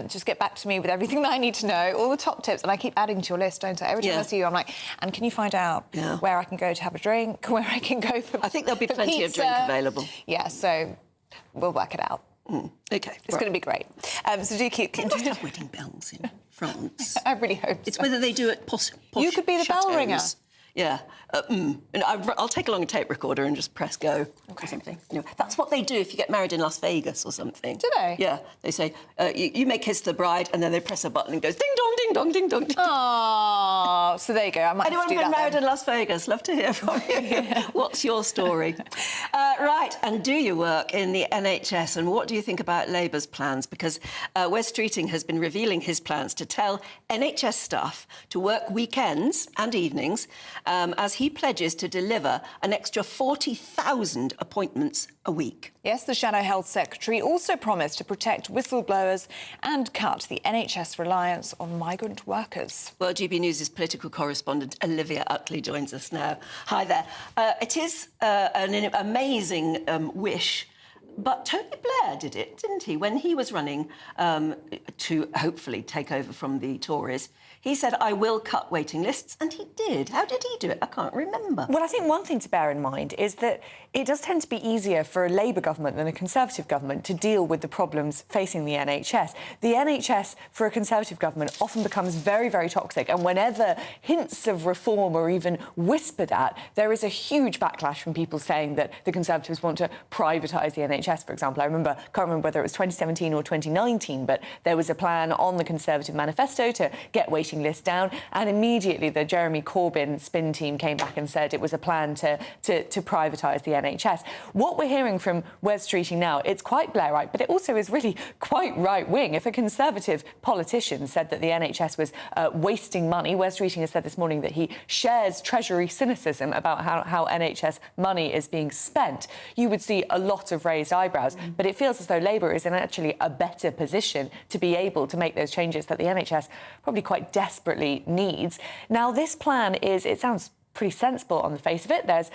Just get back to me with everything that I need to know, all the top tips, and I keep adding to your list, don't I? Every time I see you, I'm like, and can you find out where I can go to have a drink, where I can go for I think there'll be plenty pizza. of drink available. Yeah, so we'll work it out. OK. It's going to be great. So do keep... They must have wedding bells in France. I really hope It's whether they do it posh You could be the bell chateaus. ringer. Yeah. And I'll take along a tape recorder and just press go or something. You know, that's what they do if you get married in Las Vegas or something. Do they? Yeah. They say, you may kiss the bride, and then they press a button and it goes ding-dong, ding-dong, ding-dong, ding-dong. Oh, so there you go. I might Anyone have to do been that married then. in Las Vegas? Love to hear from you. What's your story? Right, and do you work in the NHS? And what do you think about Labour's plans? Because Wes Streeting has been revealing his plans to tell NHS staff to work weekends and evenings as he pledges to deliver an extra 40,000 appointments a week. Yes, the Shadow Health Secretary also promised to protect whistleblowers and cut the NHS reliance on migrant workers. Well, GB News' political correspondent Olivia Utley joins us now. Hi there. It is an amazing wish. But Tony Blair did it, didn't he? When he was running to hopefully take over from the Tories, he said, I will cut waiting lists, and he did. How did he do it? I can't remember. Well, I think one thing to bear in mind is that it does tend to be easier for a Labour government than a Conservative government to deal with the problems facing the NHS. The NHS, for a Conservative government, often becomes very, very toxic, and whenever hints of reform are even whispered at, there is a huge backlash from people saying that the Conservatives want to privatise the NHS, for example. Can't remember whether it was 2017 or 2019, but there was a plan on the Conservative manifesto to get waiting lists down, and immediately the Jeremy Corbyn spin team came back and said it was a plan to privatise the NHS. What we're hearing from Wes Streeting now, it's quite Blairite, but it also is really quite right-wing. If a Conservative politician said that the NHS was wasting money, Wes Streeting has said this morning that he shares Treasury cynicism about how NHS money is being spent, you would see a lot of raised eyebrows. But it feels as though Labour is in actually a better position to be able to make those changes that the NHS probably quite desperately needs. Now, this plan is, it sounds pretty sensible on the face of it. There's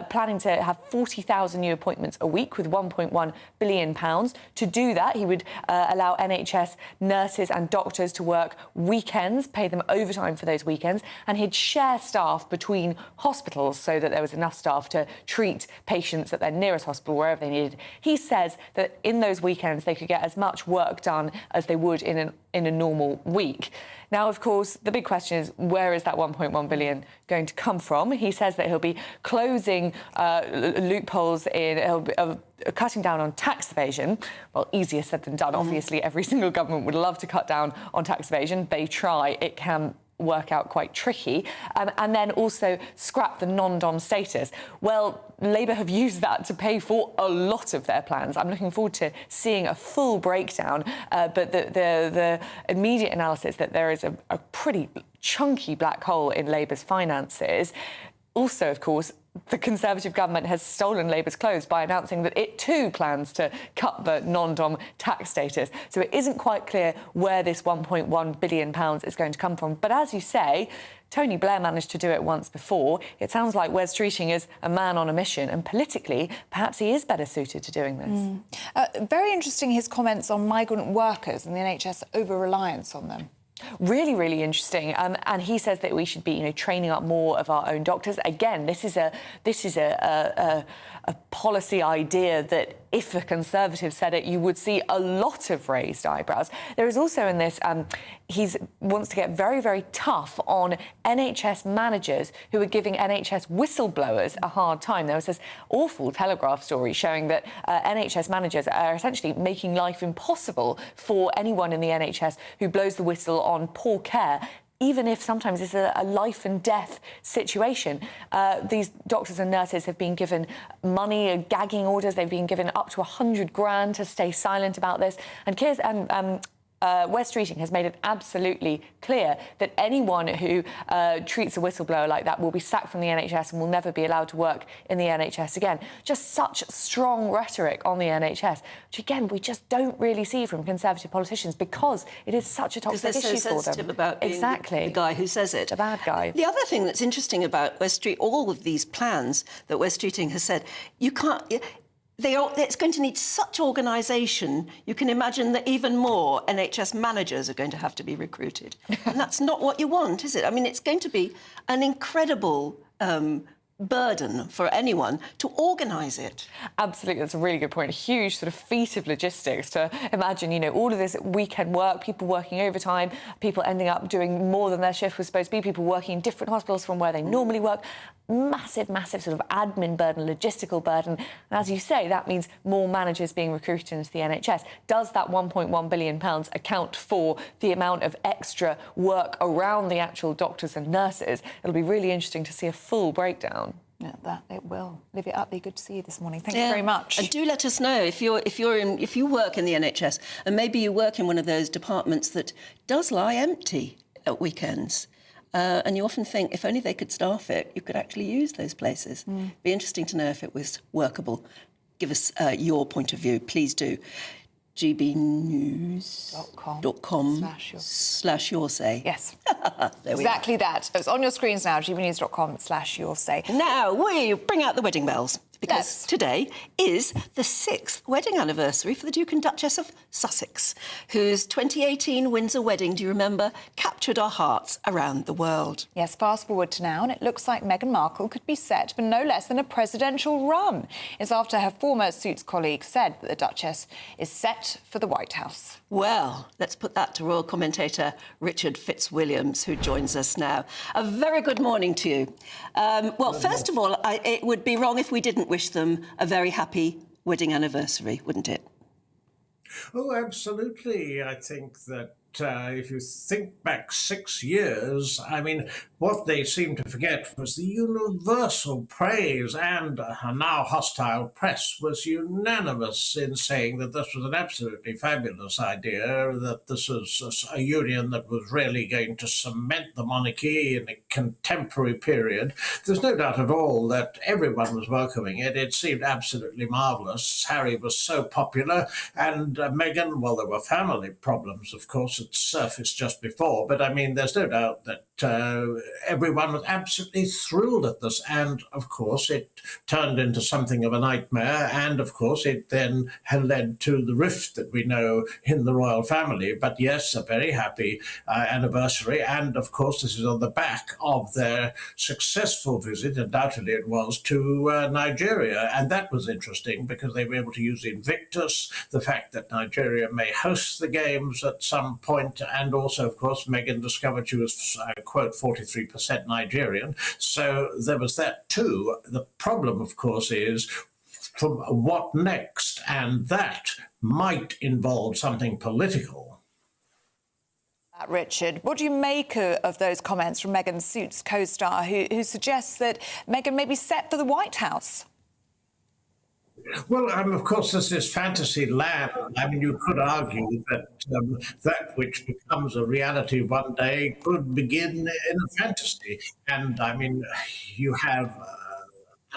planning to have 40,000 new appointments a week with £1.1 billion. To do that, he would allow NHS nurses and doctors to work weekends, pay them overtime for those weekends, and he'd share staff between hospitals so that there was enough staff to treat patients at their nearest hospital wherever they needed. He says that in those weekends they could get as much work done as they would in a normal week. Now, of course, the big question is, where is that £1.1 billion going to come from? He says that he'll be closing loopholes cutting down on tax evasion. Well, easier said than done. Obviously, every single government would love to cut down on tax evasion. They try. It can work out quite tricky. And then also scrap the non-dom status. Well, Labour have used that to pay for a lot of their plans. I'm looking forward to seeing a full breakdown, but the immediate analysis that there is a pretty chunky black hole in Labour's finances. Also, of course, the Conservative government has stolen Labour's clothes by announcing that it too plans to cut the non-dom tax status. So it isn't quite clear where this £1.1 billion is going to come from. But as you say, Tony Blair managed to do it once before. It sounds like Wes Streeting is a man on a mission, and politically, perhaps he is better suited to doing this. Very interesting, his comments on migrant workers and the NHS over-reliance on them. Really, really interesting. And he says that we should be, training up more of our own doctors. Again, this is a policy idea that if a Conservative said it, you would see a lot of raised eyebrows. There is also in this, he wants to get very, very tough on NHS managers who are giving NHS whistleblowers a hard time. There was this awful Telegraph story showing that NHS managers are essentially making life impossible for anyone in the NHS who blows the whistle on poor care. Even if sometimes it's a life and death situation. These doctors and nurses have been given money, gagging orders. They've been given up to 100 grand to stay silent about this. And Wes Streeting has made it absolutely clear that anyone who treats a whistleblower like that will be sacked from the NHS and will never be allowed to work in the NHS again. Just such strong rhetoric on the NHS, which, again, we just don't really see from Conservative politicians because it is such a toxic issue for them. Because they're so sensitive about being the guy who says it. A bad guy. The other thing that's interesting about Wes Streeting, all of these plans that Wes Streeting has said, you can't... It's going to need such organisation, you can imagine that even more NHS managers are going to have to be recruited. And that's not what you want, is it? I mean, it's going to be an incredible burden for anyone to organise it. Absolutely, that's a really good point. A huge sort of feat of logistics to imagine, all of this weekend work, people working overtime, people ending up doing more than their shift was supposed to be, people working in different hospitals from where they normally work. Massive, massive sort of admin burden, logistical burden. And as you say, that means more managers being recruited into the NHS. Does that £1.1 billion account for the amount of extra work around the actual doctors and nurses? It'll be really interesting to see a full breakdown. Yeah, that it will. Olivia Utley, good to see you this morning. Thank you very much. And do let us know if you work in the NHS and maybe you work in one of those departments that does lie empty at weekends. And you often think, if only they could staff it, you could actually use those places. Be interesting to know if it was workable. Give us your point of view, please do. gbnews.com/yoursay. Yes. Exactly that. It's on your screens now, gbnews.com/yoursay. Now, we bring out the wedding bells, because today is the 6th wedding anniversary for the Duke and Duchess of Sussex, whose 2018 Windsor wedding, do you remember, captured our hearts around the world. Yes, fast forward to now, and it looks like Meghan Markle could be set for no less than a presidential run. It's after her former Suits colleague said that the Duchess is set for the White House. Well, let's put that to royal commentator Richard Fitzwilliams, who joins us now. A very good morning to you. Well, first of all, it would be wrong if we didn't wish them a very happy wedding anniversary, wouldn't it? Oh, absolutely. I think that if you think back 6 years, I mean, what they seemed to forget was the universal praise, and now hostile press was unanimous in saying that this was an absolutely fabulous idea, that this was a union that was really going to cement the monarchy in a contemporary period. There's no doubt at all that everyone was welcoming it. It seemed absolutely marvellous. Harry was so popular, and Meghan, well, there were family problems, of course, had surfaced just before. But I mean, there's no doubt that everyone was absolutely thrilled at this. And of course, it turned into something of a nightmare. And of course, it then had led to the rift that we know in the royal family. But yes, a very happy anniversary. And of course, this is on the back of their successful visit, undoubtedly it was, to Nigeria. And that was interesting because they were able to use Invictus, the fact that Nigeria may host the games at some point, and also, of course, Meghan discovered she was, quote, 43% Nigerian. So there was that too. The problem, of course, is from what next? And that might involve something political. Richard, what do you make of those comments from Meghan Suits co-star who suggests that Meghan may be set for the White House? Well, of course, this is fantasy land. I mean, you could argue that that which becomes a reality one day could begin in a fantasy. And I mean, you have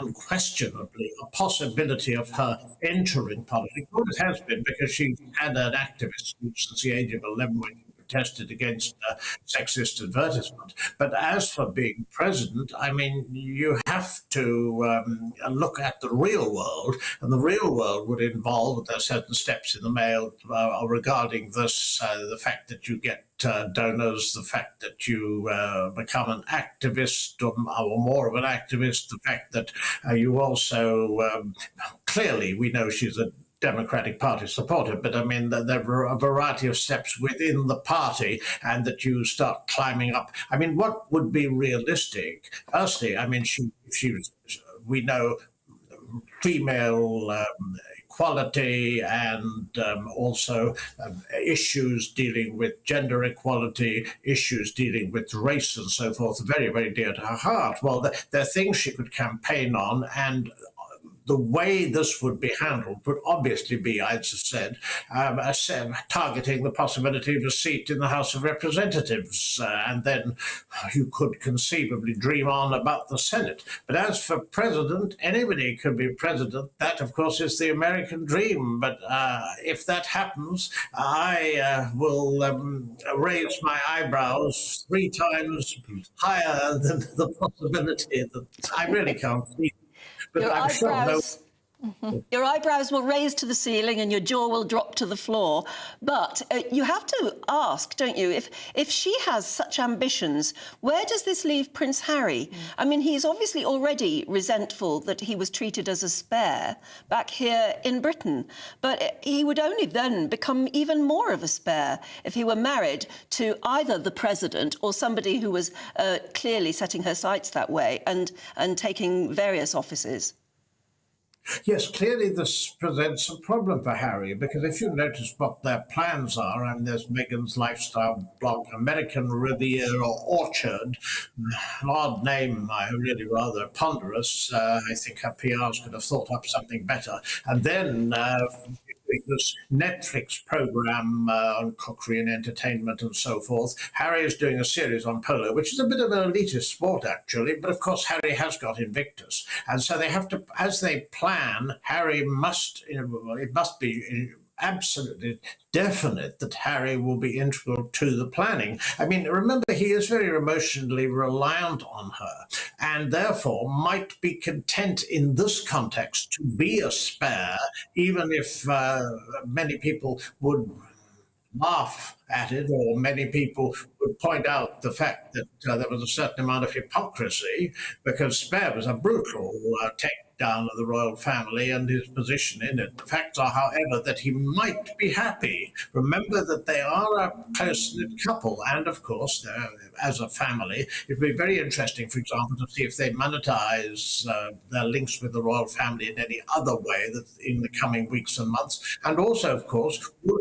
unquestionably a possibility of her entering politics. Well, it has been because she's had an activist since the age of 11 when she protested against sexist advertisement. But as for being president, I mean, you have to look at the real world, and the real world would involve there are certain steps in the mail regarding this, the fact that you get donors, the fact that you become an activist or more of an activist, the fact that you also, clearly we know she's a Democratic Party supporter, but I mean, there are a variety of steps within the party, and that you start climbing up. I mean, what would be realistic? Firstly, I mean, we know female equality and also issues dealing with gender equality, issues dealing with race and so forth, very, very dear to her heart. Well, there are things she could campaign on, and the way this would be handled would obviously be, I just said, targeting the possibility of a seat in the House of Representatives, and then you could conceivably dream on about the Senate. But as for president, anybody can be president. That, of course, is the American dream. But if that happens, I will raise my eyebrows 3 times higher than the possibility that I really can't see. But Your eyebrows will raise to the ceiling and your jaw will drop to the floor. But you have to ask, don't you, if she has such ambitions, where does this leave Prince Harry? I mean, he's obviously already resentful that he was treated as a spare back here in Britain. But he would only then become even more of a spare if he were married to either the president or somebody who was clearly setting her sights that way and taking various offices. Yes, clearly this presents a problem for Harry, because if you notice what their plans are, and there's Meghan's lifestyle blog, American Riviera Orchard, an odd name, really rather ponderous. I think her PRs could have thought up something better. And then this Netflix program on cookery and entertainment and so forth. Harry is doing a series on polo, which is a bit of an elitist sport, actually. But of course, Harry has got Invictus. And so they have to, as they plan, Harry must, it must be absolutely definite that Harry will be integral to the planning. I mean, remember, he is very emotionally reliant on her, and therefore might be content in this context to be a spare, even if many people would laugh at it, or many people would point out the fact that there was a certain amount of hypocrisy, because Spare was a brutal takedown of the royal family and his position in it. The facts are, however, that he might be happy. Remember that they are a close-knit couple, and of course, as a family, it would be very interesting, for example, to see if they monetize their links with the royal family in any other way that in the coming weeks and months. And also, of course, would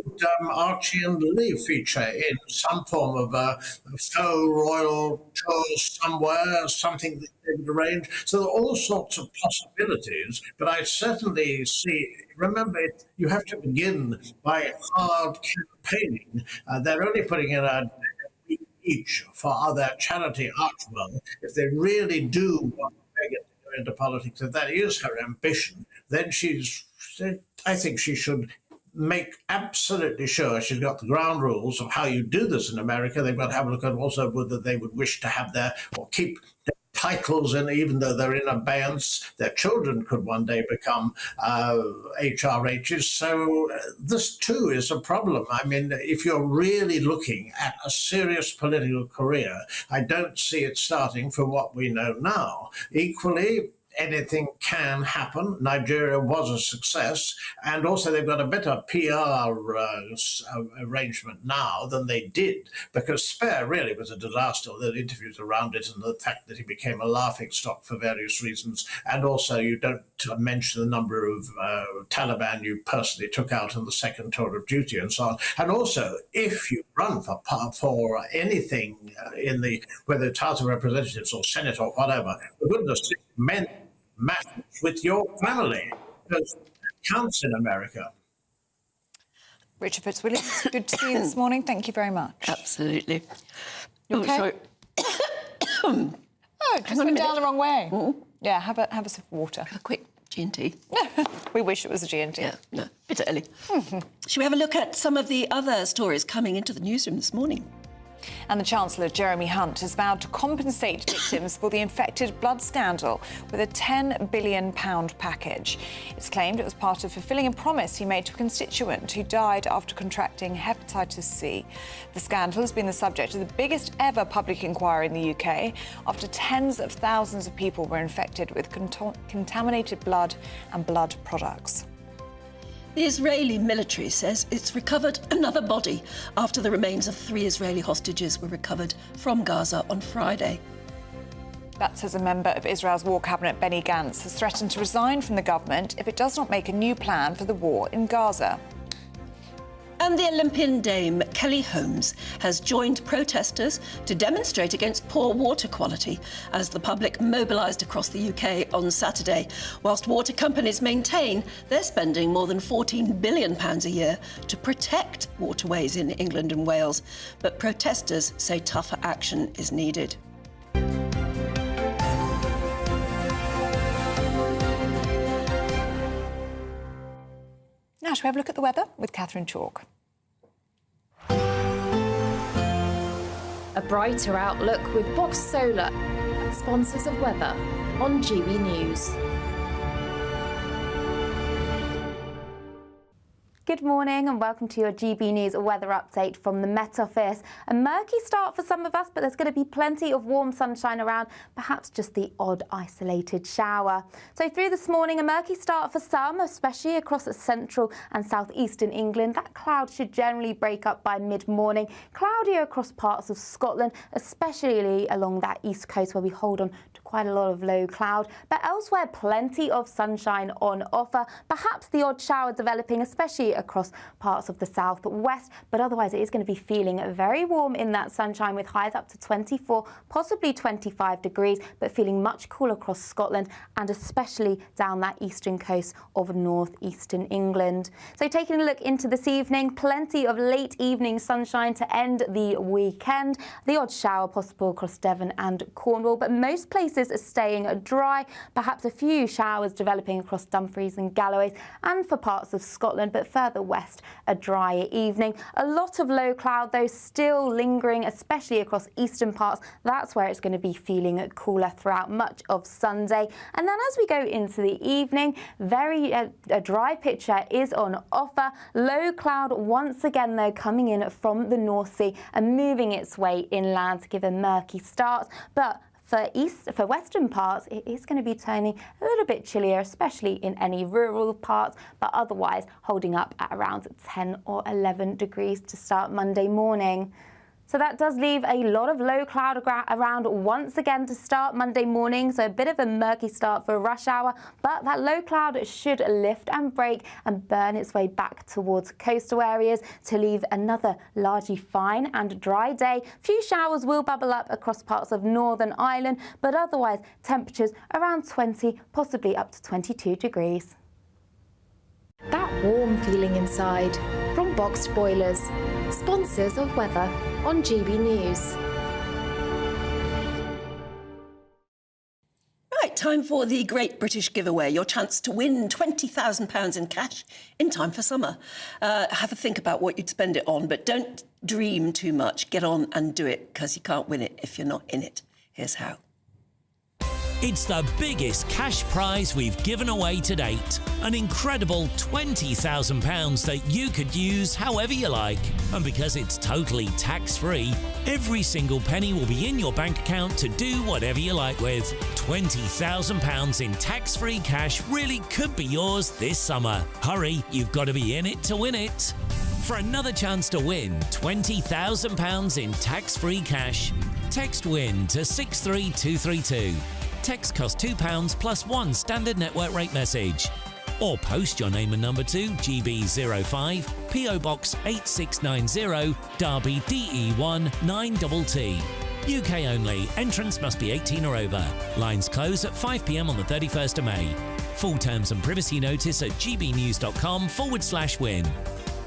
Archie and Lily feature in some form of a faux royal tour somewhere, something that they would arrange? So there are all sorts of possibilities, but I certainly see, remember, you have to begin by hard campaigning. They're only putting in a week each for their charity Archwell. If they really do want Meghan to go into politics, if that is her ambition, then I think she should make absolutely sure she's got the ground rules of how you do this in America. They've got to have a look at also whether they would wish to have their, or keep their titles in, even though they're in abeyance. Their children could one day become HRHs. So this too is a problem. I mean, if you're really looking at a serious political career, I don't see it starting from what we know now. Equally, anything can happen. Nigeria was a success, and also they've got a better PR arrangement now than they did, because Spare really was a disaster. The interviews around it and the fact that he became a laughingstock for various reasons, and also you don't mention the number of Taliban you personally took out on the second tour of duty and so on. And also, if you run for anything in the, whether it's House of Representatives or Senate or whatever, for goodness sake, men matters with your family, because it counts in America. Richard Fitzwilliams, good to see you this morning. Thank you very much. Absolutely. You okay? Sorry. Oh, just went down the wrong way. Yeah, have a sip of water. Have a quick G&T. We wish it was a G&T. Yeah, no, bit early. Shall we have a look at some of the other stories coming into the newsroom this morning? And the Chancellor, Jeremy Hunt, has vowed to compensate victims for the infected blood scandal with a £10 billion package. It's claimed it was part of fulfilling a promise he made to a constituent who died after contracting hepatitis C. The scandal has been the subject of the biggest ever public inquiry in the UK after tens of thousands of people were infected with contaminated blood and blood products. The Israeli military says it's recovered another body after the remains of 3 Israeli hostages were recovered from Gaza on Friday. That says a member of Israel's war cabinet, Benny Gantz, has threatened to resign from the government if it does not make a new plan for the war in Gaza. And the Olympian dame Kelly Holmes has joined protesters to demonstrate against poor water quality as the public mobilised across the UK on Saturday, whilst water companies maintain they're spending more than £14 billion a year to protect waterways in England and Wales. But protesters say tougher action is needed. Now, shall we have a look at the weather with Catherine Chalk? A brighter outlook with Box Solar, sponsors of weather on GB News. Good morning and welcome to your GB News weather update from the Met Office. A murky start for some of us, but there's going to be plenty of warm sunshine around, perhaps just the odd isolated shower. So through this morning, a murky start for some, especially across central and southeastern England. That cloud should generally break up by mid-morning. Cloudier across parts of Scotland, especially along that east coast where we hold on to quite a lot of low cloud. But elsewhere, plenty of sunshine on offer. Perhaps the odd shower developing, especially across parts of the southwest, but otherwise it is going to be feeling very warm in that sunshine with highs up to 24, possibly 25 degrees, but feeling much cooler across Scotland and especially down that eastern coast of northeastern England. So taking a look into this evening, plenty of late evening sunshine to end the weekend. The odd shower possible across Devon and Cornwall, but most places are staying dry. Perhaps a few showers developing across Dumfries and Galloway and for parts of Scotland, but further west, a drier evening. A lot of low cloud, though, still lingering, especially across eastern parts. That's where it's going to be feeling cooler throughout much of Sunday. And then as we go into the evening, a dry picture is on offer. Low cloud once again, though, coming in from the North Sea and moving its way inland to give a murky start. But for western parts, it is going to be turning a little bit chillier, especially in any rural parts, but otherwise holding up at around 10 or 11 degrees to start Monday morning. So that does leave a lot of low cloud around once again to start Monday morning. So a bit of a murky start for rush hour, but that low cloud should lift and break and burn its way back towards coastal areas to leave another largely fine and dry day. Few showers will bubble up across parts of Northern Ireland, but otherwise temperatures around 20, possibly up to 22 degrees. That warm feeling inside from Boxed Boilers, sponsors of weather on GB News. Right, time for the Great British Giveaway, your chance to win £20,000 in cash in time for summer. Have a think about what you'd spend it on, but don't dream too much. Get on and do it, because you can't win it if you're not in it. Here's how. It's the biggest cash prize we've given away to date. An incredible £20,000 that you could use however you like. And because it's totally tax-free, every single penny will be in your bank account to do whatever you like with. £20,000 in tax-free cash really could be yours this summer. Hurry, you've got to be in it to win it. For another chance to win £20,000 in tax-free cash, text WIN to 63232. Text costs £2 plus one standard network rate message. Or post your name and number to GB05, PO Box 8690, Derby DE1 9TT. UK only. Entrance must be 18 or over. Lines close at 5 p.m. on the 31st of May. Full terms and privacy notice at gbnews.com/win.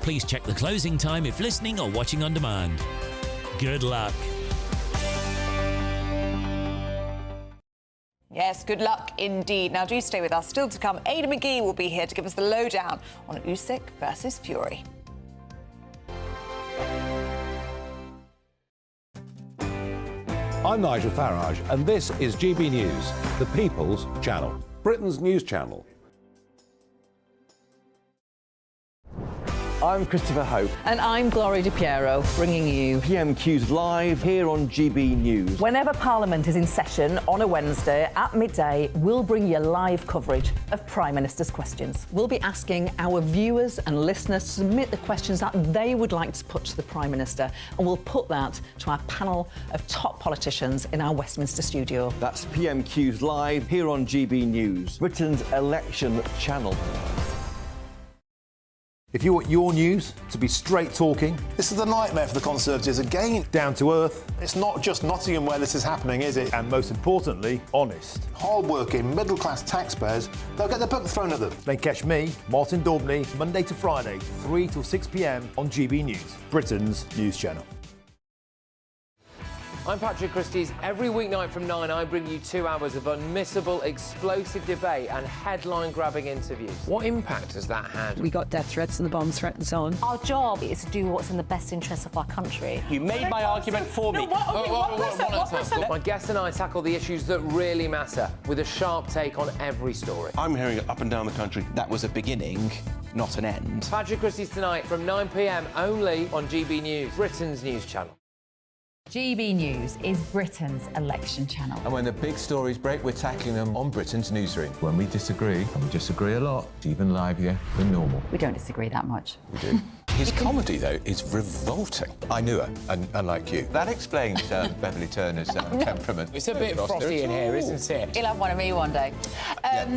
Please check the closing time if listening or watching on demand. Good luck. Yes, good luck indeed. Now do stay with us. Still to come, Ada McGee will be here to give us the lowdown on Usyk versus Fury. I'm Nigel Farage, and this is GB News, the People's Channel, Britain's news channel. I'm Christopher Hope. And I'm Gloria DiPiero, bringing you PMQ's live here on GB News. Whenever Parliament is in session on a Wednesday at midday, we'll bring you live coverage of Prime Minister's questions. We'll be asking our viewers and listeners to submit the questions that they would like to put to the Prime Minister, and we'll put that to our panel of top politicians in our Westminster studio. That's PMQ's live here on GB News, Britain's election channel. If you want your news to be straight talking, this is a nightmare for the Conservatives again. down to earth, It's not just Nottingham where this is happening, is it? and most importantly, honest, Hard-working, middle-class taxpayers, they'll get their book thrown at them. then catch me, Martin Daubney, Monday to Friday, 3 till 6 p.m. on GB News, Britain's news channel. I'm Patrick Christys. Every weeknight from 9, I bring you 2 hours of unmissable, explosive debate and headline-grabbing interviews. What impact has that had? We got death threats and the bomb threat and so on. Our job is to do what's in the best interest of our country. You made my argument for me. My guest and I tackle the issues that really matter with a sharp take on every story. I'm hearing it up and down the country. That was a beginning, not an end. Patrick Christys tonight from 9 p.m. only on GB News, Britain's news channel. GB News is Britain's election channel. And when the big stories break, we're tackling them on Britain's newsroom. When we disagree, and we disagree a lot, it's even livelier than normal. We don't disagree that much. We do. His comedy, though, is revolting. I knew her, and unlike you. That explains Beverly Turner's temperament. It's a bit frosty in here, isn't it? You'll have one of me one day.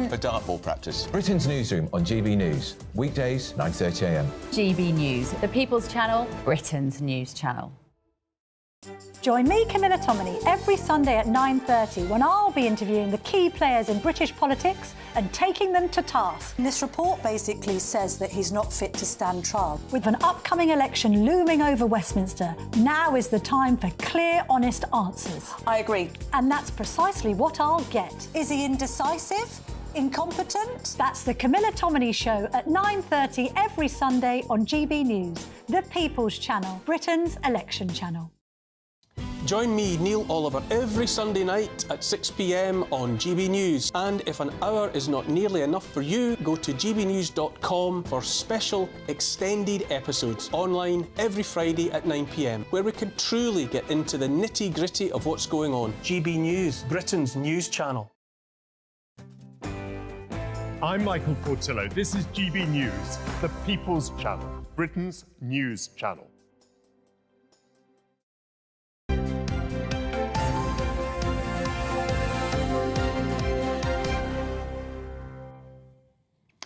For dartball practice. Britain's newsroom on GB News, weekdays, 9:30 a.m. GB News, the People's Channel, Britain's news channel. Join me, Camilla Tominey, every Sunday at 9:30 when I'll be interviewing the key players in British politics and taking them to task. This report basically says that he's not fit to stand trial. With an upcoming election looming over Westminster, now is the time for clear, honest answers. I agree. And that's precisely what I'll get. Is he indecisive? Incompetent? That's the Camilla Tominey Show at 9:30 every Sunday on GB News, the People's Channel, Britain's election channel. Join me, Neil Oliver, every Sunday night at 6 p.m. on GB News. And if an hour is not nearly enough for you, go to gbnews.com for special extended episodes online every Friday at 9 p.m, where we can truly get into the nitty-gritty of what's going on. GB News, Britain's news channel. I'm Michael Portillo. This is GB News, the People's Channel, Britain's news channel.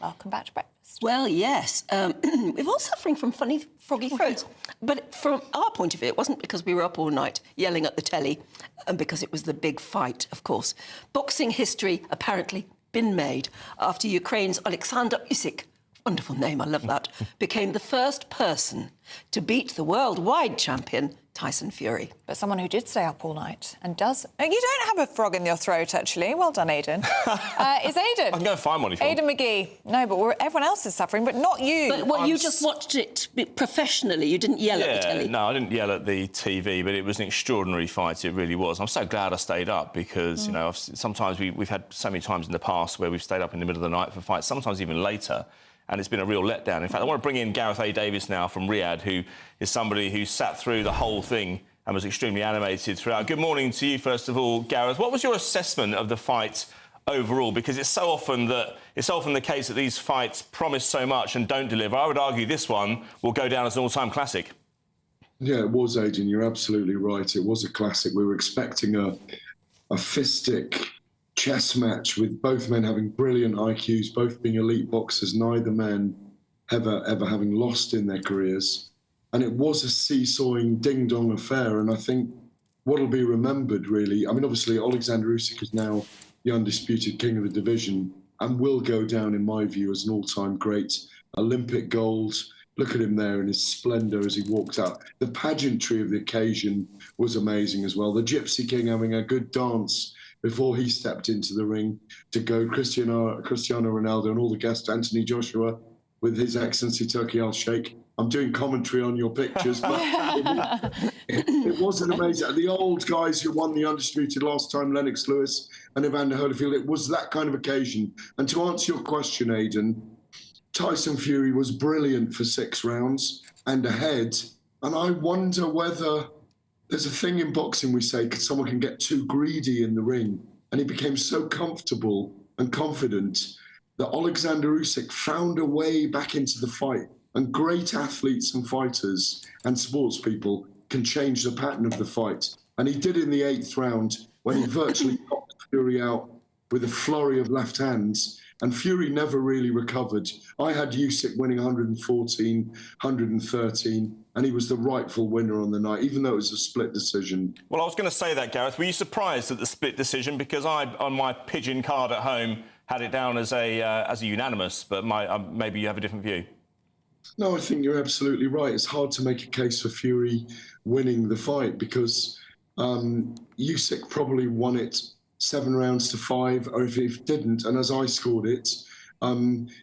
Welcome back to breakfast. Well, yes. We're all suffering from funny, froggy throats. But from our point of view, it wasn't because we were up all night yelling at the telly, and because it was the big fight, of course. Boxing history apparently been made after Ukraine's Alexander Usyk, wonderful name, I love that, became the first person to beat the worldwide champion Tyson Fury. But someone who did stay up all night and does... You don't have a frog in your throat, actually. Well done, Aidan. Is Aidan. I can go and find one if you want. Aidan McGee. No, but everyone else is suffering, but not you. But you just watched it professionally. You didn't yell at the telly. No, I didn't yell at the TV, but it was an extraordinary fight. It really was. I'm so glad I stayed up because, you know, sometimes we've had so many times in the past where we've stayed up in the middle of the night for fights, sometimes even later, and it's been a real letdown. In fact, I want to bring in Gareth A. Davis now from Riyadh, who is somebody who sat through the whole thing and was extremely animated throughout. Good morning to you, first of all, Gareth. What was your assessment of the fight overall? Because it's so often the case that these fights promise so much and don't deliver. I would argue this one will go down as an all-time classic. Yeah, it was, Aidan. You're absolutely right. It was a classic. We were expecting a fistic chess match with both men having brilliant IQs, both being elite boxers, neither man ever having lost in their careers. And it was a seesawing ding-dong affair. And I think what'll be remembered, really, I mean, obviously, Alexander Usyk is now the undisputed king of the division and will go down, in my view, as an all-time great. Olympic gold. Look at him there in his splendour as he walks out. The pageantry of the occasion was amazing as well. The Gypsy King having a good dance before he stepped into the ring to go. Cristiano Ronaldo and all the guests, Anthony Joshua with His Excellency Turki Al-Sheikh. I'm doing commentary on your pictures, but it was an amazing... The old guys who won the Undisputed last time, Lennox Lewis and Evander Holyfield, it was that kind of occasion. And to answer your question, Aidan, Tyson Fury was brilliant for 6 rounds and ahead. And I wonder whether... There's a thing in boxing we say, someone can get too greedy in the ring. And he became so comfortable and confident that Alexander Usyk found a way back into the fight. And great athletes and fighters and sports people can change the pattern of the fight. And he did in the 8th round when he virtually knocked Fury out with a flurry of left hands. And Fury never really recovered. I had Usyk winning 114, 113, and he was the rightful winner on the night, even though it was a split decision. Well, I was going to say that, Gareth. Were you surprised at the split decision? Because I, on my pigeon card at home, had it down as a unanimous, but maybe you have a different view. No, I think you're absolutely right. It's hard to make a case for Fury winning the fight because Usyk probably won it 7 rounds to 5, or if he didn't, and as I scored it,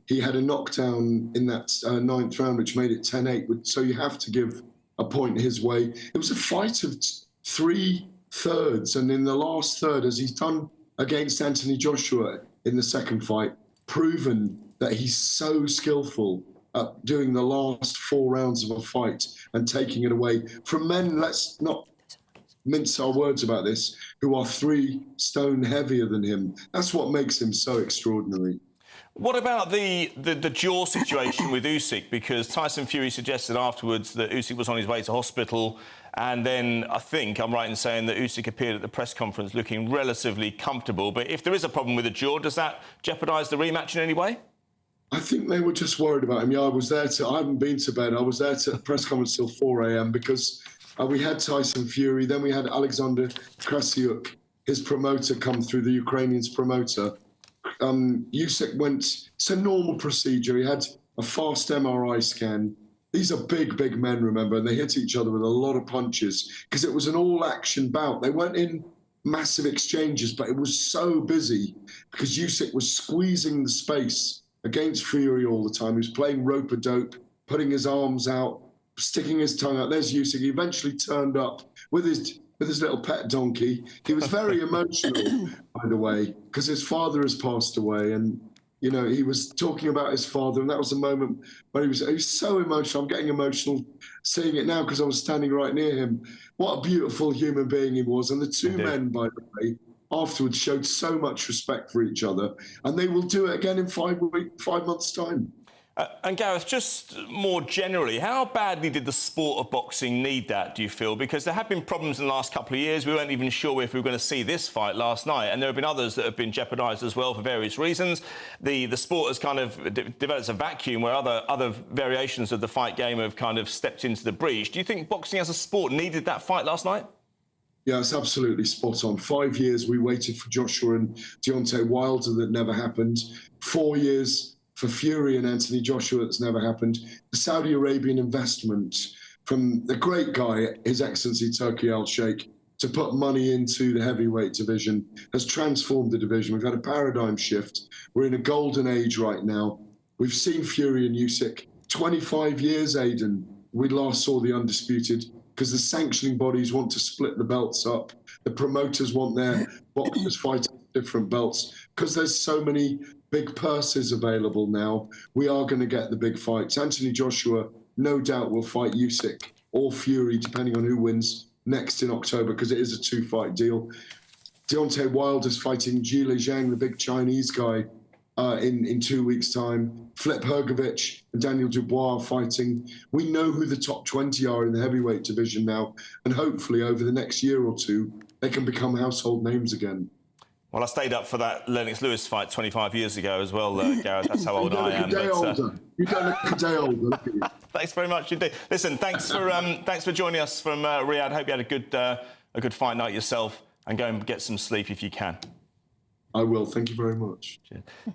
he had a knockdown in that 9th round, which made it 10-8. So you have to give a point his way. It was a fight of 3 thirds, and in the last third, as he's done against Anthony Joshua in the second fight, proven that he's so skillful at doing the last 4 rounds of a fight and taking it away from men. Let's not mince our words about this, who are 3 stone heavier than him. That's what makes him so extraordinary. What about the jaw situation with Usyk? Because Tyson Fury suggested afterwards that Usyk was on his way to hospital, and then I think I'm right in saying that Usyk appeared at the press conference looking relatively comfortable. But if there is a problem with the jaw, does that jeopardise the rematch in any way? I think they were just worried about him. Yeah, I haven't been to bed. I was there to the press conference till 4 a.m. because we had Tyson Fury, then we had Alexander Krasiuk, his promoter, come through, the Ukrainian's promoter. Usyk went, it's a normal procedure. He had a fast MRI scan. These are big, big men, remember, and they hit each other with a lot of punches because it was an all-action bout. They weren't in massive exchanges, but it was so busy because Usyk was squeezing the space against Fury all the time. He was playing rope-a-dope, putting his arms out, sticking his tongue out. There's Usyk. He eventually turned up with his little pet donkey. He was very emotional, by the way, because his father has passed away. And, you know, he was talking about his father. And that was the moment when he was so emotional. I'm getting emotional seeing it now because I was standing right near him. What a beautiful human being he was. And the 2 men, by the way, afterwards showed so much respect for each other. And they will do it again in 5 months' time. And Gareth, just more generally, how badly did the sport of boxing need that, do you feel? Because there have been problems in the last couple of years. We weren't even sure if we were going to see this fight last night. And there have been others that have been jeopardised as well for various reasons. The sport has kind of developed a vacuum where other variations of the fight game have kind of stepped into the breach. Do you think boxing as a sport needed that fight last night? Yeah, it's absolutely spot on. 5 years we waited for Joshua and Deontay Wilder, that never happened. 4 years for Fury and Anthony Joshua, that's never happened. The Saudi Arabian investment from the great guy, His Excellency Turki Al-Sheikh, to put money into the heavyweight division, has transformed the division. We've had a paradigm shift. We're in a golden age right now. We've seen Fury and Usyk. 25 years, Aidan, we last saw the Undisputed, because the sanctioning bodies want to split the belts up. The promoters want their boxers fighting different belts. Because there's so many big purses available now, we are going to get the big fights. Anthony Joshua, no doubt, will fight Usyk or Fury, depending on who wins next in October, because it is a two-fight deal. Deontay Wilder's fighting Zhile Zhang, the big Chinese guy, in 2 weeks' time. Flip Hrgovic and Daniel Dubois are fighting. We know who the top 20 are in the heavyweight division now, and hopefully over the next year or two, they can become household names again. Well, I stayed up for that Lennox Lewis fight 25 years ago as well, Gareth. That's how old I am. You don't look a day older. Look at you. Thanks very much indeed. Listen, thanks for joining us from Riyadh. Hope you had a good fight night yourself, and go and get some sleep if you can. I will. Thank you very much.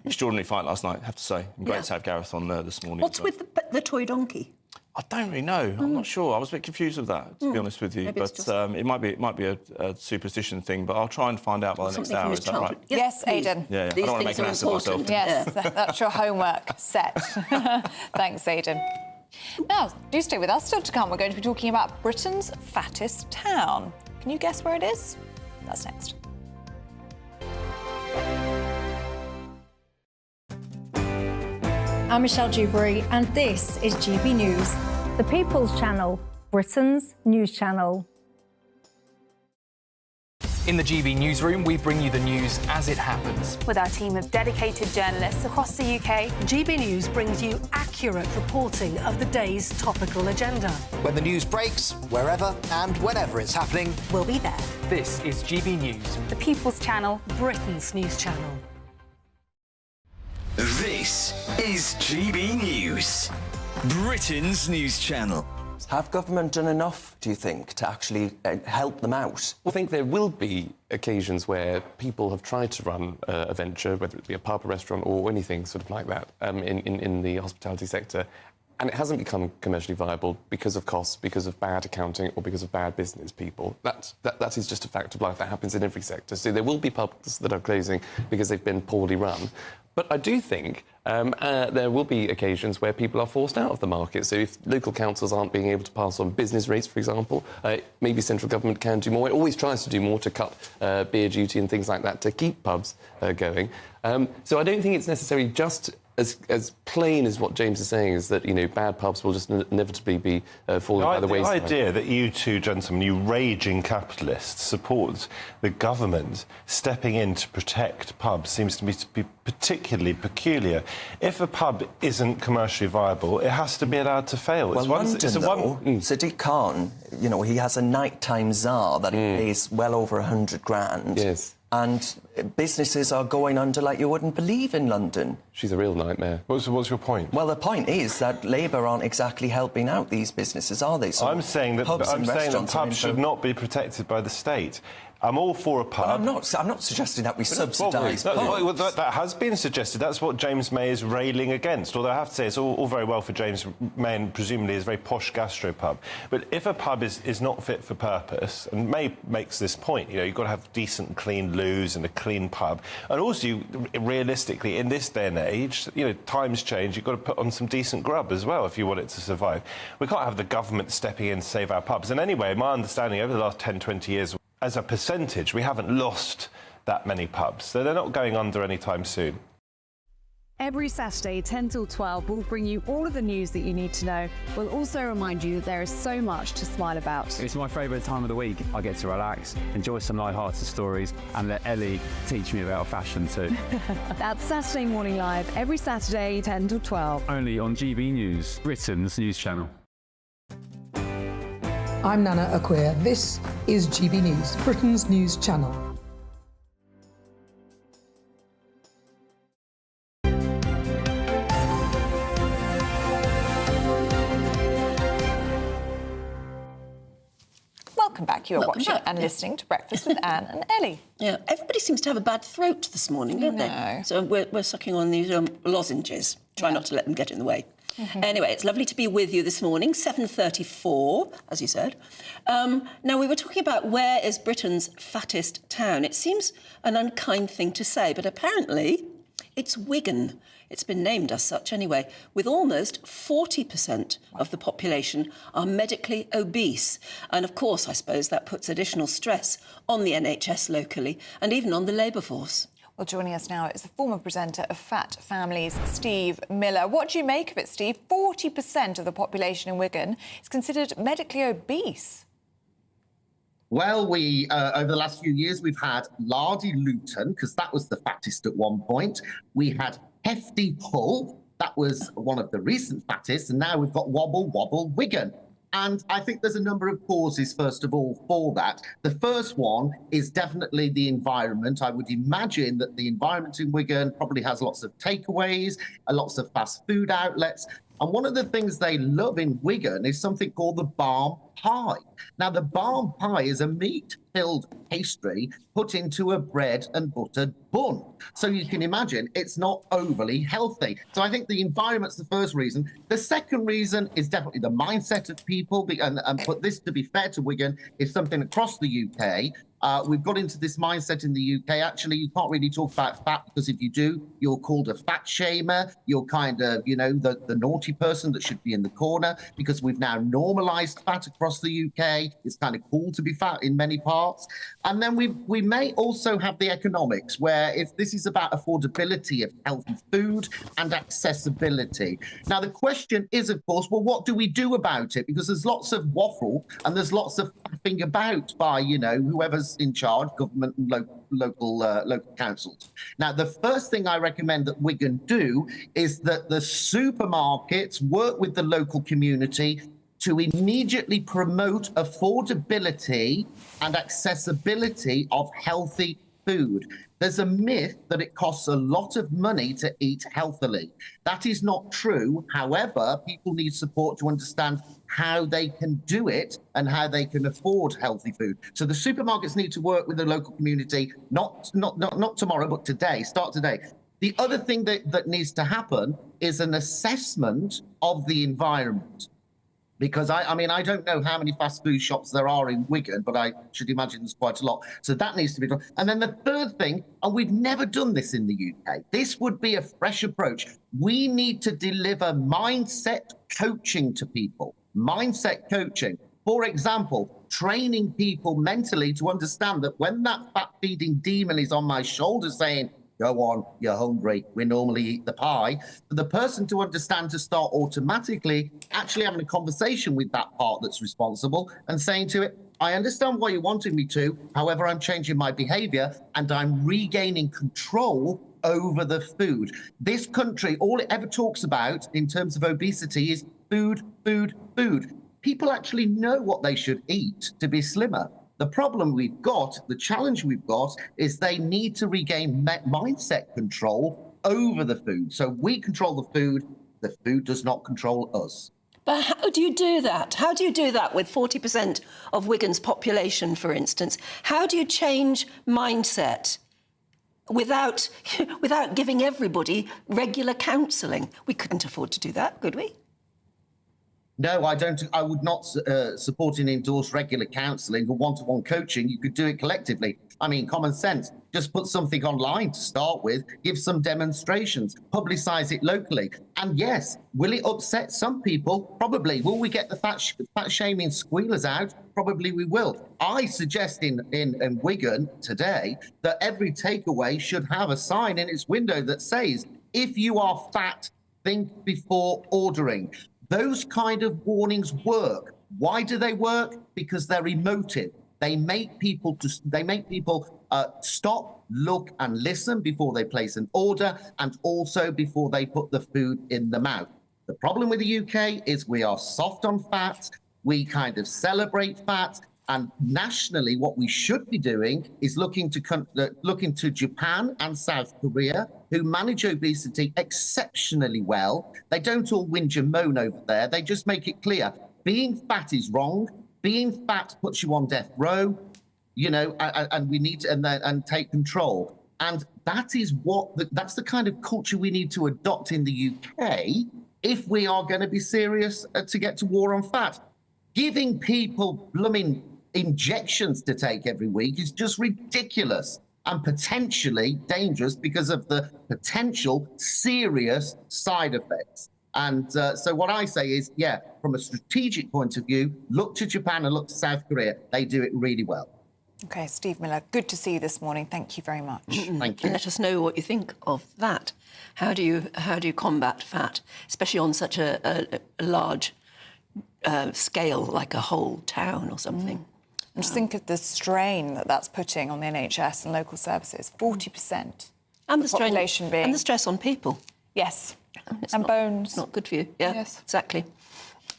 Extraordinary fight last night, I have to say. And great to have Gareth on this morning. What's with the toy donkey? I don't really know. I'm not sure. I was a bit confused with that, to be honest with you. Maybe but it might be a superstition thing. But I'll try and find out by the next hour. Is that right? Yes, Aidan. Yeah. I don't want to make an ass of myself. Yes, that's your homework set. Thanks, Aidan. Now, do stay with us. Still to come, we're going to be talking about Britain's fattest town. Can you guess where it is? That's next. I'm Michelle Dewberry, and this is GB News, the People's Channel, Britain's news channel. In the GB Newsroom, we bring you the news as it happens. With our team of dedicated journalists across the UK, GB News brings you accurate reporting of the day's topical agenda. When the news breaks, wherever and whenever it's happening, we'll be there. This is GB News, the People's Channel, Britain's news channel. This is GB News, Britain's news channel. Have government done enough, do you think, to actually help them out? I think there will be occasions where people have tried to run a venture, whether it be a pub, a restaurant or anything sort of like that, in the hospitality sector, and it hasn't become commercially viable because of costs, because of bad accounting or because of bad business people. That is just a fact of life. That happens in every sector. So there will be pubs that are closing because they've been poorly run. But I do think there will be occasions where people are forced out of the market. So if local councils aren't being able to pass on business rates, for example, maybe central government can do more. It always tries to do more to cut beer duty and things like that to keep pubs going. So I don't think it's necessarily just as plain as what James is saying, is that, you know, bad pubs will just inevitably be falling by the wayside. The idea that you two gentlemen, you raging capitalists, support the government stepping in to protect pubs seems to be particularly peculiar. If a pub isn't commercially viable, it has to be allowed to fail. Well, Sadiq Khan, you know, he has a nighttime czar that he pays well over 100 grand. Yes. And businesses are going under like you wouldn't believe in London. She's a real nightmare. What's your point? Well, the point is that Labour aren't exactly helping out these businesses, are they? So I'm saying that pubs should not be protected by the state. I'm all for a pub. Well, I'm not suggesting that we subsidise pubs. Well, that has been suggested. That's what James May is railing against. Although I have to say, it's all very well for James May and presumably his very posh gastropub. But if a pub is not fit for purpose, and May makes this point, you know, you've got to have decent, clean loos and a clean pub. And also, realistically, in this day and age, you know, times change, you've got to put on some decent grub as well if you want it to survive. We can't have the government stepping in to save our pubs. And anyway, my understanding over the last 10, 20 years, as a percentage, we haven't lost that many pubs, so they're not going under anytime soon. Every Saturday, 10 till 12, we'll bring you all of the news that you need to know. We'll also remind you that there is so much to smile about. It's my favourite time of the week. I get to relax, enjoy some light-hearted stories, and let Ellie teach me about fashion too. That's Saturday Morning Live, every Saturday, 10 till 12. Only on GB News, Britain's news channel. I'm Nana Acquia. This is GB News, Britain's news channel. Welcome back. You are watching and listening to Breakfast with Anne and Ellie. Yeah, everybody seems to have a bad throat this morning, don't they? So we're sucking on these lozenges. Try not to let them get in the way. Anyway, it's lovely to be with you this morning, 7:34, as you said. Now, we were talking about where is Britain's fattest town. It seems an unkind thing to say, but apparently it's Wigan. It's been named as such anyway, with almost 40% of the population are medically obese. And of course, I suppose that puts additional stress on the NHS locally and even on the labour force. Well, joining us now is the former presenter of Fat Families, Steve Miller. What do you make of it, Steve? 40% of the population in Wigan is considered medically obese. Well, over the last few years, we've had Lardy Luton, because that was the fattest at one point. We had Hefty Hull, that was one of the recent fattest, and now we've got Wobble Wobble Wigan. And I think there's a number of causes, first of all, for that. The first one is definitely the environment. I would imagine that the environment in Wigan probably has lots of takeaways, lots of fast food outlets. And one of the things they love in Wigan is something called the barm pie. Now, the barm pie is a meat-filled pastry put into a bread and buttered bun. So you can imagine it's not overly healthy. So I think the environment's the first reason. The second reason is definitely the mindset of people. And put this, to be fair to Wigan, is something across the UK. We've got into this mindset in the UK. Actually, you can't really talk about fat, because if you do, you're called a fat shamer. You're kind of, the naughty person that should be in the corner, because we've now normalised fat across the UK. It's kind of cool to be fat in many parts. And then we may also have the economics, where if this is about affordability of healthy food and accessibility. Now, the question is, of course, well, what do we do about it? Because there's lots of waffle and there's lots of faffing about by, whoever's in charge, government and local councils. Now, the first thing I recommend that Wigan do is that the supermarkets work with the local community to immediately promote affordability and accessibility of healthy food. There's a myth that it costs a lot of money to eat healthily. That is not true. However, people need support to understand how they can do it and how they can afford healthy food. So the supermarkets need to work with the local community, not tomorrow, but today, start today. The other thing that needs to happen is an assessment of the environment. Because I mean, I don't know how many fast food shops there are in Wigan, but I should imagine there's quite a lot. So that needs to be done. And then the third thing, and we've never done this in the UK, this would be a fresh approach. We need to deliver mindset coaching to people. Mindset coaching. For example, training people mentally to understand that when that fat-feeding demon is on my shoulder saying, go on, you're hungry, we normally eat the pie, for the person to understand to start automatically actually having a conversation with that part that's responsible and saying to it, I understand why you're wanting me to, however, I'm changing my behaviour and I'm regaining control over the food. This country, all it ever talks about in terms of obesity is food, food, food. People actually know what they should eat to be slimmer. The problem we've got, the challenge we've got, is they need to regain mindset control over the food. So we control the food does not control us. But how do you do that? How do you do that with 40% of Wigan's population, for instance? How do you change mindset without giving everybody regular counselling? We couldn't afford to do that, could we? No, I don't. I would not support and endorse regular counselling or one-to-one coaching. You could do it collectively. I mean, common sense. Just put something online to start with, give some demonstrations, publicise it locally. And yes, will it upset some people? Probably. Will we get the fat shaming squealers out? Probably we will. I suggest in Wigan today that every takeaway should have a sign in its window that says, if you are fat, think before ordering. Those kind of warnings work. Why do they work? Because they're emotive. They make people stop, look, and listen before they place an order, and also before they put the food in the mouth. The problem with the UK is we are soft on fat. We kind of celebrate fat. And nationally, what we should be doing is looking to Japan and South Korea, who manage obesity exceptionally well. They don't all whinge and moan over there. They just make it clear. Being fat is wrong. Being fat puts you on death row, and we need to and take control. And that is that's the kind of culture we need to adopt in the UK if we are going to be serious to get to war on fat. Giving people blooming injections to take every week is just ridiculous and potentially dangerous because of the potential serious side effects. And so what I say is, yeah, from a strategic point of view, look to Japan and look to South Korea. They do it really well. OK, Steve Miller, good to see you this morning. Thank you very much. Thank you. Let us know what you think of that. How do you combat fat, especially on such a large scale, like a whole town or something? And just think of the strain that that's putting on the NHS and local services. 40%. And the strain, population being... and the stress on people. Yes. And bones. It's not good for you. Yeah, yes. Exactly.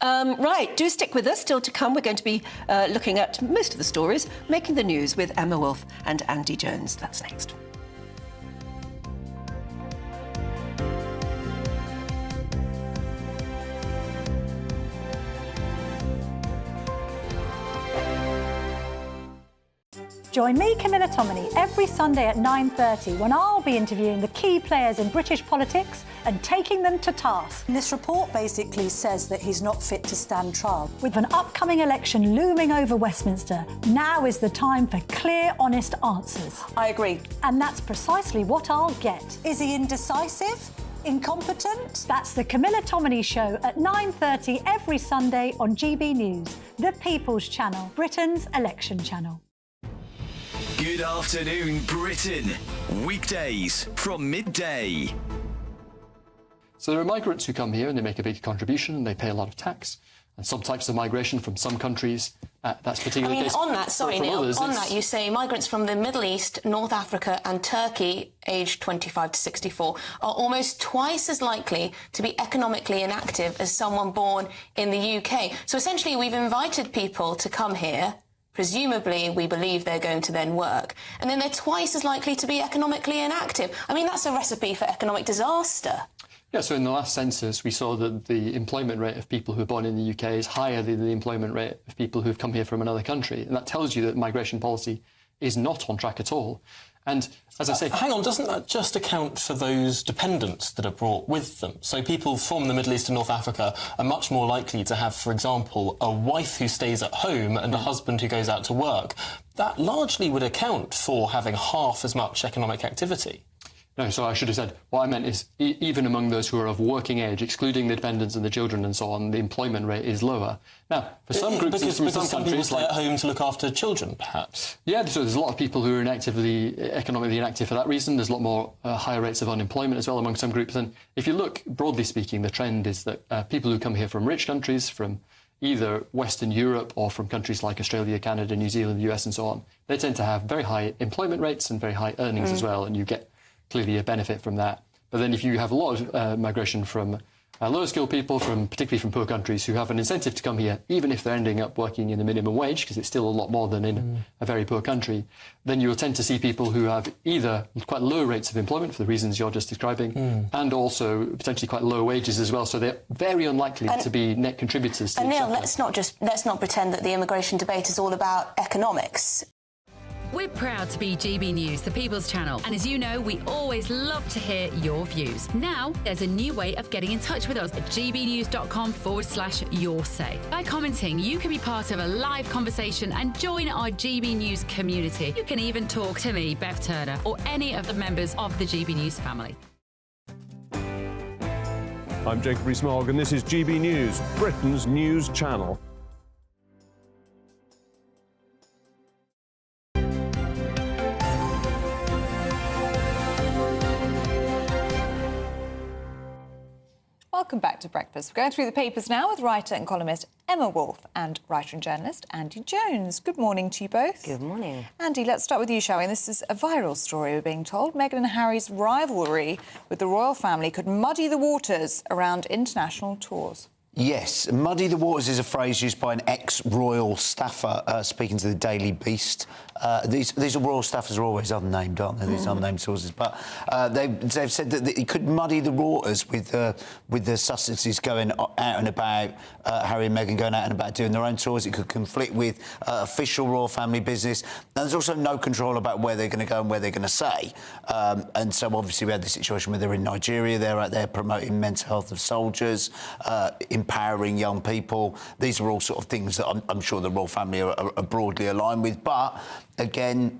Right, do stick with us. Still to come, we're going to be looking at most of the stories making the news with Emma Wolf and Andy Jones. That's next. Join me, Camilla Tominey, every Sunday at 9:30 when I'll be interviewing the key players in British politics and taking them to task. This report basically says that he's not fit to stand trial. With an upcoming election looming over Westminster, now is the time for clear, honest answers. I agree. And that's precisely what I'll get. Is he indecisive? Incompetent? That's the Camilla Tominey Show at 9:30 every Sunday on GB News, the People's Channel, Britain's election channel. Good afternoon, Britain. Weekdays from midday. So there are migrants who come here and they make a big contribution and they pay a lot of tax. And some types of migration from some countries, that's particularly the case. On that, sorry, Neil, others, on that, you say migrants from the Middle East, North Africa and Turkey, aged 25 to 64, are almost twice as likely to be economically inactive as someone born in the UK. So essentially, we've invited people to come here. Presumably, we believe they're going to then work. And then they're twice as likely to be economically inactive. I mean, that's a recipe for economic disaster. Yeah, so in the last census, we saw that the employment rate of people who are born in the UK is higher than the employment rate of people who've come here from another country. And that tells you that migration policy is not on track at all. And as I say... Hang on, doesn't that just account for those dependents that are brought with them? So people from the Middle East and North Africa are much more likely to have, for example, a wife who stays at home and a husband who goes out to work. That largely would account for having half as much economic activity. No, so I should have said, what I meant is even among those who are of working age, excluding the dependents and the children and so on, the employment rate is lower. Now, for some groups because from some countries... people stay at home to look after children, perhaps. Yeah, so there's a lot of people who are economically inactive for that reason. There's a lot more higher rates of unemployment as well among some groups. And if you look, broadly speaking, the trend is that people who come here from rich countries, from either Western Europe or from countries like Australia, Canada, New Zealand, the US and so on, they tend to have very high employment rates and very high earnings as well, and you get clearly a benefit from that. But then if you have a lot of migration from lower skilled people, particularly from poor countries, who have an incentive to come here, even if they're ending up working in the minimum wage, because it's still a lot more than in a very poor country, then you'll tend to see people who have either quite low rates of employment for the reasons you're just describing, and also potentially quite low wages as well. So they're very unlikely to be net contributors to And the Neil, exchequer. let's not pretend that the immigration debate is all about economics. We're proud to be GB News, the People's Channel. And as you know, we always love to hear your views. Now, there's a new way of getting in touch with us at gbnews.com/yoursay. By commenting, you can be part of a live conversation and join our GB News community. You can even talk to me, Bev Turner, or any of the members of the GB News family. I'm Jacob Rees-Mogg, and this is GB News, Britain's news channel. Welcome back to Breakfast. We're going through the papers now with writer and columnist Emma Wolf and writer and journalist Andy Jones. Good morning to you both. Good morning. Andy, let's start with you, shall we? This is a viral story, we're being told. Meghan and Harry's rivalry with the royal family could muddy the waters around international tours. Yes, muddy the waters is a phrase used by an ex-royal staffer speaking to the Daily Beast. These royal staffers are always unnamed, aren't they? These unnamed sources, but they've said that it could muddy the waters with the Sussexes going out and about, Harry and Meghan going out and about doing their own tours. It could conflict with official royal family business. And there's also no control about where they're going to go and where they're going to say. And so obviously we had the situation where they're in Nigeria. They're out there promoting mental health of soldiers, empowering young people. These are all sort of things that I'm sure the royal family are broadly aligned with. But again,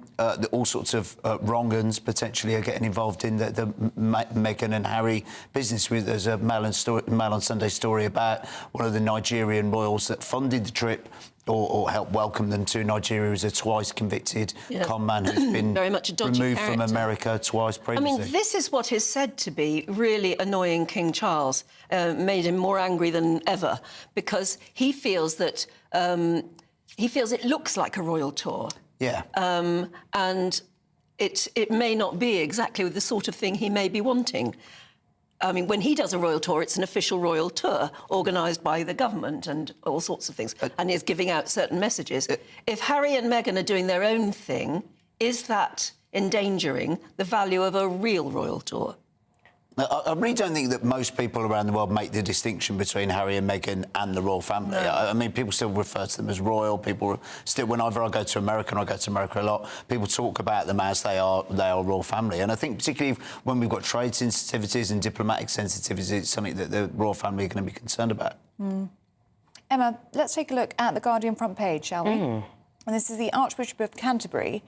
all sorts of wrong-uns potentially are getting involved in the Meghan and Harry business. There's a Mail on Sunday story about one of the Nigerian royals that funded the trip or helped welcome them to Nigeria, who's a twice convicted con man who's been very much a dodgy removed character from America twice previously. I mean, this is what is said to be really annoying King Charles, made him more angry than ever, because he feels that it looks like a royal tour. Yeah. And it may not be exactly the sort of thing he may be wanting. I mean, when he does a royal tour, it's an official royal tour organised by the government and all sorts of things, and is giving out certain messages. If Harry and Meghan are doing their own thing, is that endangering the value of a real royal tour? I really don't think that most people around the world make the distinction between Harry and Meghan and the royal family. No. I mean, people still refer to them as royal. People still, whenever I go to America, and I go to America a lot, people talk about them as they are royal family. And I think particularly when we've got trade sensitivities and diplomatic sensitivities, it's something that the royal family are going to be concerned about. Emma, let's take a look at the Guardian front page, shall we? And this is the Archbishop of Canterbury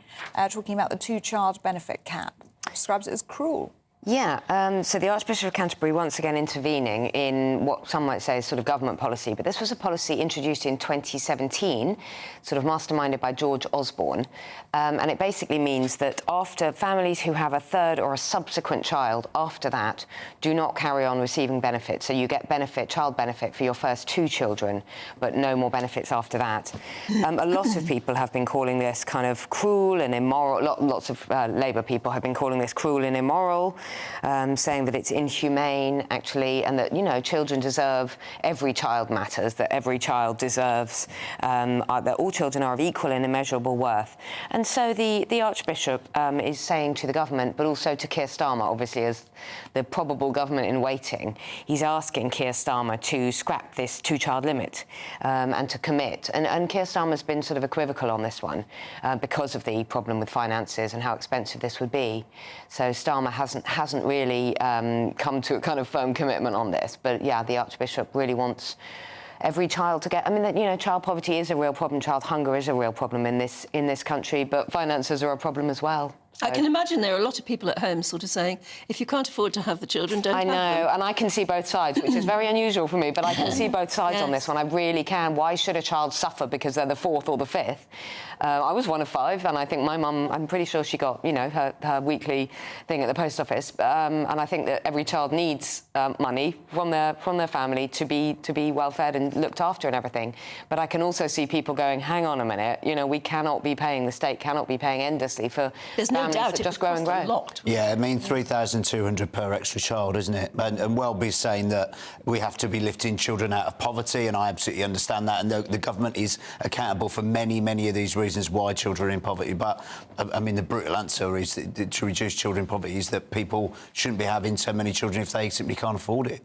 talking about the two-child benefit cap. Describes it as cruel. Yeah, so the Archbishop of Canterbury once again intervening in what some might say is sort of government policy, but this was a policy introduced in 2017, sort of masterminded by George Osborne, and it basically means that after families who have a third or a subsequent child after that do not carry on receiving benefits. So you get child benefit for your first two children, but no more benefits after that. A lot of people have been calling this kind of cruel and immoral. Lots of Labour people have been calling this cruel and immoral. Saying that it's inhumane, actually, and that, you know, children deserve, every child matters, that every child deserves, that all children are of equal and immeasurable worth. And so the Archbishop is saying to the government, but also to Keir Starmer, obviously, as the probable government in waiting, he's asking Keir Starmer to scrap this two-child limit and to commit. And Keir Starmer's been sort of equivocal on this one because of the problem with finances and how expensive this would be. So Starmer hasn't really come to a kind of firm commitment on this. But, yeah, the Archbishop really wants every child to get... I mean, you know, child poverty is a real problem, child hunger is a real problem in this country, but finances are a problem as well. So. I can imagine there are a lot of people at home sort of saying, if you can't afford to have the children, don't have them. I know, and I can see both sides, which is very unusual for me, but I can see both sides on this one. I really can. Why should a child suffer because they're the fourth or the fifth? I was one of five, and I think my mum, I'm pretty sure she got, you know, her weekly thing at the post office. And I think that every child needs money from their family to be well fed and looked after and everything. But I can also see people going, hang on a minute, you know, we cannot be paying, the state cannot be paying endlessly for families that just grow and grow. Yeah, I mean, $3,200 per extra child, isn't it? And Welby's saying that we have to be lifting children out of poverty, and I absolutely understand that. And the government is accountable for many, many of these reasons why children are in poverty. But, I mean, the brutal answer is that to reduce children in poverty is that people shouldn't be having so many children if they simply can't afford it.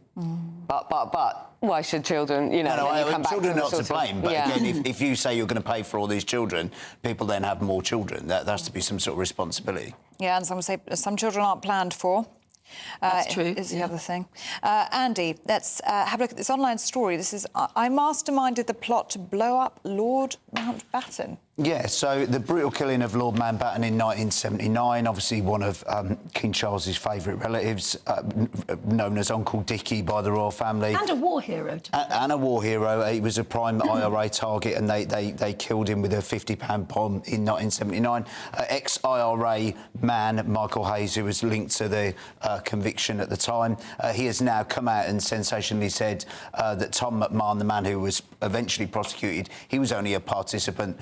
But why should children, you know... No, children are not to blame, but again, if you say you're going to pay for all these children, people then have more children. There has to be some sort of responsibility. Yeah, and some say some children aren't planned for. That's true. Is the other thing. Andy, let's have a look at this online story. This is, I masterminded the plot to blow up Lord Mountbatten. Yeah, so the brutal killing of Lord Mountbatten in 1979, obviously one of King Charles's favourite relatives, known as Uncle Dickie by the royal family. And a war hero. And a war hero. He was a prime IRA target, and they killed him with a £50 bomb in 1979. Ex-IRA man, Michael Hayes, who was linked to the conviction at the time, he has now come out and sensationally said that Tom McMahon, the man who was eventually prosecuted, he was only a participant.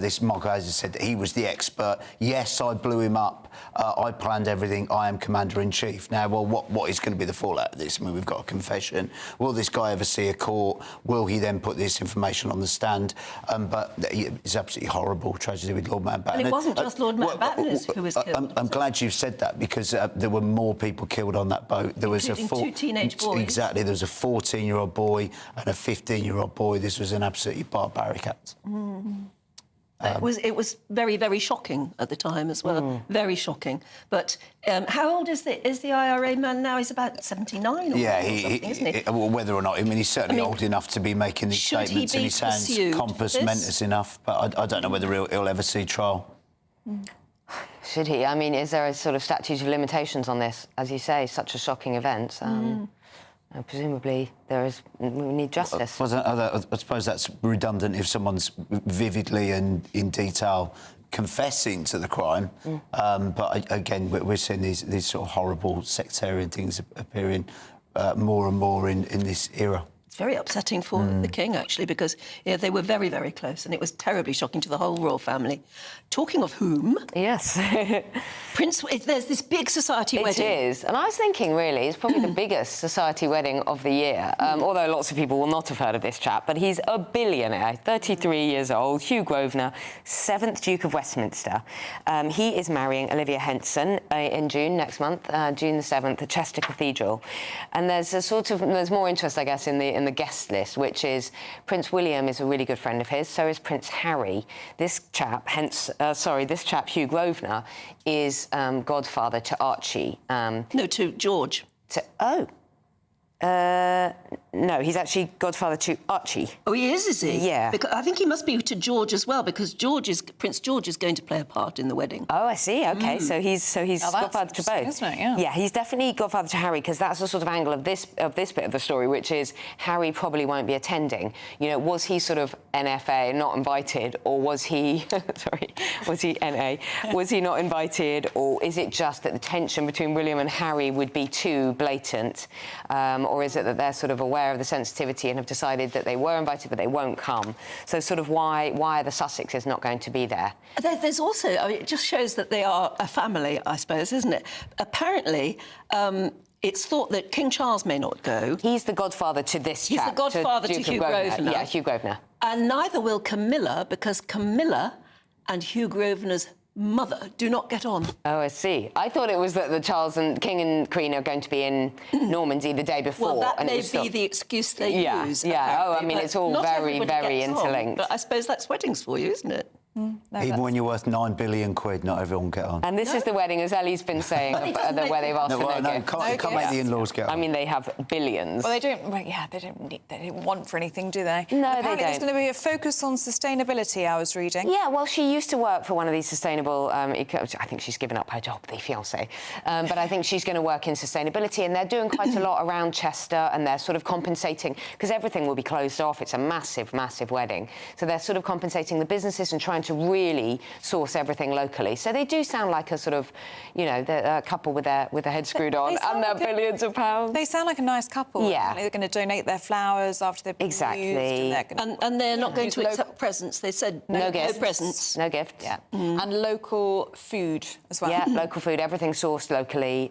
this Michael Hayes said that he was the expert. Yes, I blew him up. I planned everything. I am Commander-in-Chief. Now, well, what is going to be the fallout of this? I mean, we've got a confession. Will this guy ever see a court? Will he then put this information on the stand? But it's absolutely horrible tragedy with Lord Mountbatten. And it wasn't just Lord Mountbatten who was killed. I'm glad you've said that, because there were more people killed on that boat. There was two teenage boys. Exactly. There was a 14-year-old boy and a 15-year-old boy. This was an absolutely barbaric act. It was very, very shocking at the time as well. Very shocking. But how old is the IRA man now? He's about 79 or something, isn't he? Well, whether or not, I mean, he's certainly old enough to be making these statements, and he sounds compos mentis enough, but I don't know whether he'll ever see trial. Should he? I mean, is there a sort of statute of limitations on this? As you say, such a shocking event. Presumably, we need justice. I suppose that's redundant if someone's vividly and in detail confessing to the crime. But again, we're seeing these sort of horrible sectarian things appearing more and more in this era. It's very upsetting for the king, actually, because they were very, very close, and it was terribly shocking to the whole royal family. Talking of whom... Yes. There's this big society wedding. It is. And I was thinking, really, it's probably the biggest society wedding of the year, although lots of people will not have heard of this chap, but he's a billionaire, 33 years old, Hugh Grosvenor, 7th Duke of Westminster. He is marrying Olivia Henson in June, next month, June the 7th, at Chester Cathedral. And there's more interest, I guess, in the guest list, which is Prince William is a really good friend of his, so is Prince Harry. This chap, Hugh Grosvenor, is godfather to Archie. No, to George. No, he's actually godfather to Archie. Oh, he is he? Yeah. Because I think he must be to George as well, because Prince George is going to play a part in the wedding. Oh, I see. OK, so he's godfather to both, isn't it? Yeah. Yeah, he's definitely godfather to Harry, because that's the sort of angle of this bit of the story, which is Harry probably won't be attending. You know, was he sort of NFA, not invited, or was he? Was he NA? Was he not invited, or is it just that the tension between William and Harry would be too blatant? Or is it that they're sort of aware of the sensitivity and have decided that they were invited but they won't come? So sort of why are the Sussexes not going to be there? There's also, it just shows that they are a family, I suppose, isn't it? Apparently, it's thought that King Charles may not go. He's the godfather to this chap. He's the godfather to Hugh Grosvenor. Yeah, Hugh Grosvenor. And neither will Camilla, because Camilla and Hugh Grosvenor's mother do not get on. Oh, I see. I thought it was that the King and Queen are going to be in Normandy the day before. Well, that may be the excuse they use. Yeah. Oh, I mean, it's all very, very interlinked. But I suppose that's weddings for you, isn't it? Even when you're worth £9 billion, not everyone get on. And this is the wedding, as Ellie's been saying, where they've asked for no gift. Can't make the in-laws get on. I mean, they have billions. Well, they don't want for anything, do they? No, apparently they don't. There's going to be a focus on sustainability, I was reading. Yeah, well, she used to work for one of these sustainable... I think she's given up her job, the fiancé. But I think she's going to work in sustainability, and they're doing quite a lot around Chester, and they're sort of compensating, because everything will be closed off. It's a massive, massive wedding. So they're sort of compensating the businesses and trying to really source everything locally. So they do sound like a sort of, a couple with their head screwed on and their billions of pounds. They sound like a nice couple. Yeah. They're going to donate their flowers after they've been used. And they're not going to accept presents. They said no presents. No gifts. Yeah. And local food as well. Yeah, local food, everything sourced locally,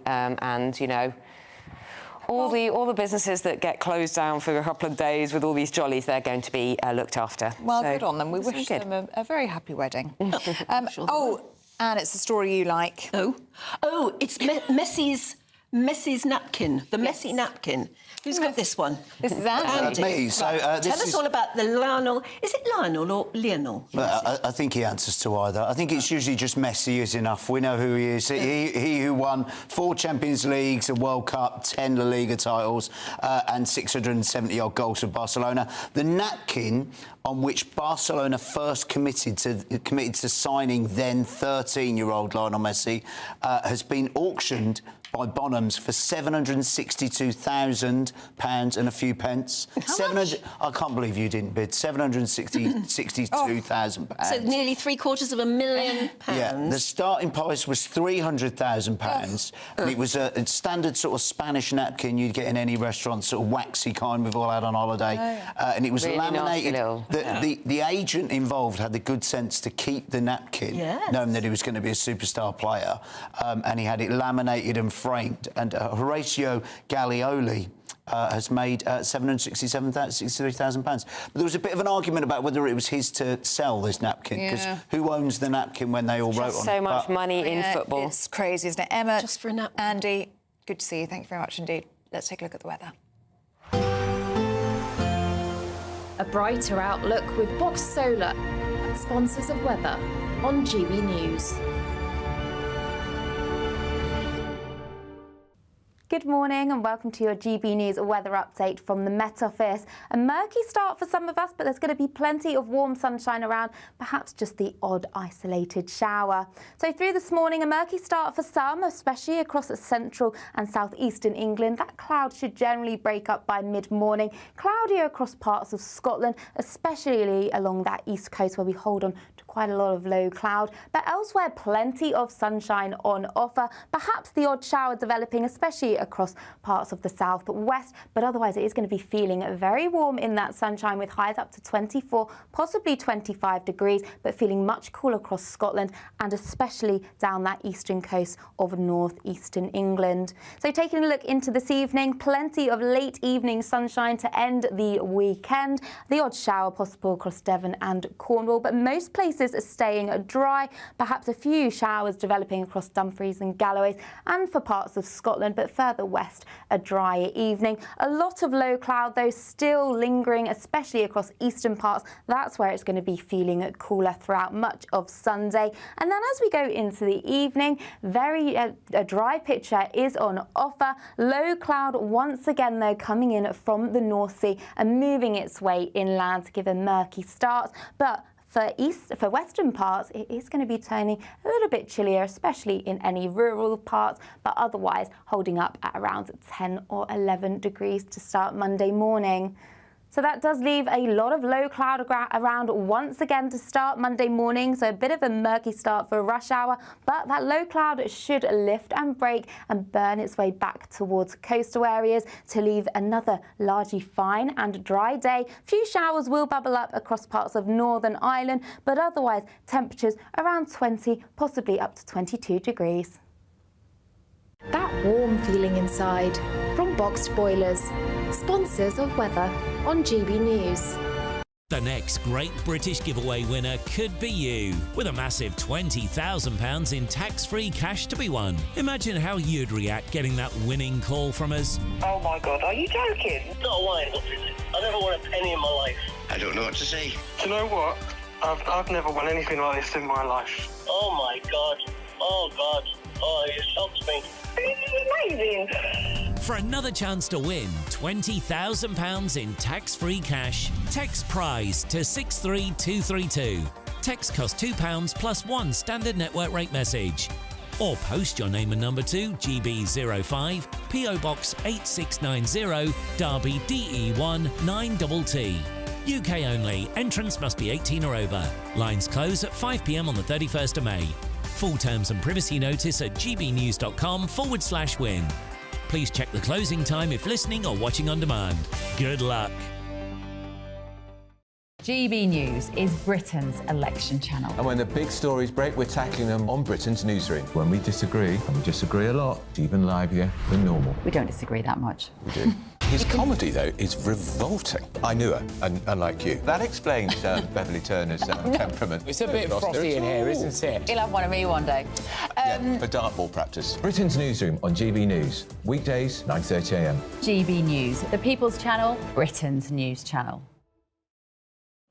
all the businesses that get closed down for a couple of days with all these jollies, they're going to be looked after. Well, good on them. We wish them a very happy wedding. And it's a story you like. Oh, it's Messi's napkin, the messy napkin. Who's got this one? This is Andy. Me. So, Tell us all about the Lionel. Is it Lionel or Lionel? I think he answers to either. I think it's usually just Messi is enough. We know who he is. He who won 4 Champions Leagues, a World Cup, 10 La Liga titles, and 670-odd goals for Barcelona. The napkin on which Barcelona first committed to signing then 13-year-old Lionel Messi has been auctioned by Bon Bonhams for £762,000 and a few pence. I can't believe you didn't bid. £762,000. So nearly £750,000. Yeah, the starting price was £300,000, and it was a standard sort of Spanish napkin you'd get in any restaurant, sort of waxy kind we've all had on holiday, and it was Really laminated. nasty The agent involved had the good sense to keep the napkin, knowing that he was going to be a superstar player, and he had it laminated and framed. And Horatio Gaglioli has made £763,000. But there was a bit of an argument about whether it was his to sell this napkin, because who owns the napkin when they all wrote on it? So much money in football. It's crazy, isn't it? Emma, just for a nap. Andy, good to see you. Thank you very much indeed. Let's take a look at the weather. A brighter outlook with Box Solar, sponsors of weather on GB News. Good morning and welcome to your GB News weather update from the Met Office. A murky start for some of us, but there's going to be plenty of warm sunshine around, perhaps just the odd isolated shower. So through this morning, a murky start for some, especially across central and southeastern England. That cloud should generally break up by mid-morning. Cloudier across parts of Scotland, especially along that east coast where we hold on to quite a lot of low cloud. But elsewhere, plenty of sunshine on offer. Perhaps the odd shower developing, especially across parts of the southwest, but otherwise it is going to be feeling very warm in that sunshine with highs up to 24, possibly 25 degrees, but feeling much cooler across Scotland and especially down that eastern coast of northeastern England. So taking a look into this evening, plenty of late evening sunshine to end the weekend. The odd shower possible across Devon and Cornwall, but most places are staying dry, perhaps a few showers developing across Dumfries and Galloway and for parts of Scotland, but further west, a drier evening. A lot of low cloud, though, still lingering, especially across eastern parts. That's where it's going to be feeling cooler throughout much of Sunday. And then as we go into the evening, a dry picture is on offer. Low cloud once again, though, coming in from the North Sea and moving its way inland to give a murky start. But for western parts, it is going to be turning a little bit chillier, especially in any rural parts, but otherwise holding up at around 10 or 11 degrees to start Monday morning. So that does leave a lot of low cloud around once again to start Monday morning. So a bit of a murky start for rush hour, but that low cloud should lift and break and burn its way back towards coastal areas to leave another largely fine and dry day. Few showers will bubble up across parts of Northern Ireland, but otherwise temperatures around 20, possibly up to 22 degrees. That warm feeling inside from Boxed Boilers, sponsors of weather on GB News. The next Great British Giveaway winner could be you, with a massive £20,000 in tax-free cash to be won. Imagine how you'd react getting that winning call from us. Oh my God, are you joking? Not a line, I never won a penny in my life. I don't know what to say. Do you know what? I've never won anything like this in my life. Oh my God. Oh God. Oh, it shocks me. This is amazing. For another chance to win £20,000 in tax-free cash, text PRIZE to 63232. Text costs £2 plus one standard network rate message. Or post your name and number to GB05, PO Box 8690, Derby DE1 9TT. UK only. Entrance must be 18 or over. Lines close at 5 p.m. on the 31st of May. Full terms and privacy notice at gbnews.com/win. Please check the closing time if listening or watching on demand. Good luck. GB News is Britain's election channel. And when the big stories break, we're tackling them on Britain's newsroom. When we disagree, and we disagree a lot, it's even livelier than normal. We don't disagree that much. We do. His comedy, though, is revolting. I knew her, unlike you. That explains Beverly Turner's temperament. It's a bit frothy in here, isn't it? You'll have one of me one day. For dartball practice. Britain's newsroom on GB News. Weekdays, 9:30 a.m. GB News, the People's Channel, Britain's news channel.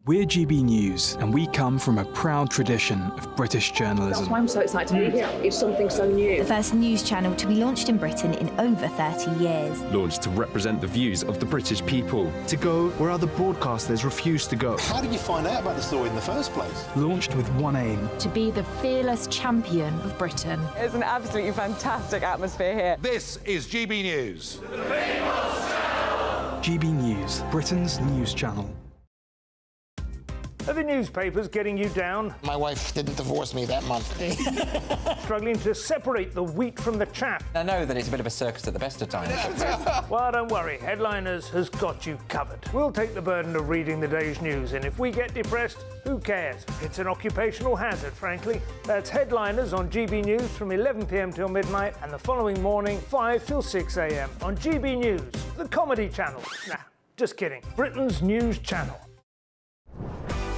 We're GB News, and we come from a proud tradition of British journalism. That's why I'm so excited to be here. It's something so new. The first news channel to be launched in Britain in over 30 years. Launched to represent the views of the British people. To go where other broadcasters refuse to go. How did you find out about the story in the first place? Launched with one aim. To be the fearless champion of Britain. It's an absolutely fantastic atmosphere here. This is GB News. GB News, Britain's news channel. Are the newspapers getting you down? My wife didn't divorce me that month. Struggling to separate the wheat from the chaff? I know that it's a bit of a circus at the best of times. Well, don't worry. Headliners has got you covered. We'll take the burden of reading the day's news, and if we get depressed, who cares? It's an occupational hazard, frankly. That's Headliners on GB News from 11 p.m. till midnight, and the following morning, 5 till 6 a.m. on GB News, the comedy channel. Nah, just kidding. Britain's news channel.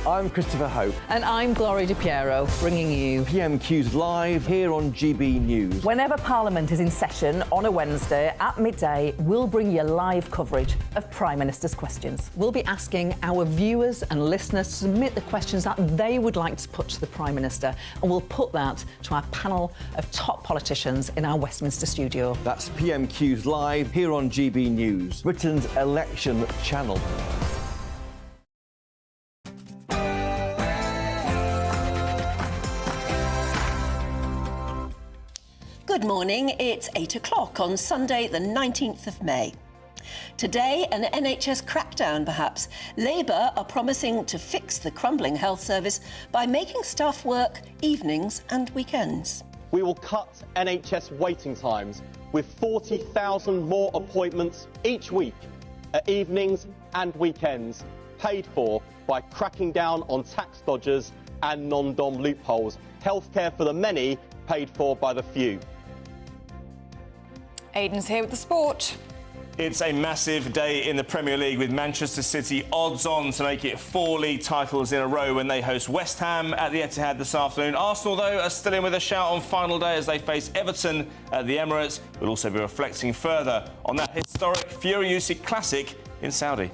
I'm Christopher Hope. And I'm Gloria Di Piero, bringing you PMQ's live here on GB News. Whenever Parliament is in session on a Wednesday at midday, we'll bring you live coverage of Prime Minister's questions. We'll be asking our viewers and listeners to submit the questions that they would like to put to the Prime Minister, and we'll put that to our panel of top politicians in our Westminster studio. That's PMQ's live here on GB News, Britain's election channel. Good morning, it's 8 o'clock on Sunday the 19th of May. Today, an NHS crackdown perhaps. Labour are promising to fix the crumbling health service by making staff work evenings and weekends. We will cut NHS waiting times with 40,000 more appointments each week at evenings and weekends, paid for by cracking down on tax dodgers and non-dom loopholes. Healthcare for the many, paid for by the few. Aidan's here with the sport. It's a massive day in the Premier League with Manchester City odds on to make it 4 league titles in a row when they host West Ham at the Etihad this afternoon. Arsenal, though, are still in with a shout on final day as they face Everton at the Emirates. We'll also be reflecting further on that historic Fury-Usyk Classic in Saudi.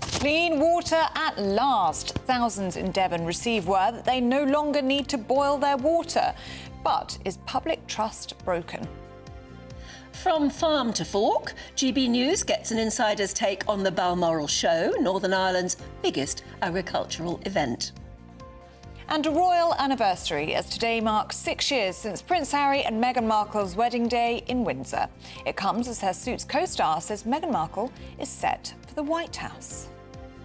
Clean water at last. Thousands in Devon receive word that they no longer need to boil their water. But is public trust broken? From farm to fork, GB News gets an insider's take on the Balmoral Show, Northern Ireland's biggest agricultural event. And a royal anniversary, as today marks 6 years since Prince Harry and Meghan Markle's wedding day in Windsor. It comes as her Suits co-star says Meghan Markle is set for the White House.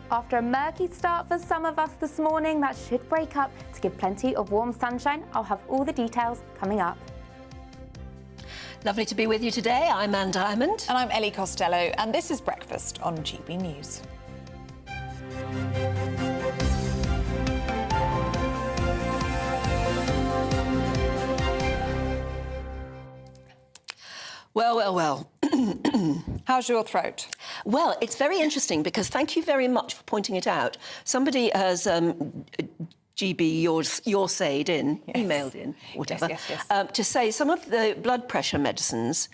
After a murky start for some of us this morning, that should break up to give plenty of warm sunshine. I'll have all the details coming up. Lovely to be with you today. I'm Anne Diamond. And I'm Ellie Costello, and this is Breakfast on GB News. Well. How's your throat? Well, it's very interesting because thank you very much for pointing it out. Somebody has GB emailed in, whatever, yes. To say some of the blood pressure medicines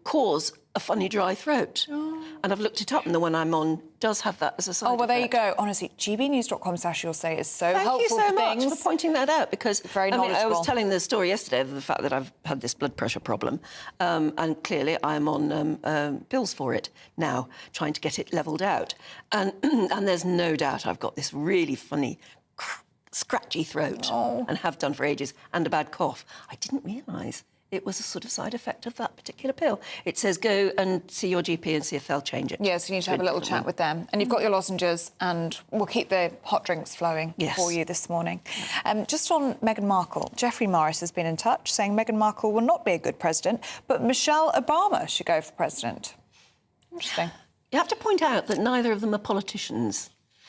cause a funny dry throat. And I've looked it up, and the one I'm on does have that as a side well, there you effect. go. Honestly, gbnews.com/you'll-say is so Thank helpful you so for much things. for pointing that out, because very I knowledgeable. was telling the story yesterday of the fact that I've had this blood pressure problem, and clearly I'm on pills for it now, trying to get it levelled out. And there's no doubt I've got this really funny, scratchy throat, and have done for ages, and a bad cough. I didn't realise it was a sort of side effect of that particular pill. It says go and see your GP and see if they'll change it. Yes, you need to have a little chat with them. And you've got your lozenges, and we'll keep the hot drinks flowing for you this morning. Just on Meghan Markle, Geoffrey Morris has been in touch saying Meghan Markle will not be a good president, but Michelle Obama should go for president. Interesting. You have to point out that neither of them are politicians.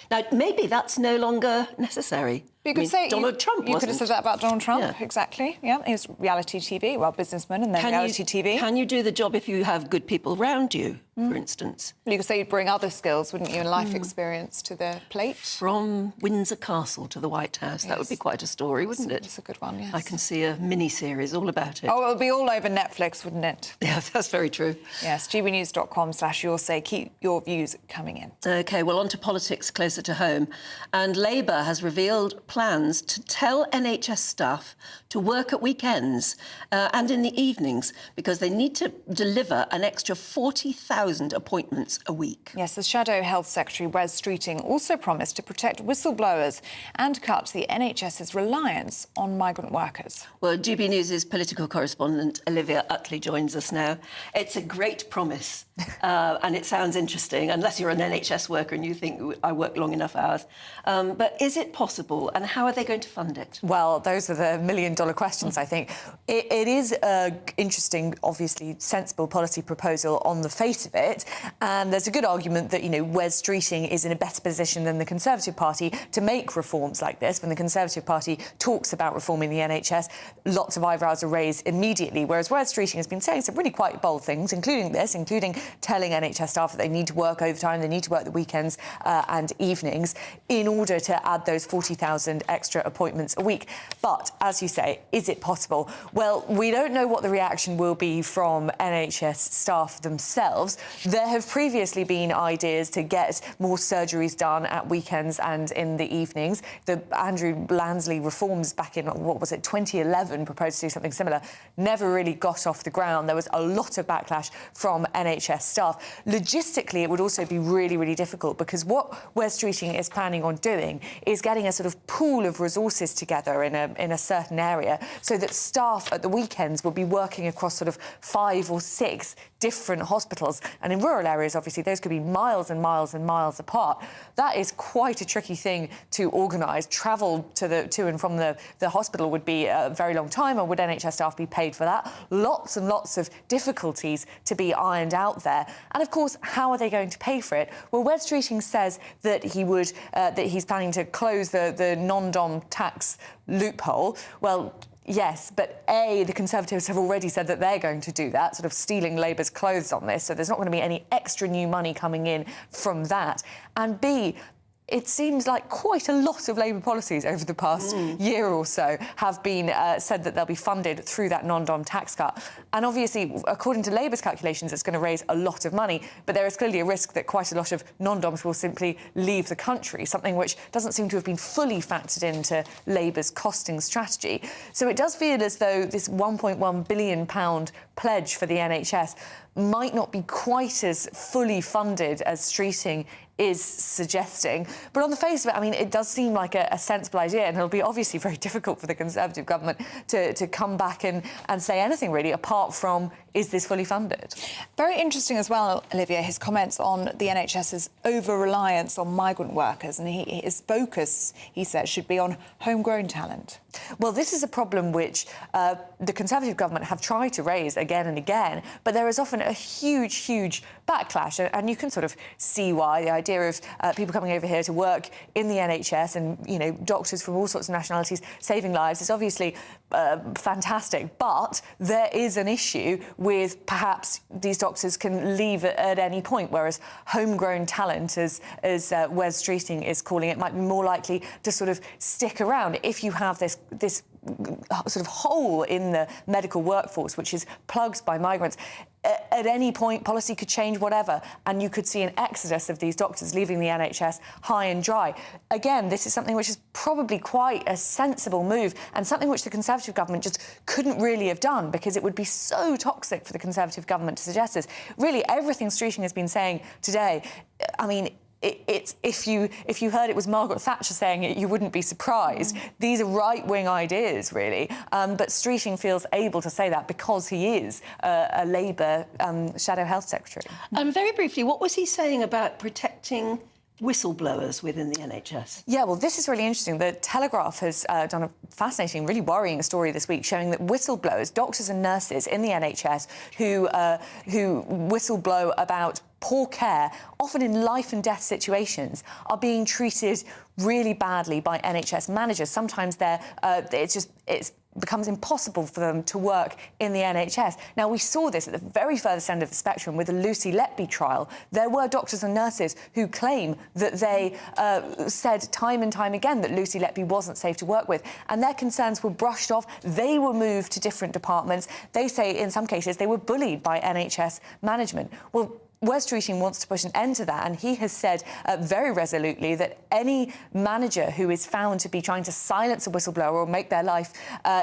Now, maybe that's no longer necessary. You could say Donald Trump. You could have said that about Donald Trump, exactly. Yeah, he was reality TV, well, businessman, and then reality TV. Can you do the job if you have good people around you, for instance? You could say you'd bring other skills, wouldn't you, and life experience to the plate. From Windsor Castle to the White House, that would be quite a story, wouldn't it? It's a good one, yes. I can see a mini-series all about it. Oh, it would be all over Netflix, wouldn't it? Yeah, that's very true. Yes, gbnews.com/yoursay. Keep your views coming in. OK, well, on to politics closer to home. And Labour has revealed plans to tell NHS staff to work at weekends and in the evenings because they need to deliver an extra 40,000 appointments a week. Yes, the Shadow Health Secretary, Wes Streeting, also promised to protect whistleblowers and cut the NHS's reliance on migrant workers. Well, GB News' political correspondent Olivia Utley joins us now. It's a great promise and it sounds interesting, unless you're an NHS worker and you think I work long enough hours. But is it possible, and how are they going to fund it? Well, those are the million-dollar questions, I think. It is an interesting, obviously sensible policy proposal on the face of it, and there's a good argument that, you know, Wes Streeting is in a better position than the Conservative Party to make reforms like this. When the Conservative Party talks about reforming the NHS, lots of eyebrows are raised immediately, whereas Wes Streeting has been saying some really quite bold things, including telling NHS staff that they need to work overtime, they need to work the weekends and evenings in order to add those 40,000 extra appointments a week. But, as you say, is it possible? Well, we don't know what the reaction will be from NHS staff themselves. There have previously been ideas to get more surgeries done at weekends and in the evenings. The Andrew Lansley reforms back in, 2011, proposed to do something similar, never really got off the ground. There was a lot of backlash from NHS staff. Logistically, it would also be really, really difficult because what Wes Streeting is planning on doing is getting a sort of pool of resources together in a certain area so that staff at the weekends will be working across sort of 5 or 6 different hospitals. And in rural areas, obviously, those could be miles and miles and miles apart. That is quite a tricky thing to organise. Travel to and from the hospital would be a very long time, or would NHS staff be paid for that? Lots and lots of difficulties to be ironed out there. And, of course, how are they going to pay for it? Well, Wes Streeting says that he's planning to close the non-dom tax loophole. Well, yes, but A, the Conservatives have already said that they're going to do that, sort of stealing Labour's clothes on this, so there's not going to be any extra new money coming in from that. And B, it seems like quite a lot of Labour policies over the past year or so have been said that they'll be funded through that non-dom tax cut. And obviously, according to Labour's calculations, it's going to raise a lot of money, but there is clearly a risk that quite a lot of non-doms will simply leave the country, something which doesn't seem to have been fully factored into Labour's costing strategy. So it does feel as though this £1.1 billion pledge for the NHS might not be quite as fully funded as Streeting is suggesting. But on the face of it, I mean, it does seem like a sensible idea, and it'll be obviously very difficult for the Conservative government to come back and say anything, really, apart from, is this fully funded? Very interesting as well, Olivia, his comments on the NHS's over-reliance on migrant workers, and his focus, he said, should be on homegrown talent. Well, this is a problem which the Conservative government have tried to raise again and again, but there is often a huge, huge backlash, and you can sort of see why. The idea of people coming over here to work in the NHS and, you know, doctors from all sorts of nationalities saving lives is obviously fantastic, but there is an issue with perhaps these doctors can leave at any point, whereas homegrown talent, as Wes Streeting is calling it, might be more likely to sort of stick around if you have this sort of hole in the medical workforce which is plugged by migrants. At any point, policy could change, whatever, and you could see an exodus of these doctors leaving the NHS high and dry. Again, this is something which is probably quite a sensible move and something which the Conservative government just couldn't really have done because it would be so toxic for the Conservative government to suggest this. Really, everything Streeting has been saying today, I mean, if you heard it was Margaret Thatcher saying it, you wouldn't be surprised. These are right-wing ideas, really. But Streeting feels able to say that because he is a Labour Shadow Health Secretary. Very briefly, what was he saying about protecting whistleblowers within the NHS? Yeah, well, this is really interesting. The Telegraph has done a fascinating, really worrying story this week showing that whistleblowers, doctors and nurses in the NHS who whistleblow about poor care, often in life and death situations, are being treated really badly by NHS managers. Sometimes it becomes impossible for them to work in the NHS. Now, we saw this at the very furthest end of the spectrum with the Lucy Letby trial. There were doctors and nurses who claim that they said time and time again that Lucy Letby wasn't safe to work with, and their concerns were brushed off. They were moved to different departments. They say, in some cases, they were bullied by NHS management. Well, Wes Streeting wants to put an end to that, and he has said very resolutely that any manager who is found to be trying to silence a whistleblower or make their life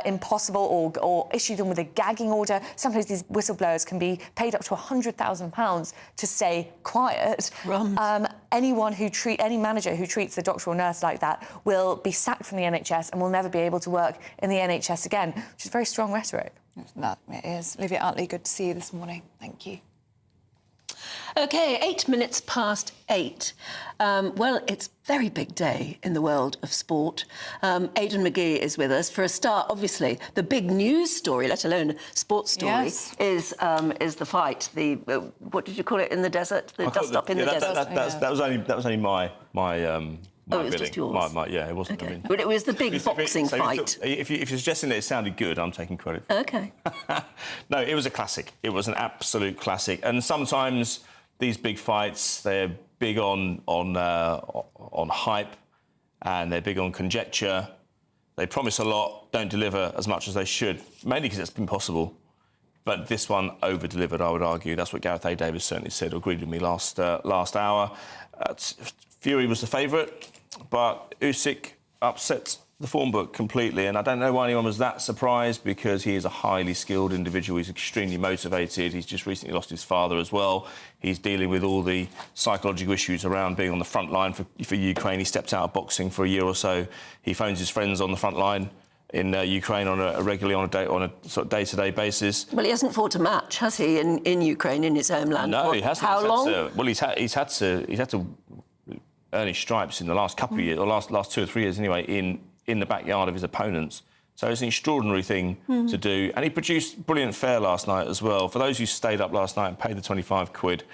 impossible or issue them with a gagging order, sometimes these whistleblowers can be paid up to £100,000 to stay quiet. Any manager who treats a doctor or nurse like that will be sacked from the NHS and will never be able to work in the NHS again, which is very strong rhetoric. That it is. Olivia Utley, good to see you this morning. Thank you. OK, 8 minutes past 8. Well, it's a very big day in the world of sport. Aidan McGee is with us. For a start, obviously, the big news story, let alone sports story, is the fight. The what did you call it in the desert? The dust-up in the desert. That was only my it was just yours. Yeah, it wasn't. Okay. I mean, But it was the big boxing fight. If you're suggesting that it sounded good, I'm taking credit. OK. No, it was a classic. It was an absolute classic. And sometimes these big fights, they're big on hype, and they're big on conjecture. They promise a lot, don't deliver as much as they should, mainly because it's been possible. But this one over-delivered, I would argue. That's what Gareth A. Davis certainly said, or agreed with me last hour. Fury was the favourite, but Usyk upset the form book completely, and I don't know why anyone was that surprised, because he is a highly skilled individual. He's extremely motivated. He's just recently lost his father as well. He's dealing with all the psychological issues around being on the front line for Ukraine. He stepped out of boxing for a year or so. He phones his friends on the front line in Ukraine regularly on a sort of day-to-day basis. Well, he hasn't fought a match, has he, in Ukraine, in his homeland? No, he hasn't. How long? He's had to earn his stripes in the last couple of years, or last 2 or 3 years anyway, in the backyard of his opponents. So it's an extraordinary thing to do. And he produced brilliant fare last night as well. For those who stayed up last night and paid the 25 quid,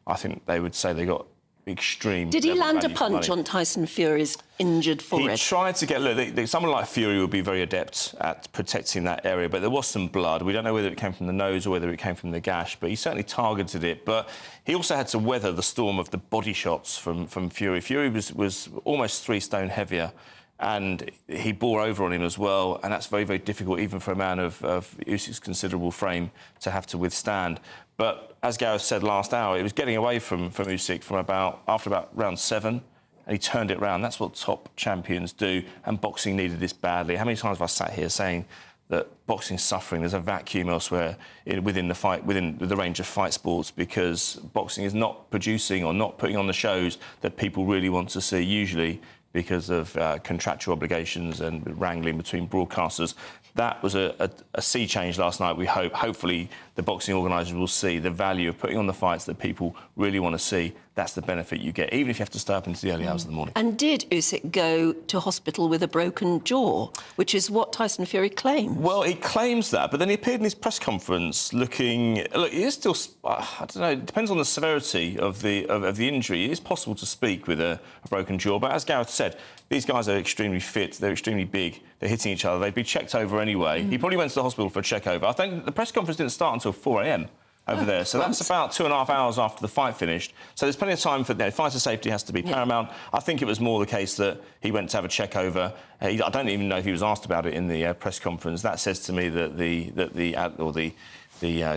I think they would say they got extreme. Did he land a punch on Tyson Fury's injured forehead? He tried to get... someone like Fury would be very adept at protecting that area, but there was some blood. We don't know whether it came from the nose or whether it came from the gash, but he certainly targeted it. But he also had to weather the storm of the body shots from Fury. Fury was almost 3 stone heavier, and he bore over on him as well, and that's very, very difficult, even for a man of Usyk's considerable frame, to have to withstand. But as Gareth said last hour, it was getting away from Usyk after about round 7, and he turned it round. That's what top champions do, and boxing needed this badly. How many times have I sat here saying that boxing's suffering? There's a vacuum elsewhere within the range of fight sports, because boxing is not producing or not putting on the shows that people really want to see, usually because of contractual obligations and wrangling between broadcasters. That was a sea change last night. We hopefully the boxing organisers will see the value of putting on the fights that people really want to see. That's the benefit you get, even if you have to stay up into the early hours of the morning. And did Usyk go to hospital with a broken jaw, which is what Tyson Fury claims? Well, he claims that, but then he appeared in his press conference looking... Look, he is still... I don't know, it depends on the severity of the injury. It is possible to speak with a broken jaw, but as Gareth said, these guys are extremely fit, they're extremely big, they're hitting each other, they'd be checked over anyway. He probably went to the hospital for a check-over. I think the press conference didn't start until 4 a.m. over there, so that's about 2.5 hours after the fight finished. So there's plenty of time for... fighter safety has to be paramount. I think it was more the case that he went to have a check-over. I don't even know if he was asked about it in the press conference. That says to me that the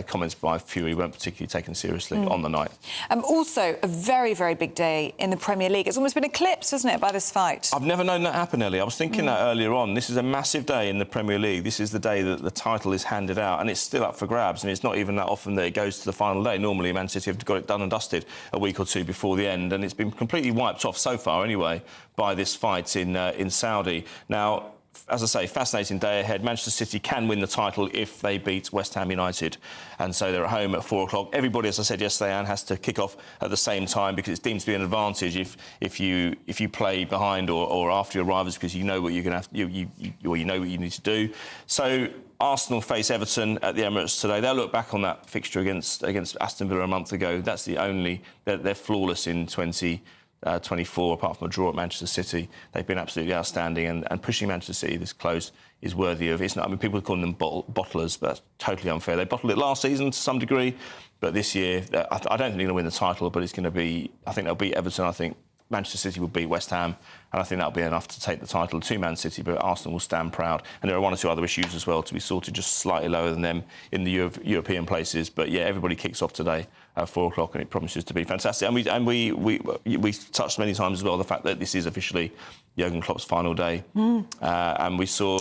comments by Fury weren't particularly taken seriously on the night. Also, a very, very big day in the Premier League. It's almost been eclipsed, hasn't it, by this fight? I've never known that happen, Ellie. I was thinking that earlier on. This is a massive day in the Premier League. This is the day that the title is handed out, and it's still up for grabs, and it's not even that often that it goes to the final day. Normally, Man City have got it done and dusted a week or two before the end, and it's been completely wiped off so far, anyway, by this fight in Saudi. Now, as I say, fascinating day ahead. Manchester City can win the title if they beat West Ham United. And so they're at home at 4 o'clock. Everybody, as I said yesterday, Anne, has to kick off at the same time, because it's deemed to be an advantage if you play behind or after your rivals, because you know what you're going to have, you know what you need to do. So Arsenal face Everton at the Emirates today. They'll look back on that fixture against Aston Villa a month ago. That's the only... They're flawless in 24, apart from a draw at Manchester City. They've been absolutely outstanding, and pushing Manchester City this close is worthy of. It's not. I mean, people are calling them bottlers, but that's totally unfair. They bottled it last season to some degree, but this year, I don't think they're going to win the title, but it's going to be. I think they'll beat Everton. I think Manchester City will beat West Ham, and I think that'll be enough to take the title to Man City, but Arsenal will stand proud. And there are one or two other issues as well to be sorted, just slightly lower than them in the European places. But yeah, everybody kicks off today at 4 o'clock, and it promises to be fantastic. And we touched many times as well the fact that this is officially Jurgen Klopp's final day. And we saw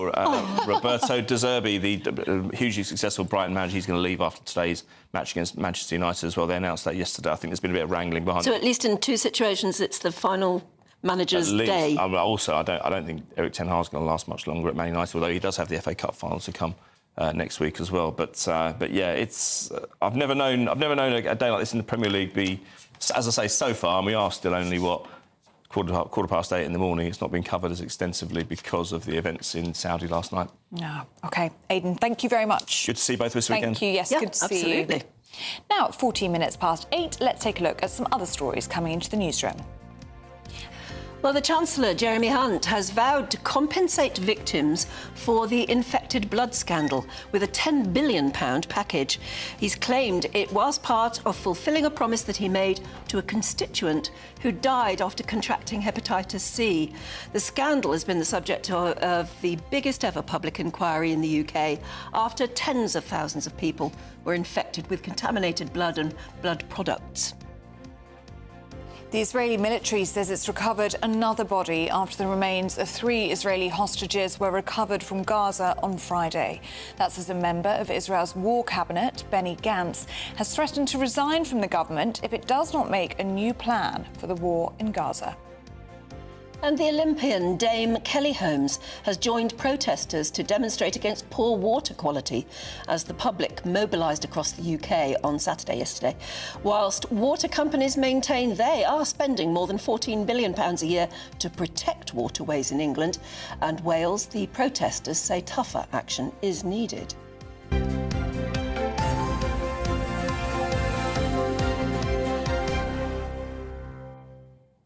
Roberto De Zerbi, the hugely successful Brighton manager, he's going to leave after today's match against Manchester United as well. They announced that yesterday. I think there's been a bit of wrangling behind it. So at least in two situations, it's the final manager's day. Also, I don't think Erik ten Hag's going to last much longer at Man United, although he does have the FA Cup final to come next week as well. But yeah, it's I've never known a day like this in the Premier League be, as I say, so far, and we are still only quarter past 8 in the morning. It's not been covered as extensively because of the events in Saudi last night. No. OK. Aidan, thank you very much. Good to see you both this weekend. Thank you. Yes, good to see you. Absolutely. Now, at 14 minutes past 8, let's take a look at some other stories coming into the newsroom. Well, the Chancellor, Jeremy Hunt, has vowed to compensate victims for the infected blood scandal with a £10 billion package. He's claimed it was part of fulfilling a promise that he made to a constituent who died after contracting hepatitis C. The scandal has been the subject of the biggest ever public inquiry in the UK after tens of thousands of people were infected with contaminated blood and blood products. The Israeli military says it's recovered another body after the remains of 3 Israeli hostages were recovered from Gaza on Friday. That's as a member of Israel's war cabinet, Benny Gantz, has threatened to resign from the government if it does not make a new plan for the war in Gaza. And the Olympian Dame Kelly Holmes has joined protesters to demonstrate against poor water quality as the public mobilised across the UK on yesterday. Whilst water companies maintain they are spending more than £14 billion a year to protect waterways in England and Wales, the protesters say tougher action is needed.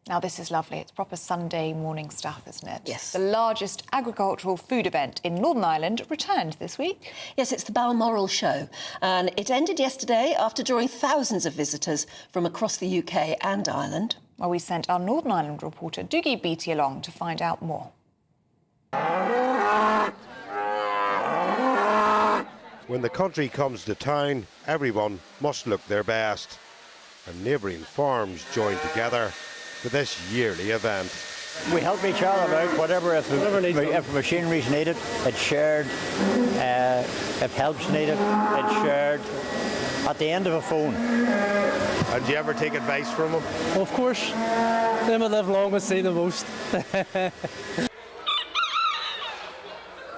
Now, this is lovely. It's proper Sunday morning stuff, isn't it? Yes. The largest agricultural food event in Northern Ireland returned this week. Yes, it's the Balmoral Show. And it ended yesterday after drawing thousands of visitors from across the UK and Ireland. Well, we sent our Northern Ireland reporter, Dougie Beattie, along to find out more. When the country comes to town, everyone must look their best. And neighbouring farms join together for this yearly event. We help each other out, whatever, if machinery's needed, it's shared. If help's needed, it's shared. At the end of a phone. And do you ever take advice from them? Well, of course. Them that live longest see the most.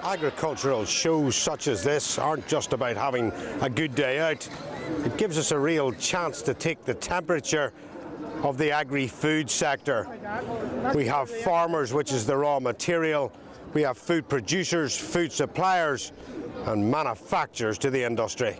Agricultural shows such as this aren't just about having a good day out. It gives us a real chance to take the temperature of the agri-food sector. We have farmers, which is the raw material. We have food producers, food suppliers and manufacturers to the industry.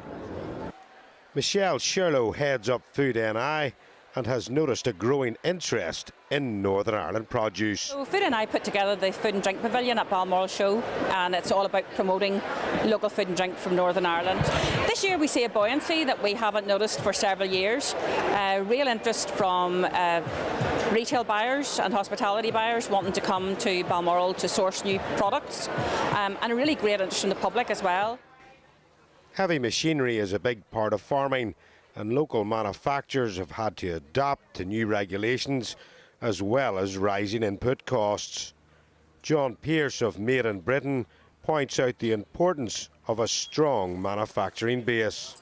Michelle Sherlow heads up Food NI and has noticed a growing interest in Northern Ireland produce. So Food NI put together the Food and Drink Pavilion at Balmoral Show, and it's all about promoting local food and drink from Northern Ireland. This year we see a buoyancy that we haven't noticed for several years. Real interest from retail buyers and hospitality buyers wanting to come to Balmoral to source new products, and a really great interest from the public as well. Heavy machinery is a big part of farming, and local manufacturers have had to adapt to new regulations as well as rising input costs. John Pearce of Made in Britain points out the importance of a strong manufacturing base.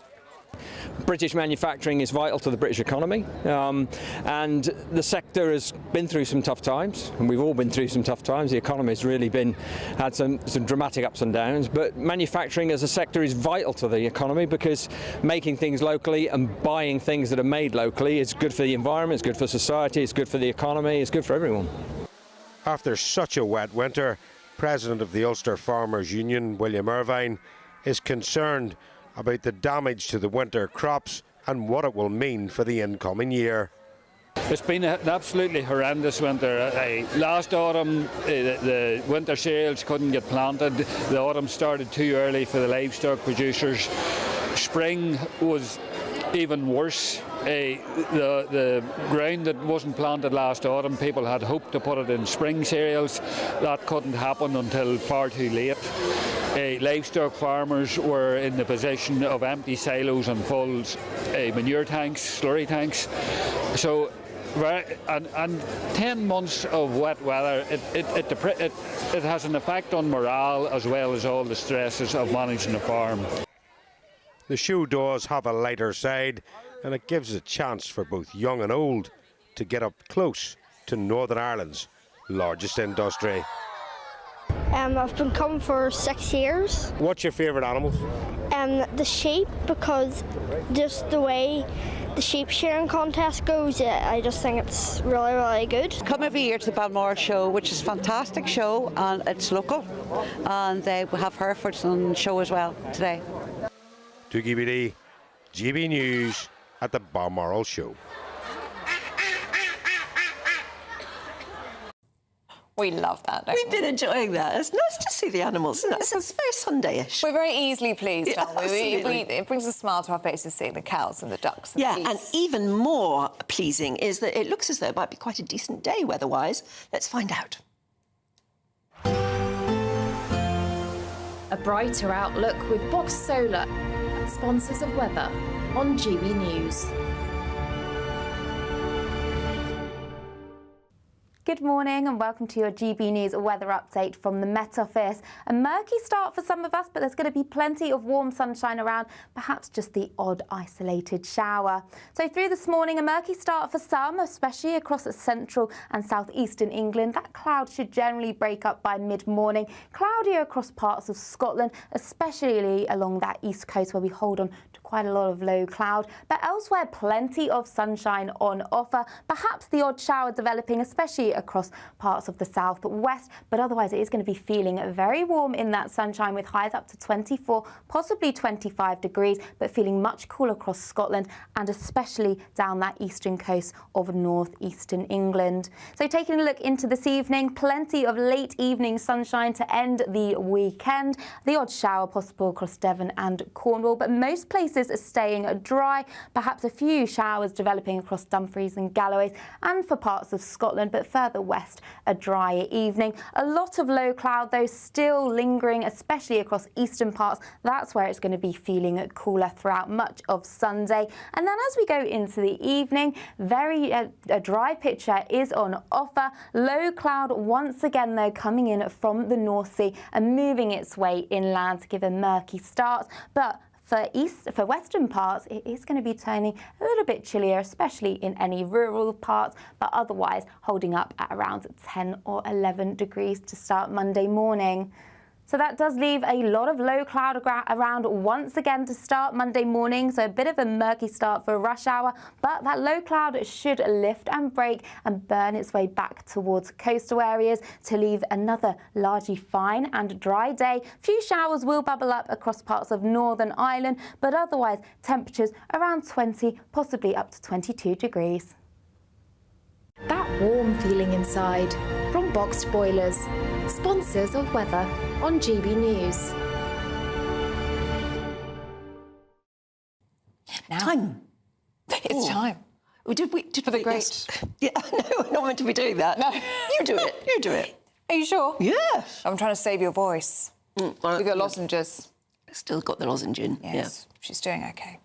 British manufacturing is vital to the British economy, and the sector has been through some tough times, and we've all been through some tough times. The economy has really had some dramatic ups and downs, but manufacturing as a sector is vital to the economy because making things locally and buying things that are made locally is good for the environment, it's good for society, it's good for the economy, it's good for everyone. After such a wet winter, President of the Ulster Farmers Union, William Irvine, is concerned about the damage to the winter crops and what it will mean for the incoming year. It's been an absolutely horrendous winter. Last autumn, the winter cereals couldn't get planted. The autumn started too early for the livestock producers. Spring was even worse. The ground that wasn't planted last autumn, people had hoped to put it in spring cereals. That couldn't happen until far too late. Livestock farmers were in the position of empty silos and full manure tanks, slurry tanks. So, and 10 months of wet weather, it has an effect on morale as well as all the stresses of managing a farm. The show does have a lighter side, and it gives a chance for both young and old to get up close to Northern Ireland's largest industry. I've been coming for 6 years. What's your favourite animals? The sheep, because just the way the sheep shearing contest goes, I just think it's really, really good. Come every year to the Balmoral show, which is a fantastic show, and it's local, and they have Herefords on show as well today. Tookie BD, GB News at the Balmoral show. We love that, don't We've been enjoying that. It's nice to see the animals, isn't it? It's very Sunday-ish. We're very easily pleased, Yeah, aren't we? absolutely. It brings a smile to our faces seeing the cows and the ducks and the geese. And even more pleasing is that it looks as though it might be quite a decent day weather-wise. Let's find out. A brighter outlook with Box Solar, sponsors of weather on GB News. Good morning and welcome to your GB News weather update from the Met Office. A murky start for some of us, but there's going to be plenty of warm sunshine around, perhaps just the odd isolated shower. So through this morning, a murky start for some, especially across central and southeastern England. That cloud should generally break up by mid-morning. Cloudier across parts of Scotland, especially along that east coast where we hold on to quite a lot of low cloud. But elsewhere, plenty of sunshine on offer. Perhaps the odd shower developing, especially across parts of the southwest, but otherwise it is going to be feeling very warm in that sunshine with highs up to 24, possibly 25 degrees, but feeling much cooler across Scotland and especially down that eastern coast of northeastern England. So taking a look into this evening, plenty of late evening sunshine to end the weekend. The odd shower possible across Devon and Cornwall, but most places are staying dry, perhaps a few showers developing across Dumfries and Galloway and for parts of Scotland, but further west, a drier evening. A lot of low cloud, though, still lingering, especially across eastern parts. That's where it's going to be feeling cooler throughout much of Sunday. And then as we go into the evening, a dry picture is on offer. Low cloud once again, though, coming in from the North Sea and moving its way inland to give a murky start. But for western parts, it is going to be turning a little bit chillier, especially in any rural parts, but otherwise holding up at around 10 or 11 degrees to start Monday morning. So that does leave a lot of low cloud around once again to start Monday morning. So a bit of a murky start for rush hour, but that low cloud should lift and break and burn its way back towards coastal areas to leave another largely fine and dry day. Few showers will bubble up across parts of Northern Ireland, but otherwise temperatures around 20, possibly up to 22 degrees. That warm feeling inside from Boxed Boilers, sponsors of weather on GB News. Now. Time. It's time. Did we? For the great. Yes. Yeah, no, we're not meant to be doing that. No. You do it. You do it. Are you sure? Yes. I'm trying to save your voice. We've got lozenges. Still got the lozenge in. Yes, she's doing okay.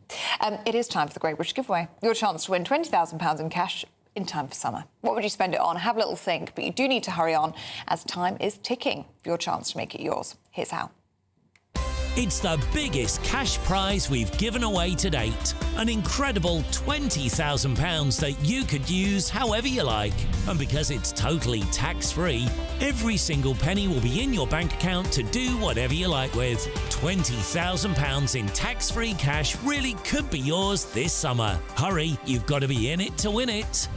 It is time for the Great British Giveaway. Your chance to win £20,000 in cash in time for summer. What would you spend it on? Have a little think, but you do need to hurry on as time is ticking for your chance to make it yours. Here's how. It's the biggest cash prize we've given away to date. An incredible £20,000 that you could use however you like. And because it's totally tax-free, every single penny will be in your bank account to do whatever you like with. £20,000 in tax-free cash really could be yours this summer. Hurry, you've got to be in it to win it.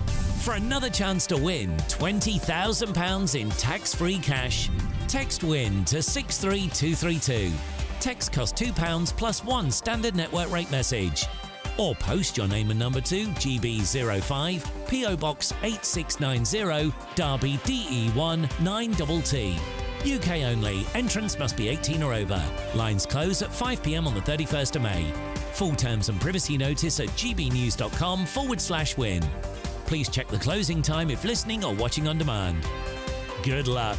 For another chance to win £20,000 in tax-free cash, text WIN to 63232. Text costs £2 plus one standard network rate message. or post your name and number to GB05 PO Box 8690 Derby DE1 9TT. UK only. Entrance must be 18 or over. Lines close at 5 p.m. on the 31st of May. Full terms and privacy notice at gbnews.com/win. Please check the closing time if listening or watching on demand. Good luck.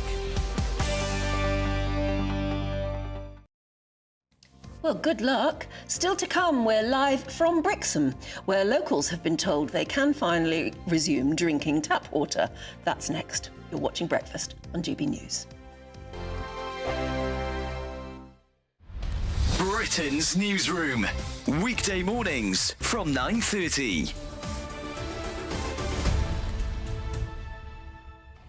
Well, good luck. Still to come, we're live from Brixham, where locals have been told they can finally resume drinking tap water. That's next. You're watching Breakfast on GB News. Britain's newsroom. Weekday mornings from 9:30.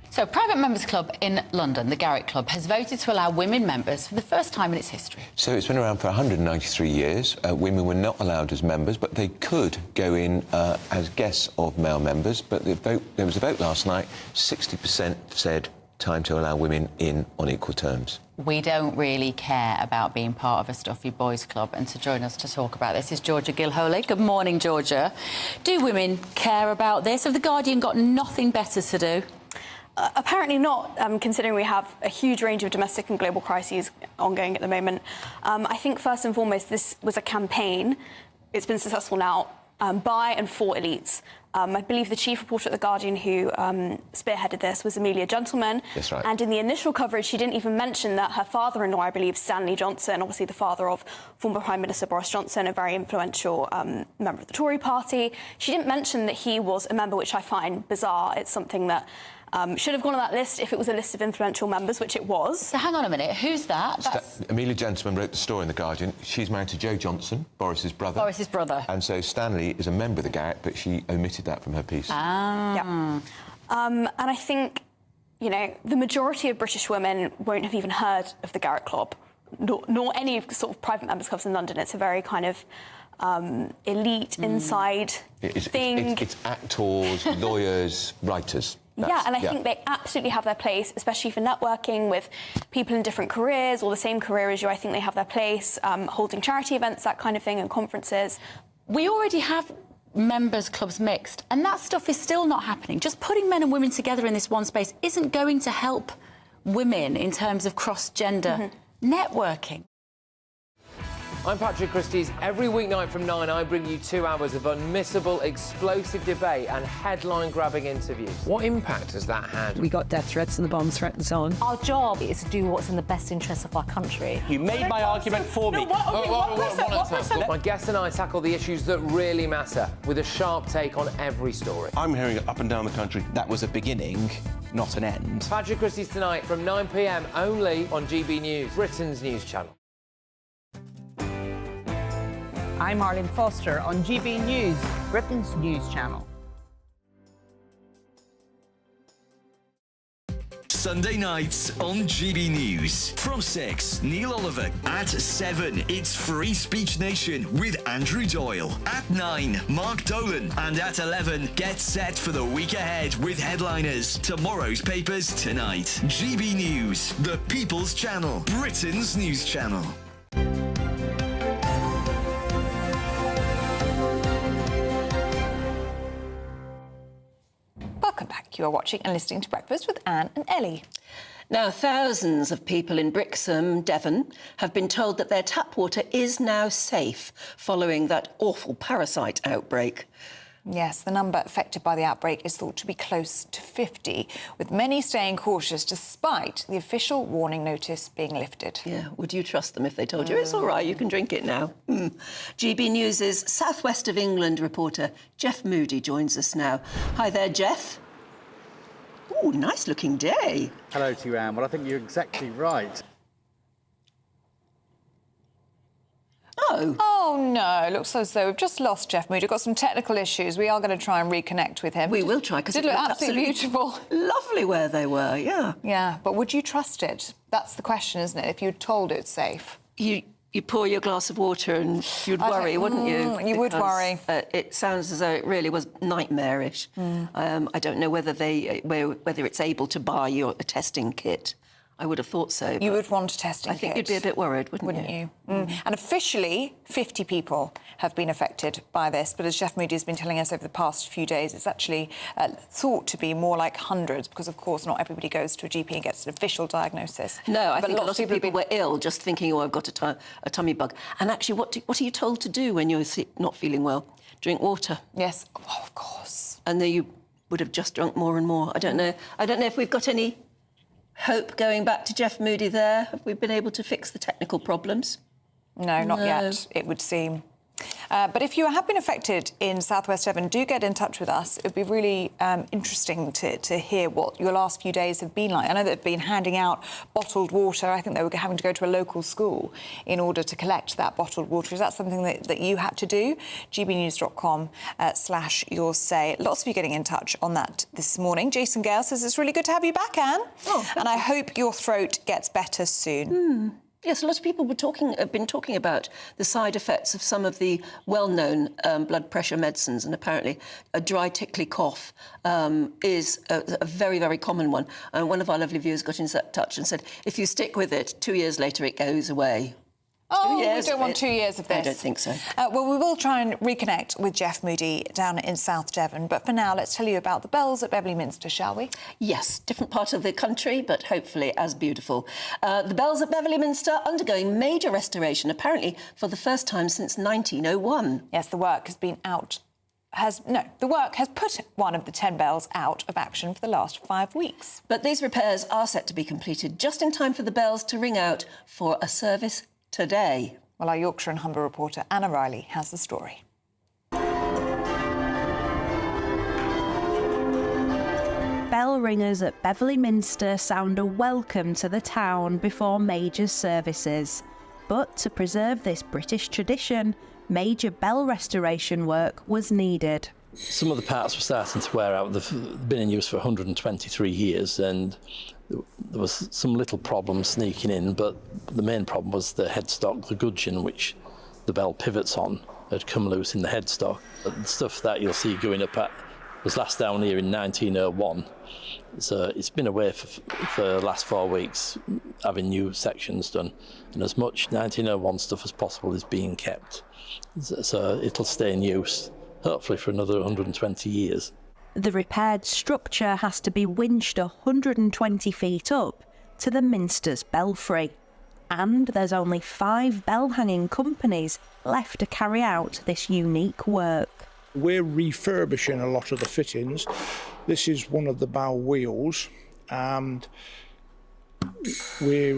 So, Private Members Club in London, the Garrett Club, has voted to allow women members for the first time in its history. So it's been around for 193 years. Women were not allowed as members, but they could go in as guests of male members. But there was a vote last night, 60% said time to allow women in on equal terms. We don't really care about being part of a stuffy boys' club, and to join us to talk about this is Georgia Gilholy. Good morning, Georgia. Do women care about this? Have The Guardian got nothing better to do? Apparently not, considering we have a huge range of domestic and global crises ongoing at the moment. I think first and foremost, this was a campaign. It's been successful now by and for elites. I believe the chief reporter at The Guardian who spearheaded this was Amelia Gentleman. That's right. And in the initial coverage, she didn't even mention that her father-in-law, I believe, Stanley Johnson, obviously the father of former Prime Minister Boris Johnson, a very influential member of the Tory party. She didn't mention that he was a member, which I find bizarre. It's something that should have gone on that list if it was a list of influential members, which it was. So hang on a minute, who's that? Amelia Gentleman wrote the story in The Guardian. She's married to Joe Johnson, Boris's brother. Boris's brother. And so Stanley is a member of the Garrett, but she omitted that from her piece. Ah. Yeah. And I think, you know, the majority of British women won't have even heard of the Garrett Club, nor any sort of private members' clubs in London. It's a very kind of elite inside thing. It's actors, lawyers, writers. Yeah, and I think they absolutely have their place, especially for networking with people in different careers or the same career as you. I think they have their place, holding charity events, that kind of thing, and conferences. We already have members' clubs mixed, and that stuff is still not happening. Just putting men and women together in this one space isn't going to help women in terms of cross-gender networking. I'm Patrick Christie's. Every weeknight from 9, I bring you 2 hours of unmissable, explosive debate and headline-grabbing interviews. What impact has that had? We got death threats and the bomb threat and so on. Our job is to do what's in the best interest of our country. You made my argument for me. My guests and I tackle the issues that really matter, with a sharp take on every story. I'm hearing it up and down the country. That was a beginning, not an end. Patrick Christie's tonight from 9 p.m. only on GB News, Britain's news channel. I'm Arlene Foster on GB News, Britain's news channel. Sunday nights on GB News. From 6, Neil Oliver. At 7, it's Free Speech Nation with Andrew Doyle. At 9, Mark Dolan. And at 11, get set for the week ahead with headliners. Tomorrow's papers tonight. GB News, the People's Channel, Britain's news channel. Welcome back. You are watching and listening to Breakfast with Anne and Ellie. Now, thousands of people in Brixham, Devon, have been told that their tap water is now safe following that awful parasite outbreak. Yes, the number affected by the outbreak is thought to be close to 50, with many staying cautious despite the official warning notice being lifted. Yeah, would you trust them if they told you it's all right, you can drink it now? GB News' South West of England reporter Jeff Moody joins us now. Hi there, Jeff. Oh, nice-looking day. Hello to you, Anne. Well, I think you're exactly right. Oh, no. Looks as though we've just lost Jeff Moody. We've got some technical issues. We are going to try and reconnect with him. We will try, because it looked absolutely beautiful. Lovely where they were, yeah. Yeah, but would you trust it? That's the question, isn't it? If you're told it's safe. You pour your glass of water and you'd worry, wouldn't you? You would worry. It sounds as though it really was nightmarish. I don't know whether it's able to buy you a testing kit. I would have thought so. You would want a testing I think kit. you'd be a bit worried, wouldn't you? And officially, 50 people have been affected by this, but as Jeff Moody has been telling us over the past few days, it's actually thought to be more like hundreds, because, of course, not everybody goes to a GP and gets an official diagnosis. No, I but think a lot of people been... were ill just thinking, oh, I've got a tummy bug. And actually, what are you told to do when you're not feeling well? Drink water. Yes, oh, of course. And then you would have just drunk more and more. I don't know. I don't know if we've got any hope going back to Jeff Moody there. Have we been able to fix the technical problems? No, not yet, it would seem. But if you have been affected in South West Devon, do get in touch with us. It would be really interesting to hear what your last few days have been like. I know they've been handing out bottled water. I think they were having to go to a local school in order to collect that bottled water. Is that something that you had to do? gbnews.com/your say. Lots of you getting in touch on that this morning. Jason Gale says it's really good to have you back, Anne. And I hope your throat gets better soon. Yes, a lot of people have been talking about the side effects of some of the well-known blood pressure medicines, and apparently a dry, tickly cough is a very, very common one. And one of our lovely viewers got in touch and said, if you stick with it, 2 years later it goes away. Oh, we don't want 2 years of this. I don't think so. Well, we will try and reconnect with Jeff Moody down in South Devon. But for now, let's tell you about the bells at Beverley Minster, shall we? Yes, different part of the country, but hopefully as beautiful. The bells at Beverley Minster undergoing major restoration, apparently for the first time since 1901. Yes, the work has been out. The work has put one of the 10 bells out of action for the last 5 weeks. But these repairs are set to be completed just in time for the bells to ring out for a service today. Well, our Yorkshire and Humber reporter Anna Riley has the story. Bell ringers at Beverley Minster sound a welcome to the town before major services. But to preserve this British tradition, major bell restoration work was needed. Some of the parts were starting to wear out. They've been in use for 123 years, and there was some little problems sneaking in, but the main problem was the headstock, the gudgeon, which the bell pivots on, had come loose in the headstock. The stuff that you'll see going up at was last down here in 1901. So it's been away for the last 4 weeks, having new sections done, and as much 1901 stuff as possible is being kept. So it'll stay in use, hopefully for another 120 years. The repaired structure has to be winched 120 feet up to the Minster's belfry. And there's only 5 bell hanging companies left to carry out this unique work. We're refurbishing a lot of the fittings. This is one of the bow wheels, and we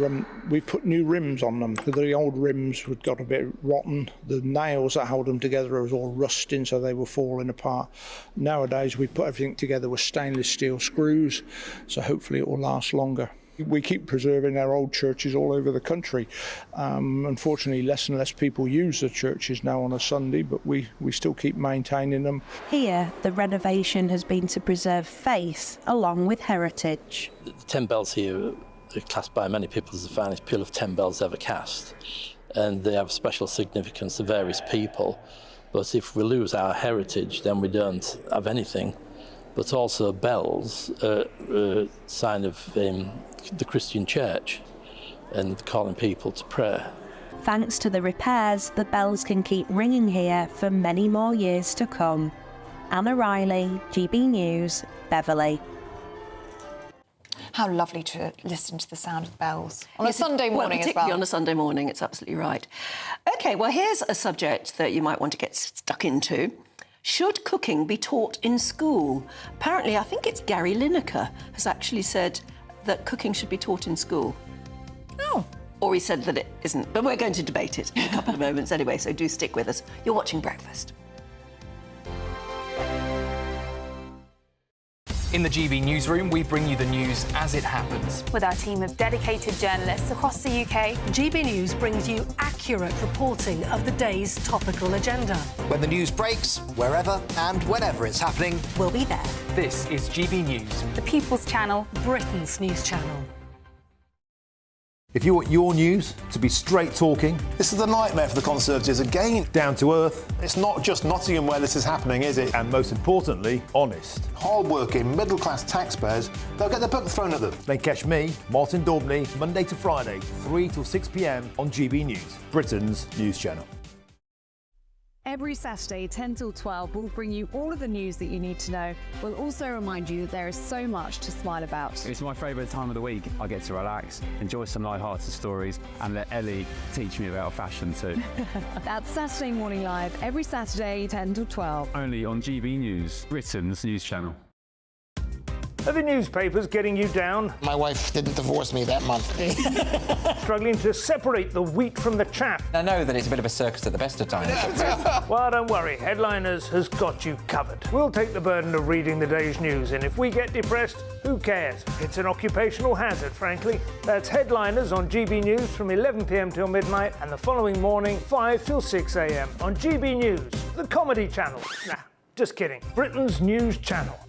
put new rims on them. The old rims had got a bit rotten. The nails that held them together was all rusting, so they were falling apart. Nowadays we put everything together with stainless steel screws, so hopefully it will last longer. We keep preserving our old churches all over the country. Unfortunately, less and less people use the churches now on a Sunday, but we still keep maintaining them. Here, the renovation has been to preserve faith along with heritage. The 10 bells here are classed by many people as the finest peal of 10 bells ever cast, and they have special significance to various people. But if we lose our heritage, then we don't have anything. But also bells are a sign of the Christian church and calling people to prayer. Thanks to the repairs, the bells can keep ringing here for many more years to come. Anna Riley, GB News, Beverley. How lovely to listen to the sound of bells on a Sunday morning as well. On a Sunday morning, it's absolutely right. OK, well, here's a subject that you might want to get stuck into. Should cooking be taught in school? Apparently, I think it's Gary Lineker has actually said that cooking should be taught in school. Oh. Or he said that it isn't. But we're going to debate it in a couple of moments anyway, so do stick with us. You're watching Breakfast. In the GB Newsroom, we bring you the news as it happens. With our team of dedicated journalists across the UK, GB News brings you accurate reporting of the day's topical agenda. When the news breaks, wherever and whenever it's happening, we'll be there. This is GB News. The People's Channel, Britain's news channel. If you want your news to be straight talking... This is a nightmare for the Conservatives again. Down to earth. It's not just Nottingham where this is happening, is it? And most importantly, honest. Hard-working, middle-class taxpayers, they'll get their book thrown at them. Then catch me, Martin Daubney, Monday to Friday, 3 till 6 p.m. on GB News, Britain's news channel. Every Saturday, 10 till 12, we'll bring you all of the news that you need to know. We'll also remind you that there is so much to smile about. It's my favourite time of the week. I get to relax, enjoy some light-hearted stories, and let Ellie teach me about fashion too. That's Saturday Morning Live, every Saturday, 10 till 12. Only on GB News, Britain's news channel. Are the newspapers getting you down? My wife didn't divorce me that month. Struggling to separate the wheat from the chaff? I know that it's a bit of a circus at the best of times. Well, don't worry, Headliners has got you covered. We'll take the burden of reading the day's news, and if we get depressed, who cares? It's an occupational hazard, frankly. That's Headliners on GB News from 11 p.m. till midnight, and the following morning, 5 till 6 a.m. on GB News, the comedy channel. Nah, just kidding. Britain's news channel.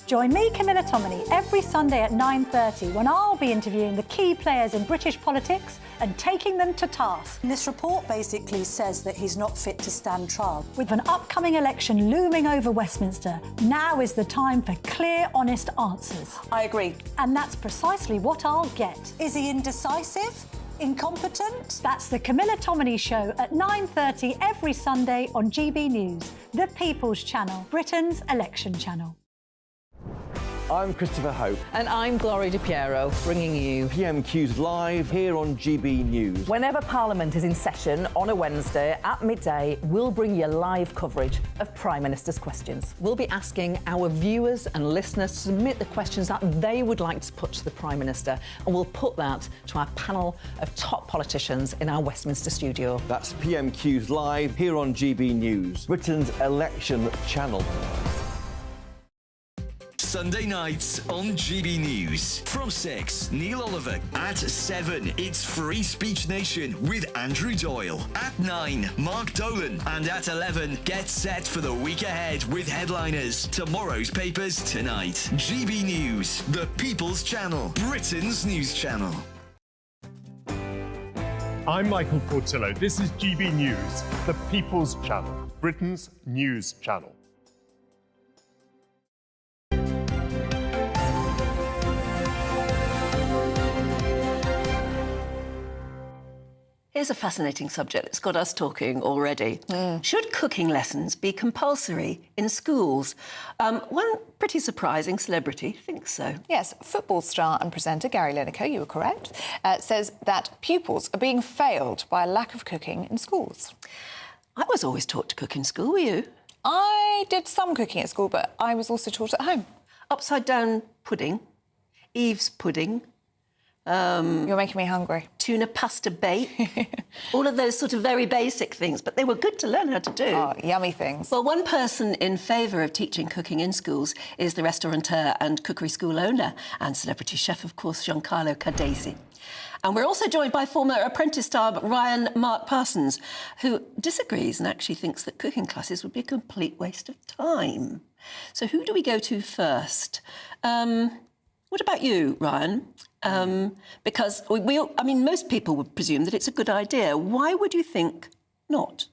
Join me, Camilla Tominey, every Sunday at 9:30 when I'll be interviewing the key players in British politics and taking them to task. This report basically says that he's not fit to stand trial. With an upcoming election looming over Westminster, now is the time for clear, honest answers. I agree. And that's precisely what I'll get. Is he indecisive? Incompetent? That's the Camilla Tominey Show at 9:30 every Sunday on GB News, the People's Channel, Britain's election channel. I'm Christopher Hope. And I'm Gloria Di Piero, bringing you PMQ's live here on GB News. Whenever Parliament is in session on a Wednesday at midday, we'll bring you live coverage of Prime Minister's questions. We'll be asking our viewers and listeners to submit the questions that they would like to put to the Prime Minister, and we'll put that to our panel of top politicians in our Westminster studio. That's PMQ's live here on GB News, Britain's election channel. Sunday nights on GB News. From 6, Neil Oliver. At 7, it's Free Speech Nation with Andrew Doyle. At 9, Mark Dolan. And at 11, get set for the week ahead with Headliners. Tomorrow's papers tonight. GB News, the People's Channel, Britain's news channel. I'm Michael Portillo. This is GB News, the People's Channel, Britain's news channel. Here's a fascinating subject that's got us talking already. Should cooking lessons be compulsory in schools? One pretty surprising celebrity thinks so. Yes, football star and presenter Gary Lineker, you were correct, says that pupils are being failed by a lack of cooking in schools. I was always taught to cook in school, were you? I did some cooking at school, but I was also taught at home. Upside-down pudding, Eve's pudding. You're making me hungry. Tuna pasta bake. All of those sort of very basic things, but they were good to learn how to do. Oh, yummy things. Well, one person in favour of teaching cooking in schools is the restaurateur and cookery school owner and celebrity chef, of course, Giancarlo Cardesi. And we're also joined by former Apprentice star Ryan Mark Parsons, who disagrees and actually thinks that cooking classes would be a complete waste of time. So who do we go to first? What about you, Ryan? Because most people would presume that it's a good idea. Why would you think not?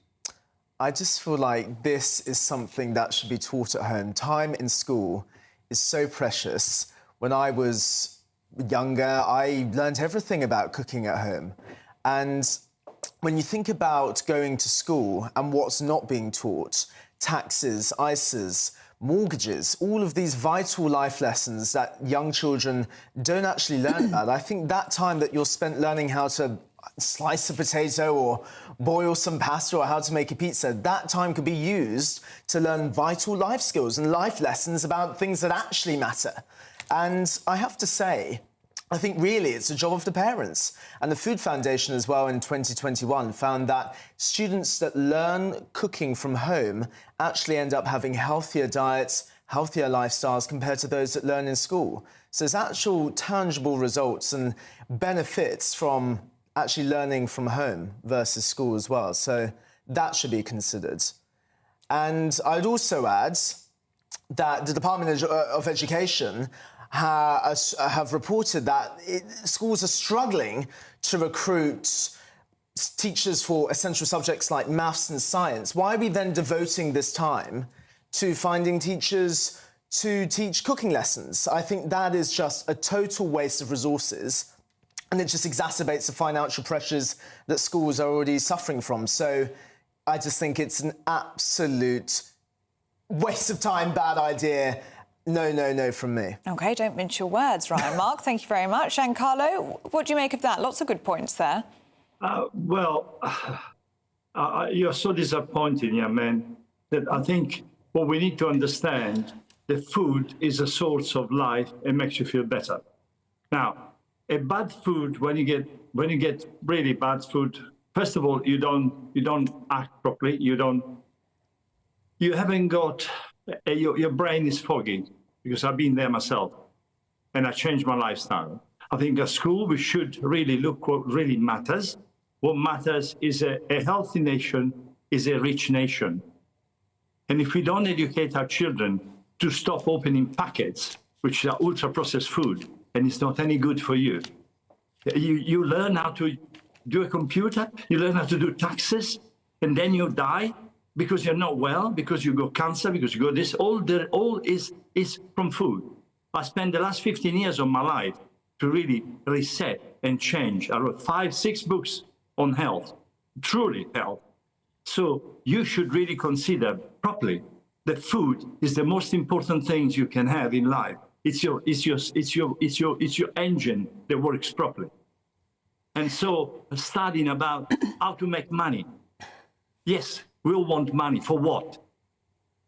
I just feel like this is something that should be taught at home. Time in school is so precious. When I was younger, I learned everything about cooking at home. And when you think about going to school and what's not being taught, taxes, ISAs, mortgages, all of these vital life lessons that young children don't actually learn about. I think that time that you're spent learning how to slice a potato or boil some pasta or how to make a pizza, that time could be used to learn vital life skills and life lessons about things that actually matter. And I have to say, I think really it's a job of the parents. And the Food Foundation as well in 2021 found that students that learn cooking from home actually end up having healthier diets, healthier lifestyles compared to those that learn in school. So there's actual tangible results and benefits from actually learning from home versus school as well. So that should be considered. And I'd also add that the Department of Education have reported that schools are struggling to recruit teachers for essential subjects like maths and science. Why are we then devoting this time to finding teachers to teach cooking lessons? I think that is just a total waste of resources, and it just exacerbates the financial pressures that schools are already suffering from. So I just think it's an absolute waste of time, bad idea. No, no, no from me. OK, don't mince your words, Ryan. Mark, thank you very much. Giancarlo, what do you make of that? Lots of good points there. You're so disappointing, young man, that I think what we need to understand, the food is a source of life and makes you feel better. Now, a bad food, when you get really bad food, first of all, you don't act properly. You haven't got your brain is foggy, because I've been there myself, and I changed my lifestyle. I think at school we should really look what really matters. What matters is a healthy nation is a rich nation. And if we don't educate our children to stop opening packets, which are ultra-processed food, and it's not any good for you, you learn how to do a computer, you learn how to do taxes, and then you die because you're not well, because you got cancer, because you got this. All is from food. I spent the last 15 years of my life to really reset and change. I wrote 5, 6 books on health, truly health. So you should really consider properly that food is the most important things you can have in life. It's your engine that works properly. And so studying about how to make money. Yes, we all want money. For what?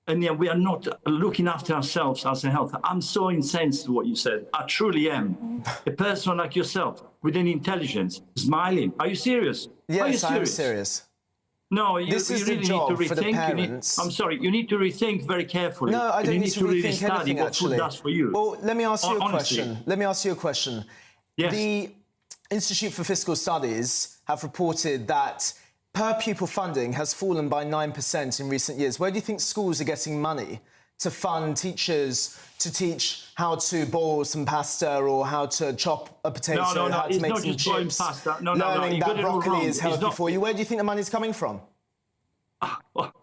And yet we are not looking after ourselves as a health. I'm so incensed to what you said. I truly am. A person like yourself with an intelligence, smiling. Are you serious? Yes, I'm serious. No, you This is really the job need to rethink. for the parents. I'm sorry, you need to rethink very carefully. No, I don't you need to really rethink study anything, what food actually. does for you. Well, let me ask you a Honestly. question. Let me ask you a question. Yes. The Institute for Fiscal Studies have reported that per pupil funding has fallen by 9% in recent years. Where do you think schools are getting money to fund teachers to teach how to boil some pasta or how to chop a potato, No, how to it's make not some just boiling chips? pasta. No, learning you that got it all broccoli wrong. is It's healthy not- for you. Where do you think the money's coming from?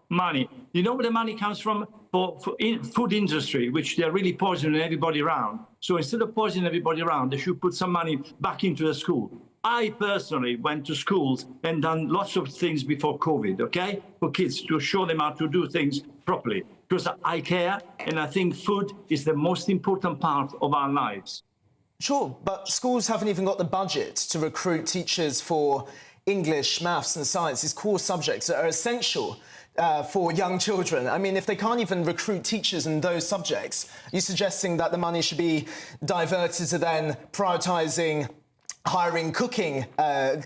Money. You know where the money comes from? For food industry, which they're really poisoning everybody around. So instead of poisoning everybody around, they should put some money back into the school. I personally went to schools and done lots of things before COVID, okay? For kids, to show them how to do things properly. Because I care, and I think food is the most important part of our lives. Sure, but schools haven't even got the budget to recruit teachers for English, maths and science, these core subjects that are essential for young children. I mean, if they can't even recruit teachers in those subjects, are you suggesting that the money should be diverted to then prioritising hiring cooking,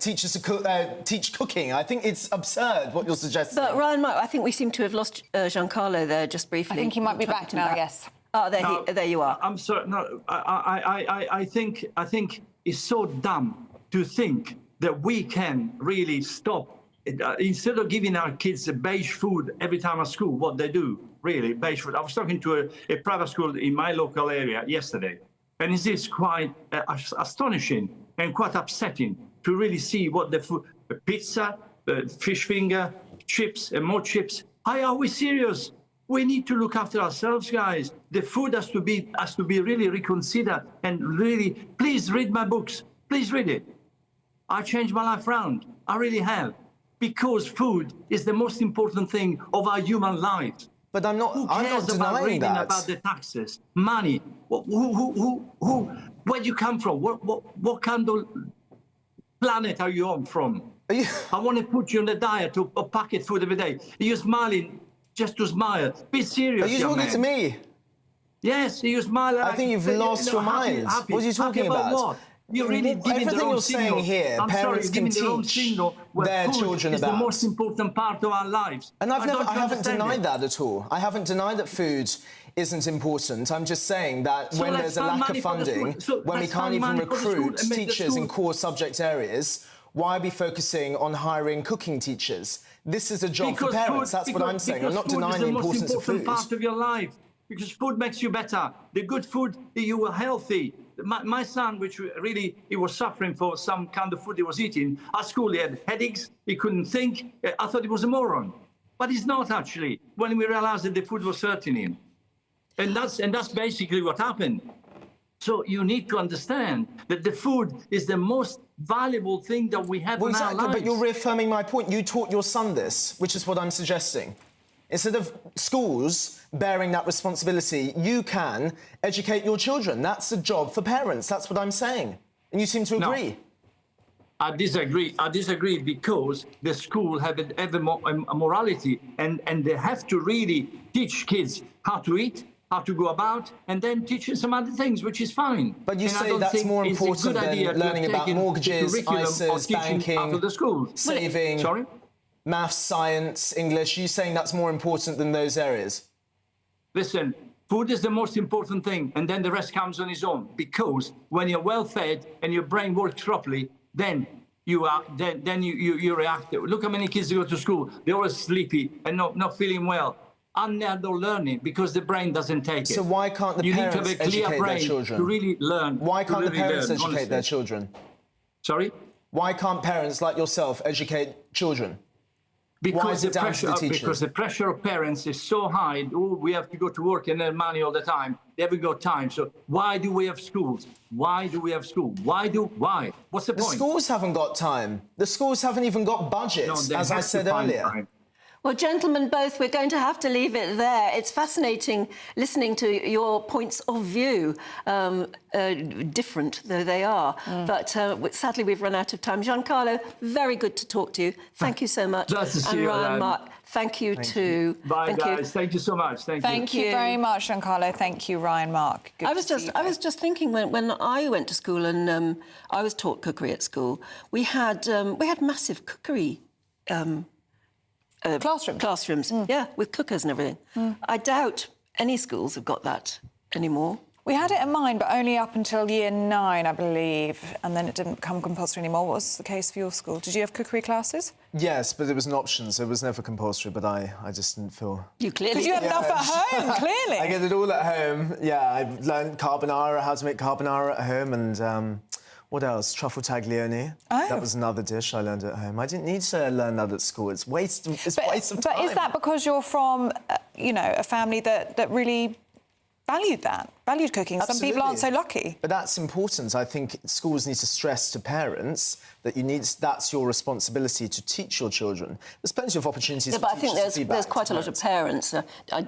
teachers to teach cooking? I think it's absurd what you're suggesting. But Ryan, I think we seem to have lost Giancarlo there just briefly. I think he might be back now, yes. Oh, No, there you are. I'm sorry. No, I think it's so dumb to think that we can really stop. Instead of giving our kids a beige food every time at school, what they do, really, beige food. I was talking to a private school in my local area yesterday, and it is quite astonishing and quite upsetting to really see what the food, pizza, fish finger, chips, and more chips. Are we serious? We need to look after ourselves, guys. The food has to be really reconsidered and really. Please read my books. Please read it. I changed my life around. I really have, because food is the most important thing of our human life. But I'm not. Who cares about reading about the taxes, money? Who? Where do you come from? What kind of planet are you on from? I want to put you on a diet of packet food every day. You're smiling just to smile. Be serious. Are you young talking man. to me? Yes, you smile. I think you've lost your mind. What are you talking about? What? You're really giving Everything the wrong you're signal. saying here, I'm sorry, parents can giving the wrong teach signal where their food children is about. the most important part of our lives. And I haven't understand denied it. that at all. I haven't denied that food isn't important. I'm just saying that So when let's there's a find lack of money for the school. funding, So when we let's can't find even money for the school recruit and make the teachers in school- core subject areas, why are we focusing on hiring cooking teachers? This is a job for parents. That's what I'm saying. I'm not denying the importance of food. Part of your life. because food makes you better. The good food, you are healthy. My son, which really, he was suffering for some kind of food he was eating. At school, he had headaches. He couldn't think. I thought he was a moron. But he's not, actually, when we realized that the food was hurting him. And that's basically what happened. So you need to understand that the food is the most valuable thing that we have in our lives. But you're reaffirming my point. You taught your son this, which is what I'm suggesting. Instead of schools bearing that responsibility, you can educate your children. That's a job for parents. That's what I'm saying. And you seem to agree. No, I disagree. I disagree because the school have a morality and they have to really teach kids how to eat, how to go about, and then teach some other things, which is fine. But you say that's more important than learning about mortgages, ISAs, banking, saving, maths, science, English. You're saying that's more important than those areas? Listen, food is the most important thing, and then the rest comes on its own. Because when you're well fed and your brain works properly, then you react. Look how many kids go to school. They're always sleepy and not feeling well. And they're not learning because the brain doesn't take it. So why can't the parents educate their children? To really learn. Why can't the parents educate their children? Sorry? Why can't parents like yourself educate children? Because the pressure of parents is so high. Oh, we have to go to work and earn money all the time. They haven't got time. So why do we have schools? Why do we have school? Why? What's the point? The schools haven't got time. The schools haven't even got budgets, as I said earlier. Time. Well, gentlemen, both, we're going to have to leave it there. It's fascinating listening to your points of view, different though they are. But sadly, we've run out of time. Giancarlo, very good to talk to you. Thank you so much. Nice to see you, Ryan, Mark, thank you too. Bye, guys. Thank you so much. Thank you very much, Giancarlo. Thank you, Ryan, Mark. I was just thinking when I went to school and I was taught cookery at school, we had massive cookery. Classrooms, yeah, with cookers and everything. I doubt any schools have got that anymore. We had it in mind, but only up until year 9, I believe, and then it didn't become compulsory anymore. What was the case for your school? Did you have cookery classes? Yes, but it was an option, so it was never compulsory, but I just didn't feel... You clearly... Because you had enough at home, clearly. I get it all at home. Yeah, I learned carbonara, how to make carbonara at home, and... what else? Truffle taglione. Oh. That was another dish I learned at home. I didn't need to learn that at school. It's waste of time. But is that because you're from, a family that really valued cooking? Absolutely. Some people aren't so lucky. But that's important. I think schools need to stress to parents that that's your responsibility to teach your children. There's plenty of opportunities for teachers to feedback. But I think there's quite a lot of parents. I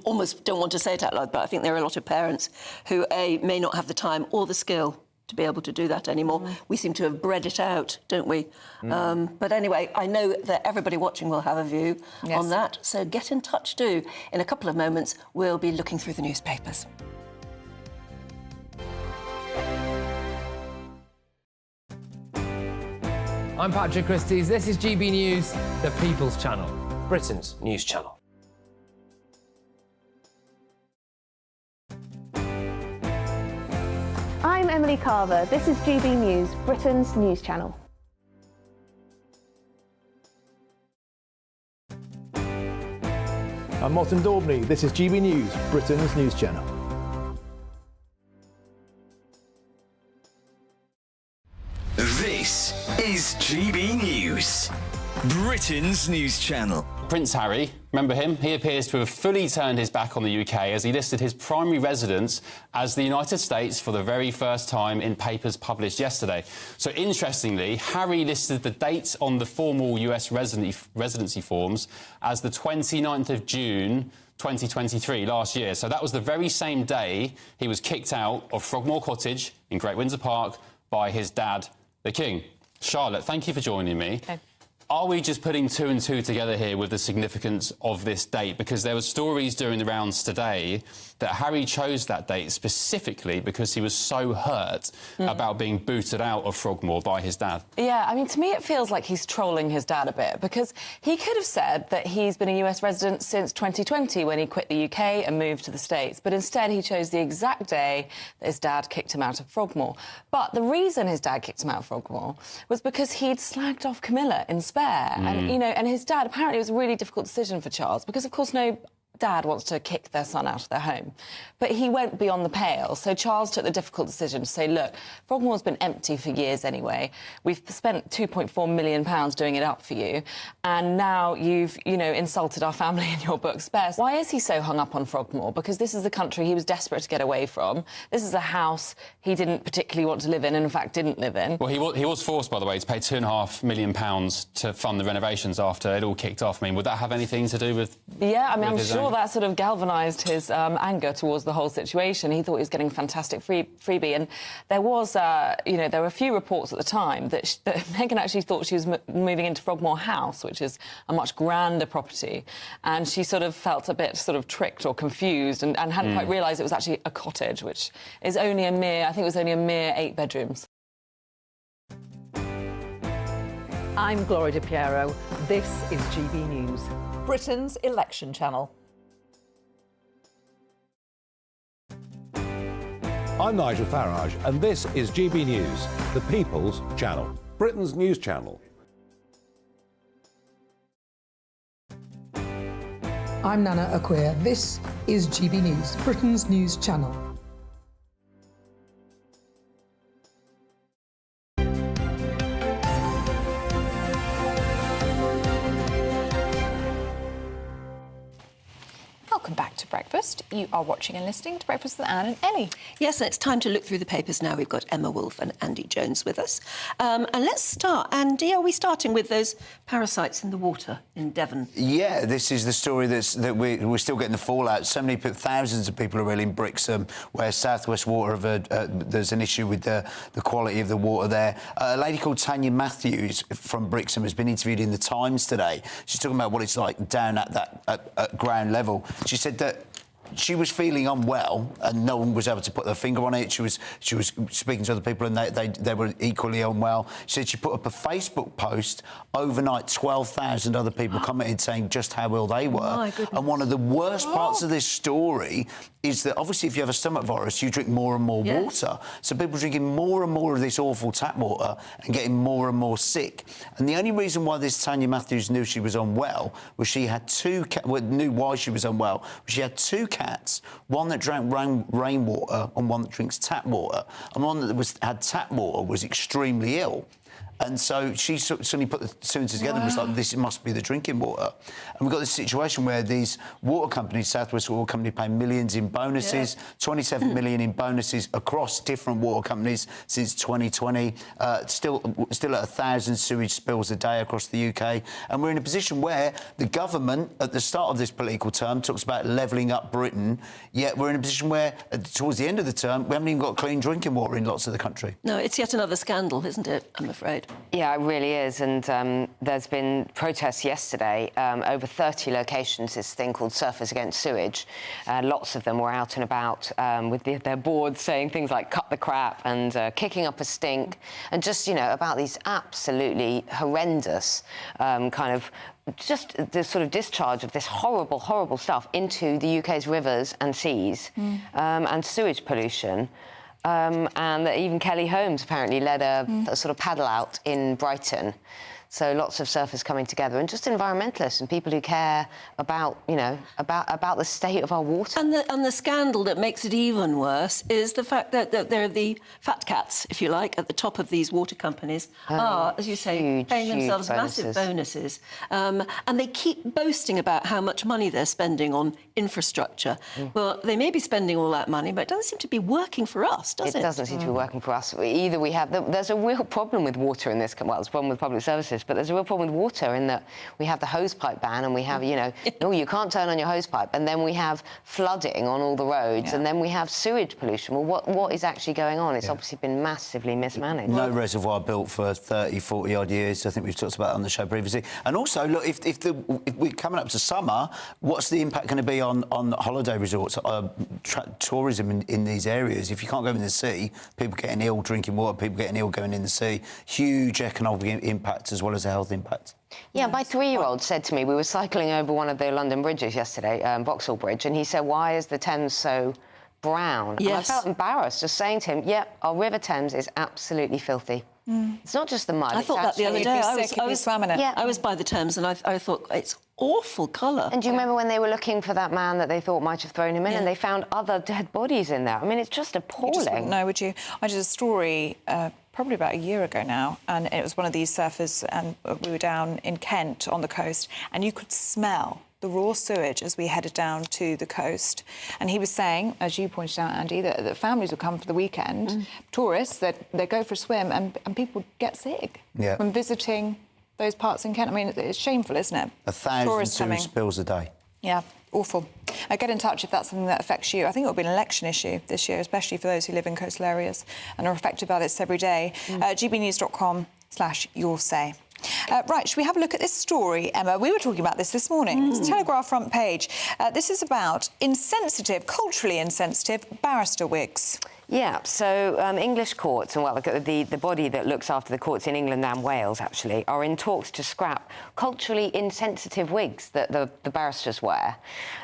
almost don't want to say it out loud, but I think there are a lot of parents who, may not have the time or the skill to be able to do that anymore. We seem to have bred it out, don't we? But anyway, I know that everybody watching will have a view on that, so get in touch too. In a couple of moments, we'll be looking through the newspapers. I'm Patrick Christys. This is GB News, the People's Channel, Britain's news channel. I'm Emily Carver. This is GB News, Britain's news channel. I'm Martin Daubney. This is GB News, Britain's news channel. This is GB News, Britain's news channel. Prince Harry, remember him? He appears to have fully turned his back on the UK as he listed his primary residence as the United States for the very first time in papers published yesterday. So interestingly, Harry listed the date on the formal US residency forms as the 29th of June 2023, last year. So that was the very same day he was kicked out of Frogmore Cottage in Great Windsor Park by his dad, the King. Charlotte, thank you for joining me. Okay. Are we just putting two and two together here with the significance of this date? Because there were stories during the rounds today that Harry chose that date specifically because he was so hurt about being booted out of Frogmore by his dad. Yeah, I mean, to me it feels like he's trolling his dad a bit, because he could have said that he's been a US resident since 2020 when he quit the UK and moved to the States, but instead he chose the exact day that his dad kicked him out of Frogmore. But the reason his dad kicked him out of Frogmore was because he'd slagged off Camilla in Spare. And, and his dad, apparently it was a really difficult decision for Charles, because, of course, no dad wants to kick their son out of their home. But he went beyond the pale. So Charles took the difficult decision to say, look, Frogmore's been empty for years anyway. We've spent £2.4 million doing it up for you. And now you've, insulted our family in your book's best. Why is he so hung up on Frogmore? Because this is the country he was desperate to get away from. This is a house he didn't particularly want to live in and, in fact, didn't live in. Well, he was forced, by the way, to pay £2.5 million to fund the renovations after it all kicked off. I mean, would that have anything to do with... Yeah, I mean, I'm sure that sort of galvanised his anger towards the whole situation. He thought he was getting a fantastic freebie. And there was, there were a few reports at the time that Meghan actually thought she was moving into Frogmore House, which is a much grander property. And she sort of felt a bit sort of tricked or confused and hadn't quite realised it was actually a cottage, which is only a mere, I think it was only a mere 8 bedrooms. I'm Gloria De Piero. This is GB News, Britain's election channel. I'm Nigel Farage, and this is GB News, the People's Channel, Britain's news channel. I'm Nana Akua. This is GB News, Britain's news channel. Welcome back to Breakfast. You are watching and listening to Breakfast with Anne and Ellie. Yes, it's time to look through the papers now. We've got Emma Wolfe and Andy Jones with us. And let's start. Andy, are we starting with those parasites in the water in Devon? Yeah, this is the story that we're still getting the fallout. So many people, thousands of people are ill in Brixham, where South West Water there's an issue with the quality of the water there. A lady called Tanya Matthews from Brixham has been interviewed in The Times today. She's talking about what it's like down at ground level. She said that she was feeling unwell and no one was able to put their finger on it. She was speaking to other people and they were equally unwell. She said she put up a Facebook post overnight. 12,000 other people commented saying just how ill they were. My goodness. And one of the worst parts of this story is that obviously if you have a stomach virus, you drink more and more water. So people are drinking more and more of this awful tap water and getting more and more sick. And the only reason why this Tanya Matthews knew she was unwell was she had knew why she was unwell. She had 2 cats, one that drank rainwater and one that drinks tap water. And one that had tap water was extremely ill. And so she suddenly put the 2 and 2 together and was like, this must be the drinking water. And we've got this situation where these water companies, South West Water Company, pay millions in bonuses, 27 million in bonuses across different water companies since 2020, still at 1,000 sewage spills a day across the UK. And we're in a position where the government, at the start of this political term, talks about levelling up Britain, yet we're in a position where, towards the end of the term, we haven't even got clean drinking water in lots of the country. No, it's yet another scandal, isn't it, I'm afraid? Yeah, it really is. And there's been protests yesterday. Over 30 locations, this thing called Surfers Against Sewage. Lots of them were out and about with their boards saying things like cut the crap and kicking up a stink. And just, about these absolutely horrendous just the sort of discharge of this horrible, horrible stuff into the UK's rivers and seas and sewage pollution. And that even Kelly Holmes apparently led a sort of paddle out in Brighton. So lots of surfers coming together and just environmentalists and people who care about, about the state of our water. And the scandal that makes it even worse is the fact that there are the fat cats, if you like, at the top of these water companies are, as you say, paying themselves massive bonuses. And they keep boasting about how much money they're spending on infrastructure. Well, they may be spending all that money, but it doesn't seem to be working for us, does it? It doesn't seem to be working for us. Either we have... There's a real problem with water in this... Well, there's a problem with public services, but there's a real problem with water in that we have the hosepipe ban and we have, no, you can't turn on your hosepipe, and then we have flooding on all the roads, and then we have sewage pollution. Well, what is actually going on? It's obviously been massively mismanaged. No reservoir built for 30, 40-odd years. I think we've talked about it on the show previously. And also, look, if we're coming up to summer, what's the impact going to be on holiday resorts, tourism in these areas? If you can't go in the sea, people getting ill drinking water, people getting ill going in the sea, huge economic impact as well as a health impact. Yeah, my 3-year-old said to me, we were cycling over one of the London bridges yesterday, Vauxhall Bridge, and he said, why is the Thames so brown? Yes. And I felt embarrassed just saying to him, our River Thames is absolutely filthy. It's not just the mud. I it's thought that the other actually- day. You'd be sick if you swam in it. Yeah. I was by the Thames and I thought it's awful colour. And do you remember when they were looking for that man that they thought might have thrown him in, and they found other dead bodies in there? I mean, it's just appalling. You just wouldn't know, would you? I did a story probably about a year ago now, and it was one of these surfers, and we were down in Kent on the coast, and you could smell the raw sewage as we headed down to the coast. And he was saying, as you pointed out, Andy, that families would come for the weekend, tourists, they go for a swim, and people get sick from visiting those parts in Kent. I mean, it's shameful, isn't it? 1,000 Tourists coming. sewage spills a day. Yeah, awful. Get in touch if that's something that affects you. I think it'll be an election issue this year, especially for those who live in coastal areas and are affected by this every day. gbnews.com/yoursay. Right, should we have a look at this story, Emma? We were talking about this morning. It's Telegraph front page. This is about culturally insensitive barrister wigs. Yeah, so English courts, and well, the body that looks after the courts in England and Wales, actually, are in talks to scrap culturally insensitive wigs that the barristers wear.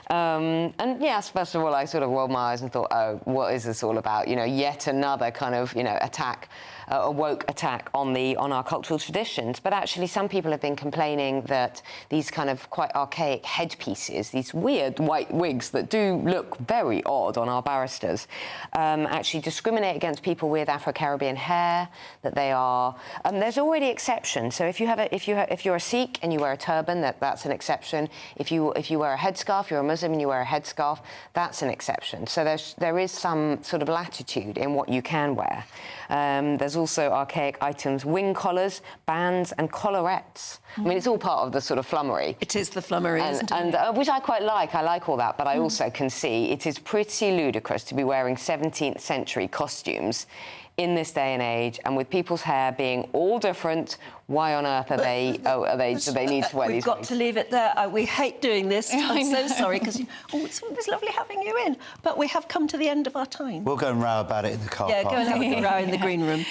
And yes, first of all, I sort of rolled my eyes and thought, oh, what is this all about? You know, yet another kind of, attack, a woke attack on our cultural traditions. But actually, some people have been complaining that these kind of quite archaic headpieces, these weird white wigs that do look very odd on our barristers, actually discriminate against people with Afro-Caribbean hair, that they are... there's already exceptions. So if you're a Sikh and you wear a turban, that's an exception. If you wear a headscarf, you're a Muslim and you wear a headscarf, that's an exception. So there is some sort of latitude in what you can wear. There's also archaic items, wing collars, bands and collarettes. I mean, it's all part of the sort of flummery. It is the flummery, isn't it? Which I quite like. I like all that, but I also can see it is pretty ludicrous to be wearing 17th century costumes in this day and age, and with people's hair being all different. Why on earth do they need to wear these wigs? We've got to leave it there. We hate doing this. I'm so sorry, because it was lovely having you in, but we have come to the end of our time. We'll go and row about it in the car Yeah, park. go and have a row in the green room.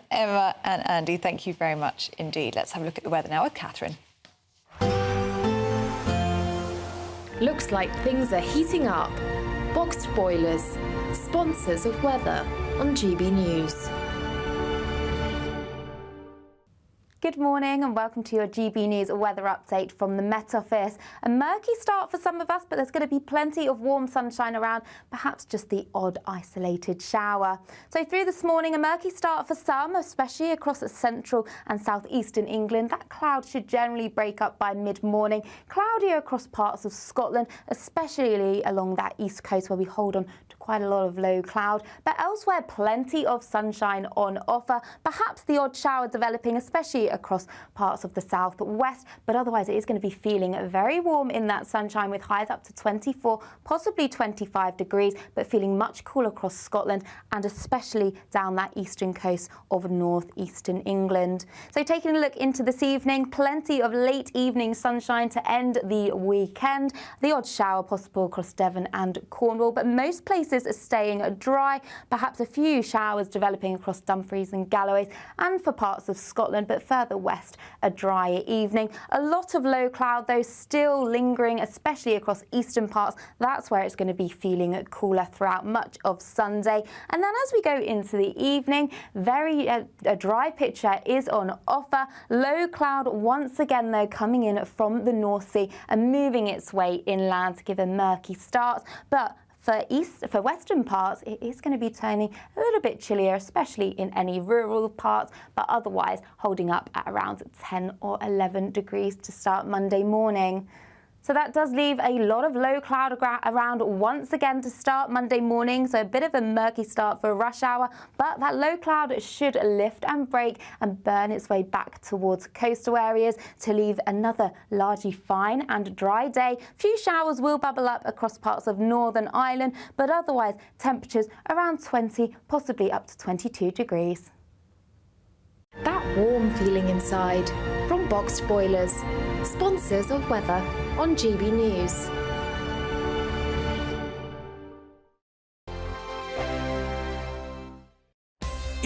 Emma and Andy, thank you very much indeed. Let's have a look at the weather now with Catherine. Looks like things are heating up. Boxed boilers, sponsors of weather on GB News. Good morning and welcome to your GB News weather update from the Met Office. A murky start for some of us, but there's going to be plenty of warm sunshine around, perhaps just the odd isolated shower. So through this morning, a murky start for some, especially across central and southeastern England. That cloud should generally break up by mid-morning. Cloudier across parts of Scotland, especially along that east coast where we hold on to quite a lot of low cloud. But elsewhere, plenty of sunshine on offer. Perhaps the odd shower developing, especially across parts of the southwest, but otherwise it is going to be feeling very warm in that sunshine with highs up to 24, possibly 25 degrees, but feeling much cooler across Scotland and especially down that eastern coast of northeastern England. So taking a look into this evening, plenty of late evening sunshine to end the weekend. The odd shower possible across Devon and Cornwall, but most places are staying dry. Perhaps a few showers developing across Dumfries and Galloway and for parts of Scotland, but further west, a drier evening. A lot of low cloud, though, still lingering, especially across eastern parts. That's where it's going to be feeling cooler throughout much of Sunday. And then as we go into the evening, a dry picture is on offer. Low cloud once again, though, coming in from the North Sea and moving its way inland to give a murky start. But for western parts, it is going to be turning a little bit chillier, especially in any rural parts, but otherwise holding up at around 10 or 11 degrees to start Monday morning. So that does leave a lot of low cloud around once again to start Monday morning. So a bit of a murky start for rush hour, but that low cloud should lift and break and burn its way back towards coastal areas to leave another largely fine and dry day. Few showers will bubble up across parts of Northern Ireland, but otherwise temperatures around 20, possibly up to 22 degrees. That warm feeling inside from Boxed Boilers, sponsors of weather on GB News.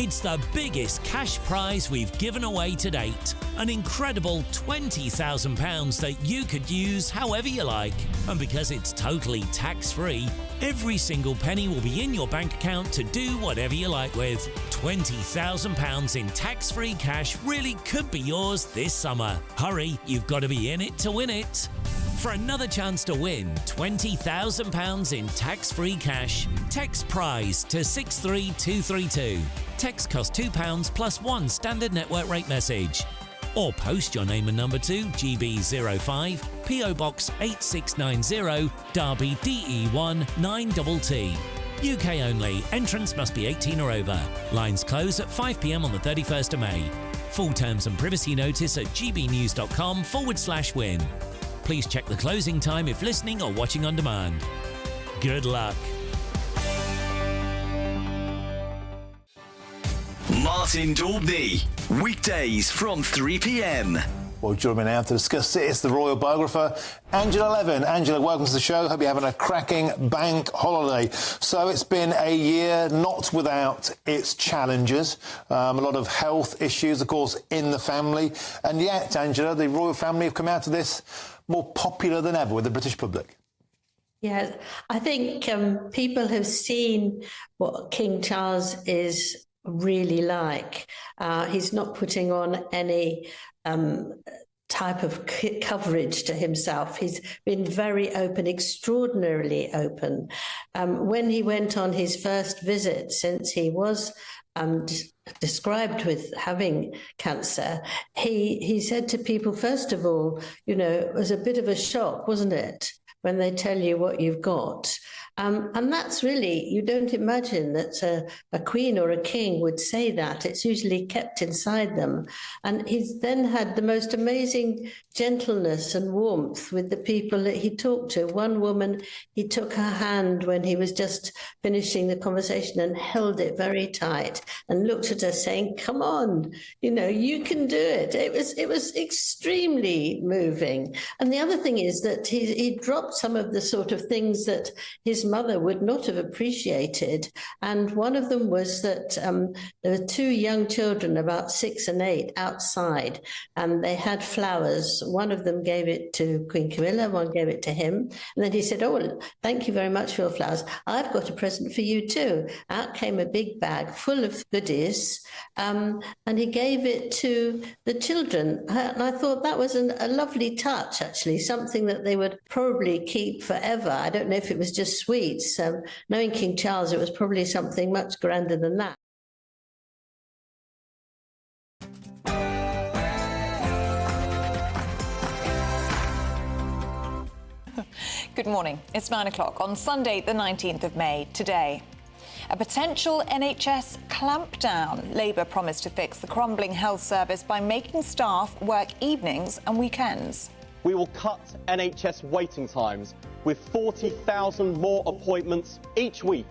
It's the biggest cash prize we've given away to date. An incredible £20,000 that you could use however you like. And because it's totally tax-free, every single penny will be in your bank account to do whatever you like with. £20,000 in tax-free cash really could be yours this summer. Hurry, you've got to be in it to win it. For another chance to win £20,000 in tax-free cash, text PRIZE to 63232. Text costs £2 plus one standard network rate message. Or post your name and number to GB05, PO Box 8690, Derby DE1 9TT. UK only. Entrance must be 18 or over. Lines close at 5 p.m. on the 31st of May. Full terms and privacy notice at gbnews.com/win. Please check the closing time if listening or watching on demand. Good luck. Martin Daubney, weekdays from 3 p.m. Well, joining me now to discuss it is the royal biographer, Angela Levin. Angela, welcome to the show. Hope you're having a cracking bank holiday. So it's been a year not without its challenges. A lot of health issues, of course, in the family. And yet, Angela, the royal family have come out of this more popular than ever with the British public. Yeah, I think people have seen what King Charles is really like. He's not putting on any type of coverage to himself. He's been very open, extraordinarily open. When he went on his first visit since he was described with having cancer, he said to people, first of all, you know, it was a bit of a shock, wasn't it, when they tell you what you've got. And that's really, you don't imagine that a queen or a king would say that. It's usually kept inside them. And he's then had the most amazing gentleness and warmth with the people that he talked to. One woman, he took her hand when he was just finishing the conversation and held it very tight and looked at her saying, come on, you know, you can do it. It was extremely moving. And the other thing is that he dropped some of the sort of things that his mother would not have appreciated. And one of them was that there were two young children, about 6 and 8, outside, and they had flowers. One of them gave it to Queen Camilla, one gave it to him. And then he said, oh, well, thank you very much for your flowers. I've got a present for you too. Out came a big bag full of goodies, and he gave it to the children. And I thought that was a lovely touch, actually, something that they would probably keep forever. I don't know if it was just sweets. Knowing King Charles, it was probably something much grander than that. Good morning. It's 9 o'clock on Sunday, the 19th of May. Today, a potential NHS clampdown. Labour promised to fix the crumbling health service by making staff work evenings and weekends. We will cut NHS waiting times with 40,000 more appointments each week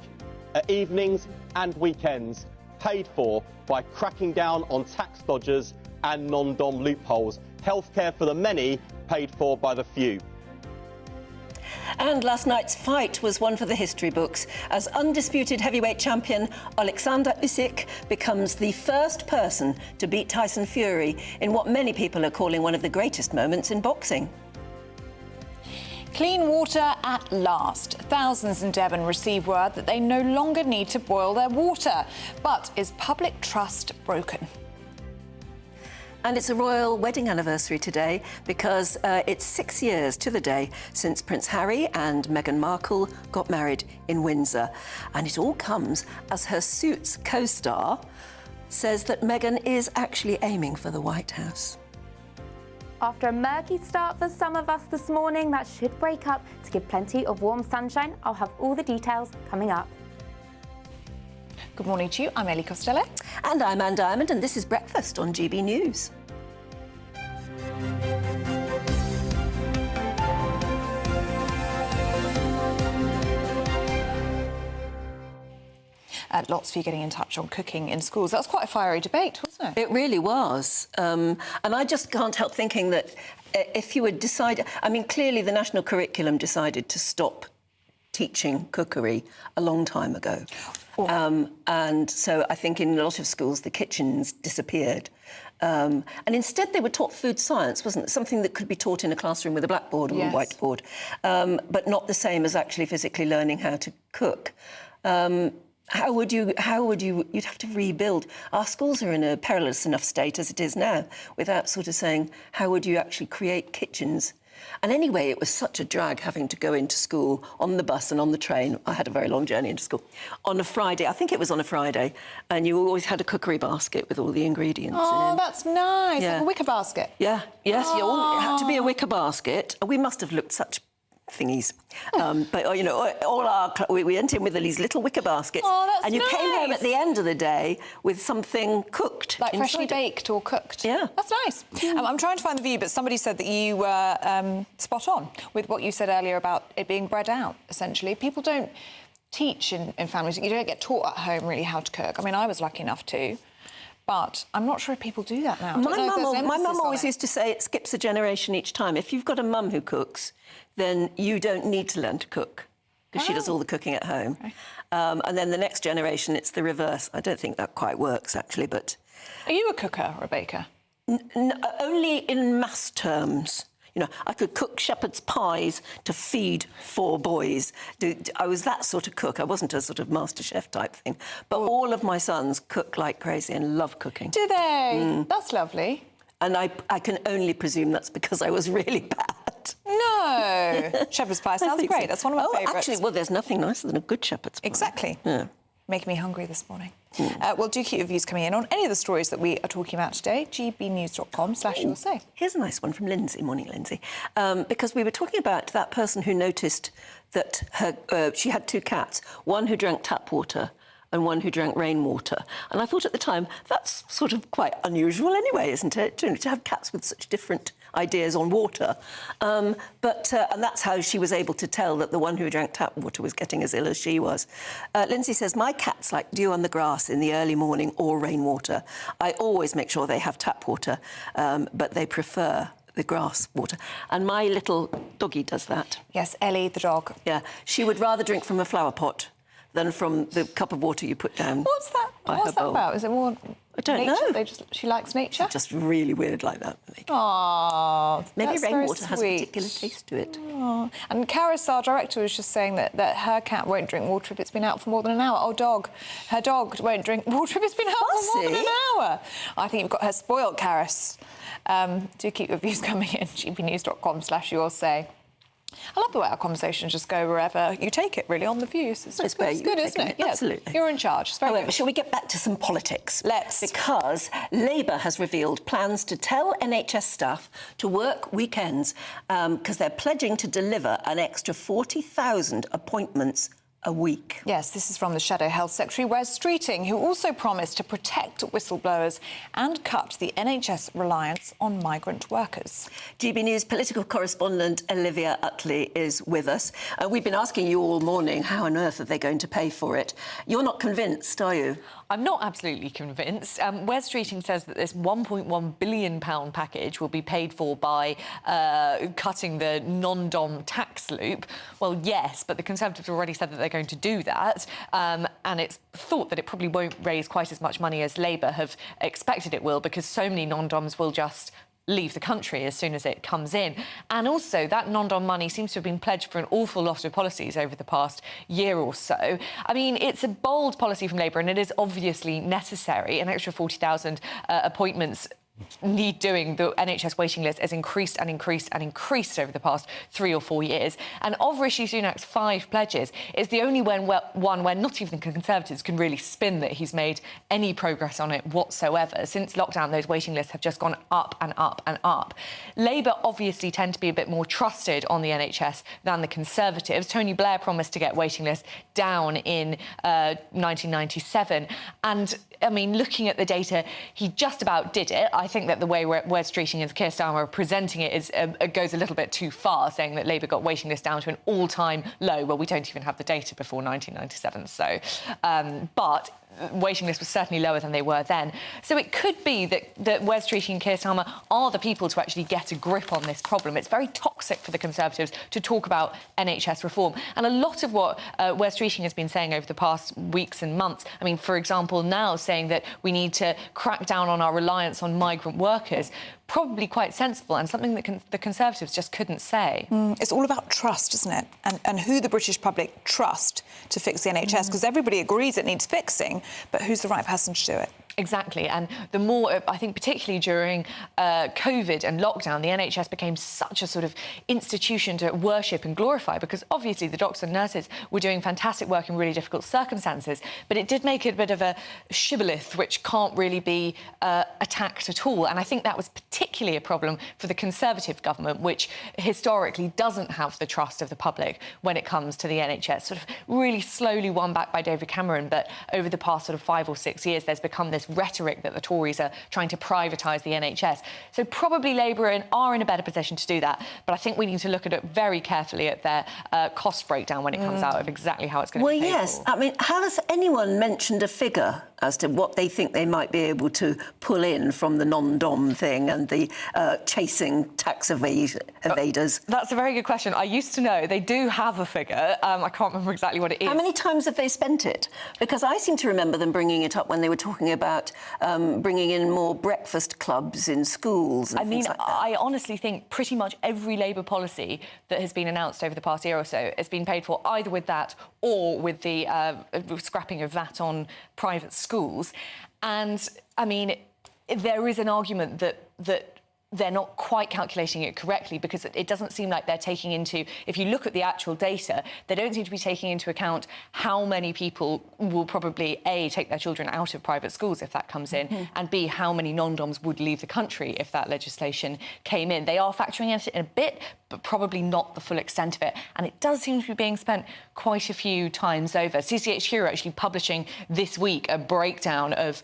at evenings and weekends, paid for by cracking down on tax dodgers and non-dom loopholes. Healthcare for the many, paid for by the few. And last night's fight was one for the history books, as undisputed heavyweight champion Alexander Usyk becomes the first person to beat Tyson Fury in what many people are calling one of the greatest moments in boxing. Clean water at last. Thousands in Devon receive word that they no longer need to boil their water. But is public trust broken? And it's a royal wedding anniversary today because it's 6 years to the day since Prince Harry and Meghan Markle got married in Windsor. And it all comes as her Suits co-star says that Meghan is actually aiming for the White House. After a murky start for some of us this morning, that should break up to give plenty of warm sunshine. I'll have all the details coming up. Good morning to you. I'm Ellie Costello. And I'm Anne Diamond, and this is Breakfast on GB News. Lots of you getting in touch on cooking in schools. That was quite a fiery debate, wasn't it? It really was. And I just can't help thinking that if you would decide... I mean, clearly the national curriculum decided to stop teaching cookery a long time ago. And so I think in a lot of schools the kitchens disappeared. And instead they were taught food science, wasn't it? Something that could be taught in a classroom with a blackboard or a whiteboard, but not the same as actually physically learning how to cook. How would you, you'd have to rebuild. Our schools are in a perilous enough state as it is now, without sort of saying, how would you actually create kitchens? And anyway, it was such a drag having to go into school on the bus and on the train. I had a very long journey into school. On a Friday, I think it was on a Friday, and you always had a cookery basket with all the ingredients Oh, in. that's nice. Yeah. Like a wicker basket. Yeah, yes, it had to be a wicker basket. We must have looked such thingies. But, you know, we went in with these little wicker baskets. Oh, that's and you nice. came home at the end of the day with something cooked. Like freshly inside it. baked or cooked. Yeah. That's nice. I'm trying to find the view, but somebody said that you were spot on with what you said earlier about it being bred out, essentially. People don't teach in families. You don't get taught at home, really, how to cook. I mean, I was lucky enough to. But I'm not sure if people do that now. My mum always used to say it skips a generation each time. If you've got a mum who cooks, then you don't need to learn to cook because she does all the cooking at home. Okay. And then the next generation, it's the reverse. I don't think that quite works, actually, but... Are you a cooker or a baker? Only in mass terms. You know, I could cook shepherd's pies to feed 4 boys. I was that sort of cook. I wasn't a sort of master chef type thing. But all of my sons cook like crazy and love cooking. Do they? That's lovely. And I can only presume that's because I was really bad. No. Shepherd's pie sounds great. So. That's one of my favourites. Actually, well, there's nothing nicer than a good shepherd's pie. Exactly. Yeah. Making me hungry this morning. Well, do keep your views coming in on any of the stories that we are talking about today. gbnews.com/yoursay. Here's a nice one from Lindsay. Morning, Lindsay. Because we were talking about that person who noticed that she had 2 cats, one who drank tap water and one who drank rainwater. And I thought at the time, that's sort of quite unusual anyway, isn't it? To have cats with such different ideas on water. And that's how she was able to tell that the one who drank tap water was getting as ill as she was. Lindsay says, my cats like dew on the grass in the early morning or rainwater. I always make sure they have tap water, but they prefer the grass water. And my little doggy does that. Yes, Ellie, the dog. Yeah, she would rather drink from a flower pot than from the cup of water you put down. What's that? What's that about? Is it more? I don't know. She likes nature. She's just really weird like that. Oh, maybe rainwater has a particular taste to it. Aww. And Karis, our director, was just saying that her cat won't drink water if it's been out for more than an hour. Oh, dog. Her dog won't drink water if it's been out for more than an hour. I think you've got her spoiled, Karis. Do keep your views coming in. gbnews.com/yoursay. I love the way our conversations just go wherever you take it, really, on the views. It's good, isn't it? Yeah, absolutely. You're in charge. However, shall we get back to some politics? Let's. Because Labour has revealed plans to tell NHS staff to work weekends because they're pledging to deliver an extra 40,000 appointments a week. Yes, this is from the Shadow Health Secretary, Wes Streeting, who also promised to protect whistleblowers and cut the NHS reliance on migrant workers. GB News political correspondent Olivia Utley is with us. We've been asking you all morning, how on earth are they going to pay for it? You're not convinced, are you? I'm not absolutely convinced. Wes Streeting says that this £1.1 billion package will be paid for by cutting the non-dom tax loop. Well, yes, but the Conservatives have already said that they're going to do that, and it's thought that it probably won't raise quite as much money as Labour have expected it will, because so many non-doms will just leave the country as soon as it comes in. And also, that non-dom money seems to have been pledged for an awful lot of policies over the past year or so. I mean, it's a bold policy from Labour, and it is obviously necessary. An extra 40,000 appointments need doing. The NHS waiting list has increased and increased and increased over the past 3 or 4 years. And of Rishi Sunak's 5 pledges, it's the only one where not even the Conservatives can really spin that he's made any progress on it whatsoever. Since lockdown, those waiting lists have just gone up and up and up. Labour obviously tend to be a bit more trusted on the NHS than the Conservatives. Tony Blair promised to get waiting lists down in 1997. And, I mean, looking at the data, he just about did it. I think that the way Wes Streeting and Keir Starmer are presenting it is goes a little bit too far, saying that Labour got waiting lists down to an all-time low. Well, we don't even have the data before 1997, so... but waiting list was certainly lower than they were then. So it could be that Wes Streeting and Keir Starmer are the people to actually get a grip on this problem. It's very toxic for the Conservatives to talk about NHS reform. And a lot of what Wes Streeting has been saying over the past weeks and months, I mean, for example, now saying that we need to crack down on our reliance on migrant workers, probably quite sensible and something that the Conservatives just couldn't say. It's all about trust, isn't it? And who the British public trust to fix the NHS, because everybody agrees it needs fixing, but who's the right person to do it? Exactly, and the more, I think particularly during COVID and lockdown, the NHS became such a sort of institution to worship and glorify, because obviously the doctors and nurses were doing fantastic work in really difficult circumstances, but it did make it a bit of a shibboleth which can't really be attacked at all. And I think that was particularly a problem for the Conservative government, which historically doesn't have the trust of the public when it comes to the NHS. Sort of really slowly won back by David Cameron, but over the past sort of 5 or 6 years, there's become this rhetoric that the Tories are trying to privatise the NHS. So probably Labour are in a better position to do that, but I think we need to look at it very carefully at their cost breakdown when it comes out of exactly how it's going to be paid yes. for. I mean, has anyone mentioned a figure as to what they think they might be able to pull in from the non-dom thing and the chasing tax evaders? That's a very good question. I used to know. They do have a figure. I can't remember exactly what it is. How many times have they spent it? Because I seem to remember them bringing it up when they were talking about bringing in more breakfast clubs in schools and things like that. I honestly think pretty much every Labour policy that has been announced over the past year or so has been paid for either with that or with the scrapping of VAT on private schools. And, I mean, there is an argument that they're not quite calculating it correctly, because it doesn't seem like they're taking into... If you look at the actual data, they don't seem to be taking into account how many people will probably, A, take their children out of private schools if that comes in, and B, how many non-doms would leave the country if that legislation came in. They are factoring it in a bit, but probably not the full extent of it. And it does seem to be being spent quite a few times over. CCHQ are actually publishing this week a breakdown of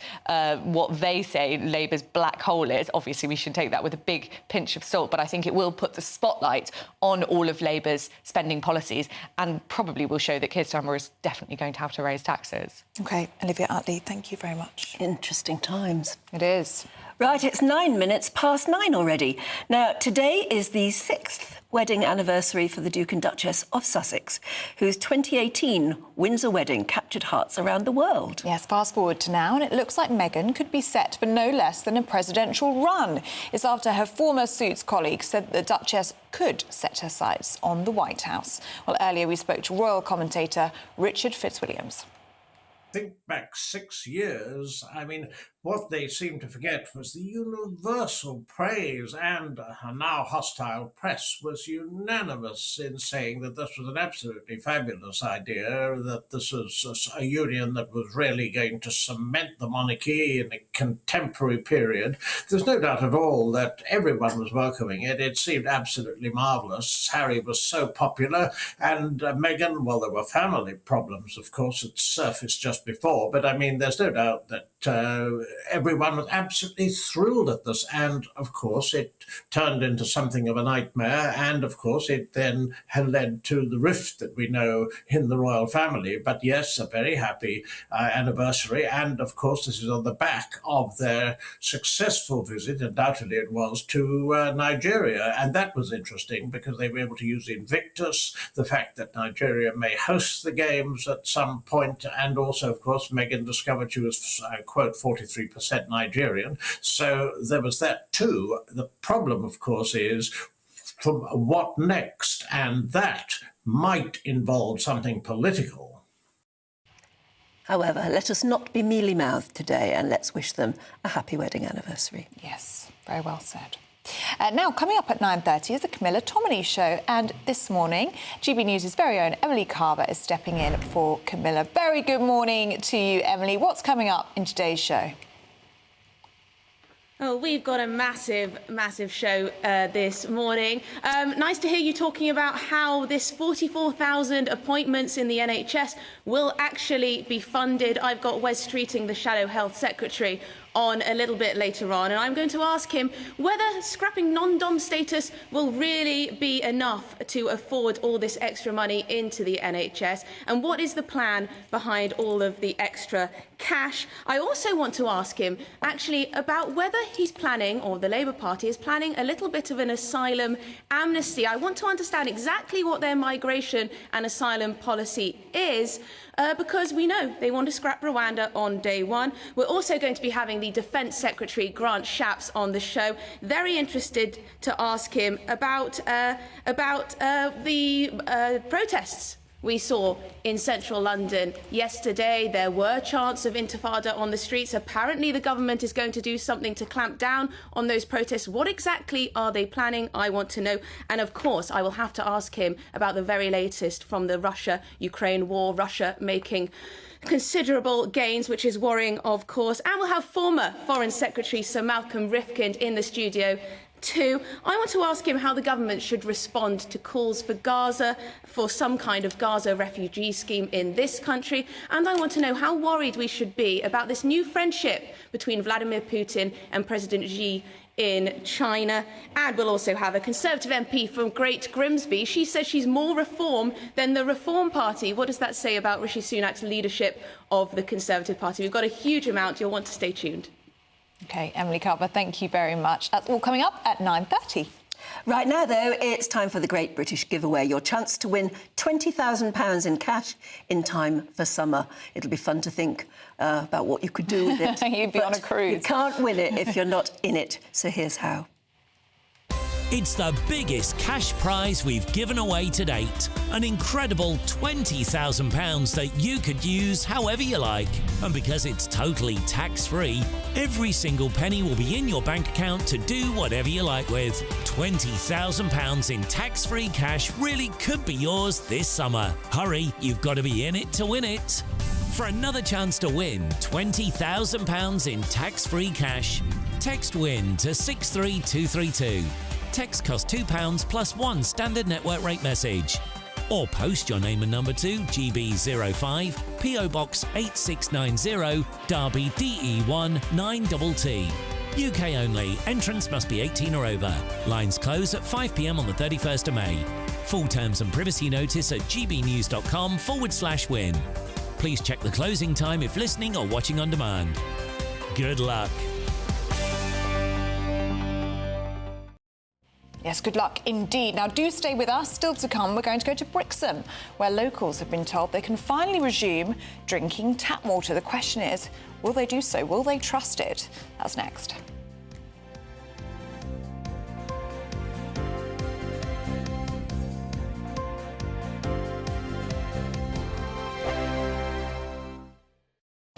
what they say Labour's black hole is. Obviously, we should take that with a big pinch of salt, but I think it will put the spotlight on all of Labour's spending policies and probably will show that Keir Starmer is definitely going to have to raise taxes. OK, Olivia Utley, thank you very much. Interesting times. It is. Right, it's 9 minutes past 9 already. Now, today is the 6th wedding anniversary for the Duke and Duchess of Sussex, whose 2018 Windsor wedding captured hearts around the world. Yes, fast forward to now, and it looks like Meghan could be set for no less than a presidential run. It's after her former Suits colleague said the Duchess could set her sights on the White House. Well, earlier we spoke to royal commentator Richard Fitzwilliams. Think back 6 years, I mean, what they seemed to forget was the universal praise, and a now hostile press was unanimous in saying that this was an absolutely fabulous idea, that this was a union that was really going to cement the monarchy in a contemporary period. There's no doubt at all that everyone was welcoming it. It seemed absolutely marvellous. Harry was so popular, and Meghan, well, there were family problems, of course, that surfaced just before, but I mean, there's no doubt that everyone was absolutely thrilled at this, and of course it turned into something of a nightmare, and of course it then had led to the rift that we know in the royal family. But yes, a very happy anniversary, and of course this is on the back of their successful visit, undoubtedly it was, to Nigeria, and that was interesting because they were able to use Invictus, the fact that Nigeria may host the games at some point, and also of course Meghan discovered she was, quote, 43% Nigerian. So there was that too. The problem, of course, is from what next? And that might involve something political. However, let us not be mealy-mouthed today, and let's wish them a happy wedding anniversary. Yes, very well said. Now, coming up at 9:30 is the Camilla Tominey Show, and this morning, GB News' very own Emily Carver is stepping in for Camilla. Very good morning to you, Emily. What's coming up in today's show? Oh, we've got a massive, massive show this morning. Nice to hear you talking about how this 44,000 appointments in the NHS will actually be funded. I've got Wes Streeting, the Shadow Health Secretary, on a little bit later on, and I'm going to ask him whether scrapping non-dom status will really be enough to afford all this extra money into the NHS, and what is the plan behind all of the extra cash. I also want to ask him, actually, about whether he's planning, or the Labour Party is planning, a little bit of an asylum amnesty. I want to understand exactly what their migration and asylum policy is, because we know they want to scrap Rwanda on day one. We're also going to be having the Defence Secretary, Grant Shapps, on the show. Very interested to ask him about the protests we saw in central London yesterday. There were chants of intifada on the streets. Apparently the government is going to do something to clamp down on those protests. What exactly are they planning? I want to know. And of course, I will have to ask him about the very latest from the Russia-Ukraine war, Russia making considerable gains, which is worrying, of course. And we'll have former Foreign Secretary Sir Malcolm Rifkind in the studio too. I want to ask him how the government should respond to calls for Gaza, for some kind of Gaza refugee scheme in this country. And I want to know how worried we should be about this new friendship between Vladimir Putin and President Xi in China. And we'll also have a Conservative MP from Great Grimsby. She says she's more reform than the Reform Party. What does that say about Rishi Sunak's leadership of the Conservative Party? We've got a huge amount. You'll want to stay tuned. OK, Emily Carver, thank you very much. That's all coming up at 9:30. Right now, though, it's time for the Great British Giveaway, your chance to win £20,000 in cash in time for summer. It'll be fun to think about what you could do with it. You'd be on a cruise. You can't win it if you're not in it, so here's how. It's the biggest cash prize we've given away to date. An incredible £20,000 that you could use however you like. And because it's totally tax-free, every single penny will be in your bank account to do whatever you like with. £20,000 in tax-free cash really could be yours this summer. Hurry, you've got to be in it to win it. For another chance to win £20,000 in tax-free cash, text WIN to 63232. Text costs £2 plus one standard network rate message. Or post your name and number to GB05 PO Box 8690 Derby DE1 9TT. UK only. Entrance must be 18 or over. Lines close at 5 p.m. on the 31st of May. Full terms and privacy notice at gbnews.com/win. Please check the closing time if listening or watching on demand. Good luck. Yes, good luck indeed. Now, do stay with us. Still to come, we're going to go to Brixham, where locals have been told they can finally resume drinking tap water. The question is, will they do so? Will they trust it? That's next.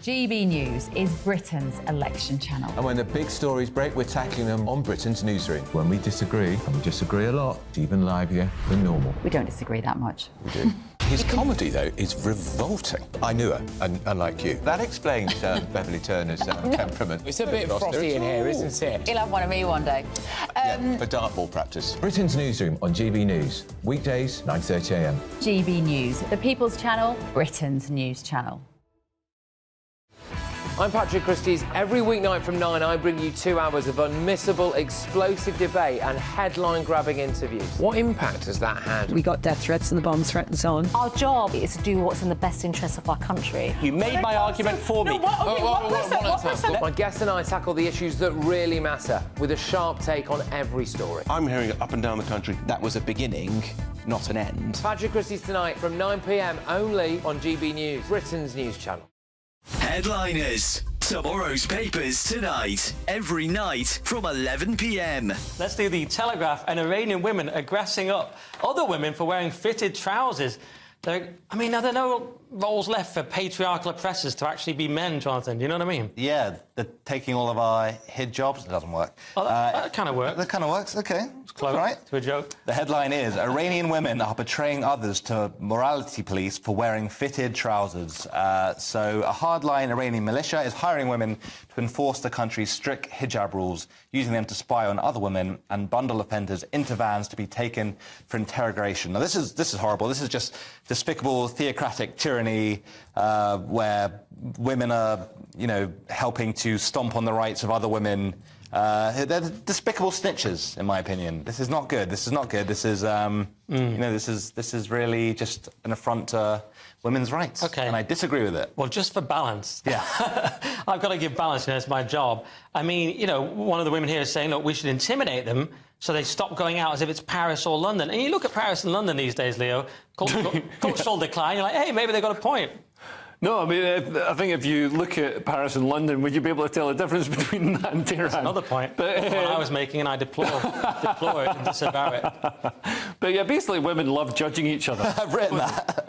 GB News is Britain's election channel. And when the big stories break, we're tackling them on Britain's newsroom. When we disagree, and we disagree a lot, it's even livelier than normal. We don't disagree that much. We do. His comedy, though, is revolting. I knew her, unlike you. That explains Beverly Turner's temperament. It's a bit frosty in here, isn't it? He'll have one of me one day. Yeah, for dartball practice. Britain's newsroom on GB News. Weekdays, 9:30 a.m. GB News, the People's Channel, Britain's news channel. I'm Patrick Christys. Every weeknight from 9, I bring you 2 hours of unmissable, explosive debate and headline-grabbing interviews. What impact has that had? We got death threats and the bomb threat and so on. Our job is to do what's in the best interest of our country. You made my argument for me. My guest and I tackle the issues that really matter, with a sharp take on every story. I'm hearing it up and down the country. That was a beginning, not an end. Patrick Christys tonight from 9 p.m. only on GB News, Britain's news channel. Headliners. Tomorrow's papers tonight, every night from 11 p.m. Let's do the Telegraph. And Iranian women are grassing up other women for wearing fitted trousers. Are there no roles left for patriarchal oppressors to actually be men, Jonathan? Do you know what I mean? Yeah, they're taking all of our hid jobs. It doesn't work. Oh, that kind of works. That kind of works, OK. It's close right. to a joke. The headline is, Iranian women are betraying others to morality police for wearing fitted trousers. So a hardline Iranian militia is hiring women to enforce the country's strict hijab rules, using them to spy on other women and bundle offenders into vans to be taken for interrogation. Now, this is horrible. This is just despicable theocratic tyranny where women are, helping to stomp on the rights of other women They're despicable snitches, in my opinion. This is not good. This is not good. This is, this is really just an affront to women's rights. Okay. And I disagree with it. Well, just for balance. Yeah. I've got to give balance, it's my job. I mean, one of the women here is saying, look, we should intimidate them so they stop going out as if it's Paris or London. And you look at Paris and London these days, Leo, cultural decline, you're like, hey, maybe they've got a point. No, I mean, I think if you look at Paris and London, would you be able to tell the difference between that and Tehran? That's another point. But, the one I was making, and I deplore it and disavow it. But yeah, basically, women love judging each other. I've written that.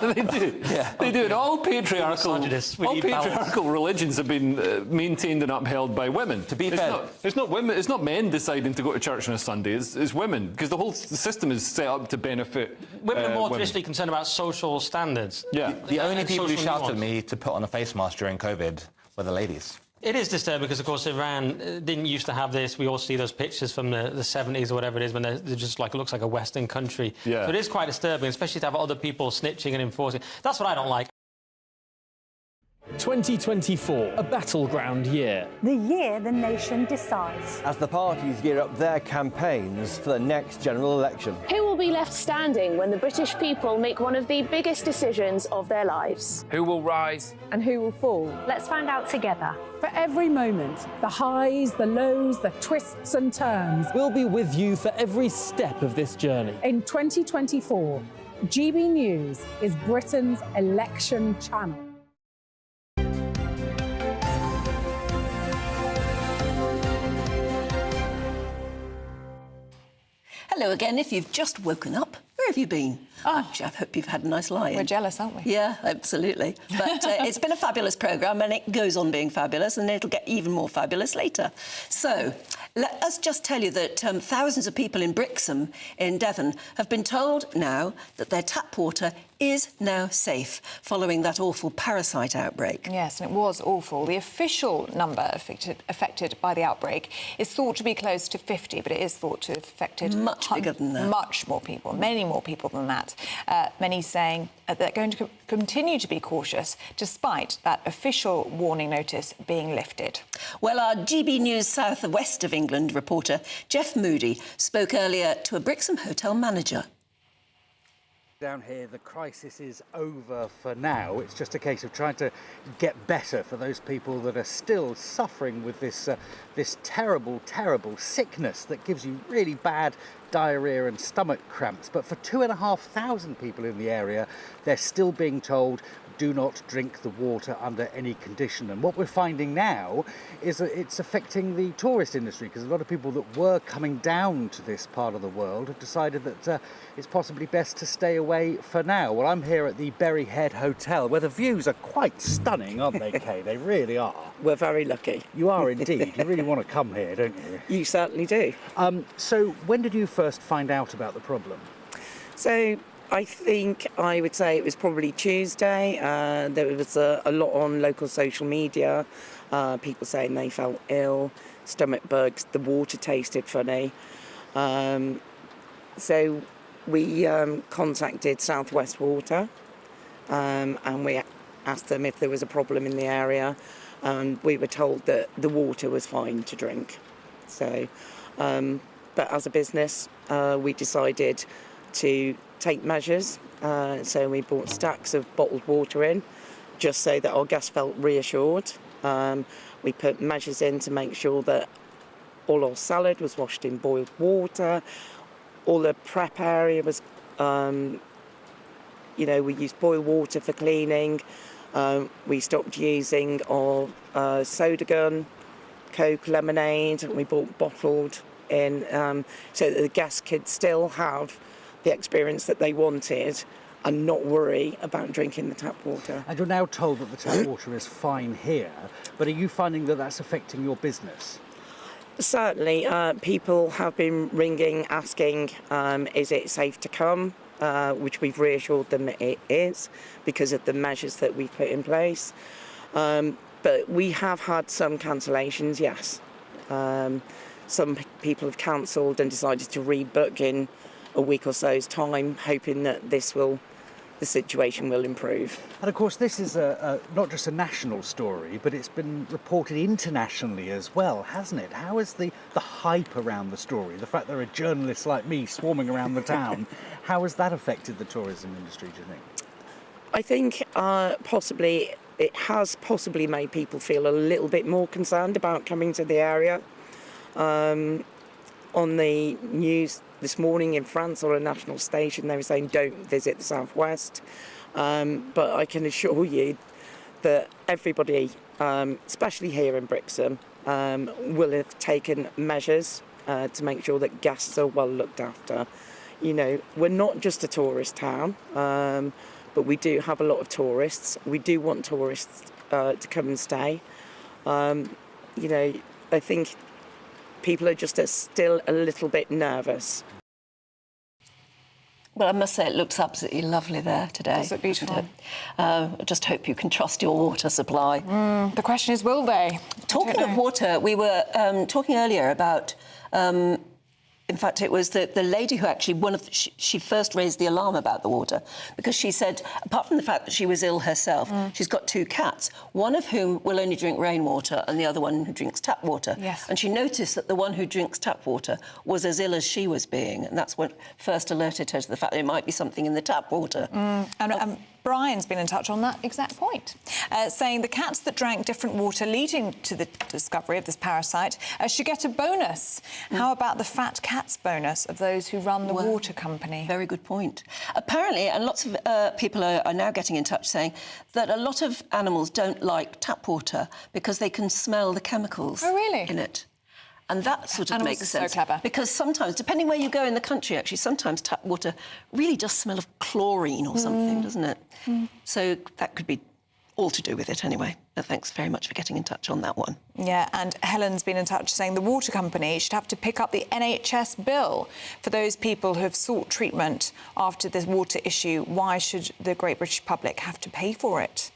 They do. Yeah. They do. And all patriarchal religions have been maintained and upheld by women. To be fair, it's not men deciding to go to church on a Sunday. It's women, because the whole system is set up to benefit women are more traditionally concerned about social standards. Yeah. The only people who shouted at me to put on a face mask during COVID were the ladies. It is disturbing because, of course, Iran didn't used to have this. We all see those pictures from the 70s or whatever it is when they're just like, it looks like a Western country. Yeah. So it is quite disturbing, especially to have other people snitching and enforcing. That's what I don't like. 2024, a battleground year. The year the nation decides. As the parties gear up their campaigns for the next general election. Who will be left standing when the British people make one of the biggest decisions of their lives? Who will rise? And who will fall? Let's find out together. For every moment, the highs, the lows, the twists and turns. We'll be with you for every step of this journey. In 2024, GB News is Britain's election channel. Hello again. If you've just woken up, where have you been? Actually, I hope you've had a nice lie-in. We're jealous, aren't we? Yeah, absolutely. But it's been a fabulous programme, and it goes on being fabulous, and it'll get even more fabulous later. So let us just tell you that thousands of people in Brixham in Devon have been told now that their tap water is now safe following that awful parasite outbreak. Yes, and it was awful. The official number affected by the outbreak is thought to be close to 50, but it is thought to have affected much bigger than that. Much more people, many more people than that. Many saying they're going to continue to be cautious despite that official warning notice being lifted. Well, our GB News South West of England reporter Jeff Moody spoke earlier to a Brixham hotel manager. Down here, the crisis is over for now. It's just a case of trying to get better for those people that are still suffering with this terrible, terrible sickness that gives you really bad diarrhea and stomach cramps. But for 2,500 people in the area, they're still being told, do not drink the water under any condition. And what we're finding now is that it's affecting the tourist industry, because a lot of people that were coming down to this part of the world have decided that it's possibly best to stay away for now. Well, I'm here at the Berry Head Hotel, where the views are quite stunning, aren't they, Kay? They really are. We're very lucky. You are indeed. You really want to come here, don't you? You certainly do. So when did you first find out about the problem? So I think I would say it was probably Tuesday. There was a lot on local social media, people saying they felt ill, stomach bugs, the water tasted funny. So we contacted South West Water and we asked them if there was a problem in the area, and we were told that the water was fine to drink. So, but as a business, we decided to take measures. So we bought stacks of bottled water in, just so that our guests felt reassured. We put measures in to make sure that all our salad was washed in boiled water, all the prep area was, we used boiled water for cleaning. We stopped using our soda gun, Coke, lemonade, and we bought bottled in, so that the guests could still have the experience that they wanted and not worry about drinking the tap water. And you're now told that the tap water is fine here, but are you finding that that's affecting your business? Certainly, people have been ringing, asking, is it safe to come? Which we've reassured them that it is, because of the measures that we've put in place. But we have had some cancellations, yes. Some people have cancelled and decided to rebook in a week or so's time, hoping that this will the situation will improve. And of course, this is not just a national story, but it's been reported internationally as well, hasn't it? How is the hype around the story, the fact there are journalists like me swarming around the town, how has that affected the tourism industry, do you think? I think possibly it has possibly made people feel a little bit more concerned about coming to the area. On the news this morning in France on a national station, they were saying don't visit the southwest. But I can assure you that everybody, especially here in Brixham, will have taken measures to make sure that guests are well looked after. You know, we're not just a tourist town, but we do have a lot of tourists. We do want tourists to come and stay. You know, I think people are just still a little bit nervous. Well, I must say it looks absolutely lovely there today. Does it beautiful? I just hope you can trust your water supply. The question is, will they? Talking of water, we were talking earlier about... in fact, it was the lady who actually, she first raised the alarm about the water because she said, apart from the fact that she was ill herself, she's got 2 cats, one of whom will only drink rainwater and the other one who drinks tap water. Yes. And she noticed that the one who drinks tap water was as ill as she was being, and that's what first alerted her to the fact that there might be something in the tap water. And Brian's been in touch on that exact point, saying the cats that drank different water leading to the discovery of this parasite should get a bonus. How about the fat cats bonus of those who run the water company? Very good point. Apparently, and lots of people are now getting in touch saying that a lot of animals don't like tap water because they can smell the chemicals in it. And that sort of Animals makes are sense. so clever. Because sometimes, depending where you go in the country, actually, sometimes tap water really does smell of chlorine or something, doesn't it? So that could be all to do with it anyway. But thanks very much for getting in touch on that one. Yeah, and Helen's been in touch saying the water company should have to pick up the NHS bill for those people who have sought treatment after this water issue. Why should the great British public have to pay for it?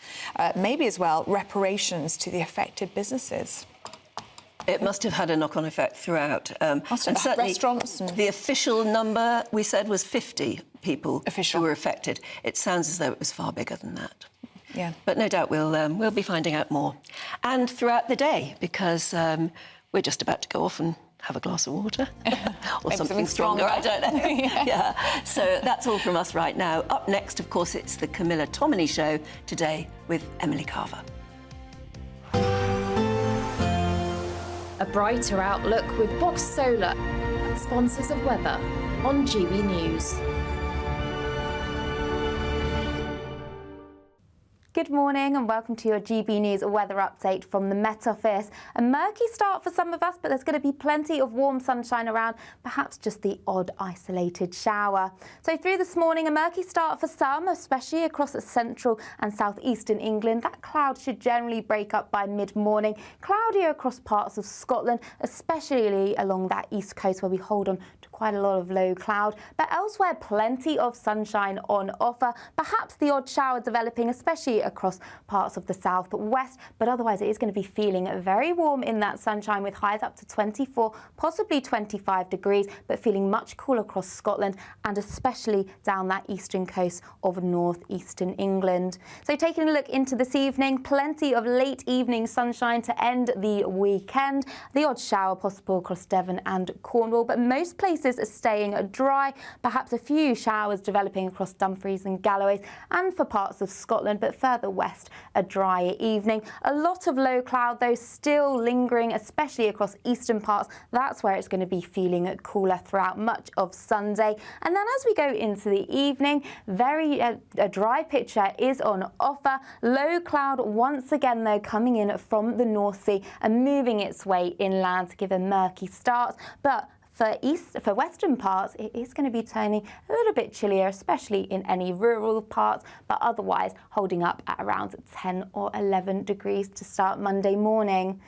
Maybe as well, reparations to the affected businesses. It must have had a knock-on effect throughout. Must have. Certainly Restaurants and... The official number, we said, was 50 people who were affected. It sounds as though it was far bigger than that. Yeah. But no doubt we'll be finding out more. And throughout the day, because we're just about to go off and have a glass of water. Or something stronger, I don't know. Yeah. So that's all from us right now. Up next, of course, it's the Camilla Tominey Show, today with Emily Carver. A brighter outlook with Box Solar, sponsors of weather on GB News. Good morning and welcome to your GB News weather update from the Met Office. A murky start for some of us, but there's going to be plenty of warm sunshine around, perhaps just the odd isolated shower. So through this morning, a murky start for some, especially across central and southeastern England. That cloud should generally break up by mid-morning. Cloudier across parts of Scotland, especially along that east coast where we hold on to quite a lot of low cloud. But elsewhere, plenty of sunshine on offer. Perhaps the odd shower developing, especially across parts of the southwest, but otherwise it is going to be feeling very warm in that sunshine with highs up to 24, possibly 25 degrees, but feeling much cooler across Scotland and especially down that eastern coast of northeastern England. So taking a look into this evening, plenty of late evening sunshine to end the weekend. The odd shower possible across Devon and Cornwall, but most places are staying dry. Perhaps a few showers developing across Dumfries and Galloway and for parts of Scotland, but further west, a dry evening. A lot of low cloud, though, still lingering, especially across eastern parts. That's where it's going to be feeling cooler throughout much of Sunday. And then as we go into the evening, a dry picture is on offer. Low cloud once again, though, coming in from the North Sea and moving its way inland to give a murky start. But for western parts, it is going to be turning a little bit chillier, especially in any rural parts, but otherwise holding up at around 10 or 11 degrees to start Monday morning.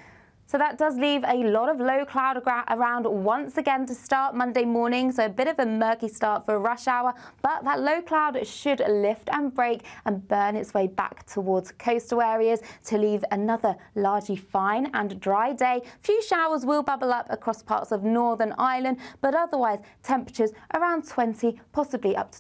So that does leave a lot of low cloud around once again to start Monday morning. So a bit of a murky start for rush hour, but that low cloud should lift and break and burn its way back towards coastal areas to leave another largely fine and dry day. Few showers will bubble up across parts of Northern Ireland, but otherwise temperatures around 20, possibly up to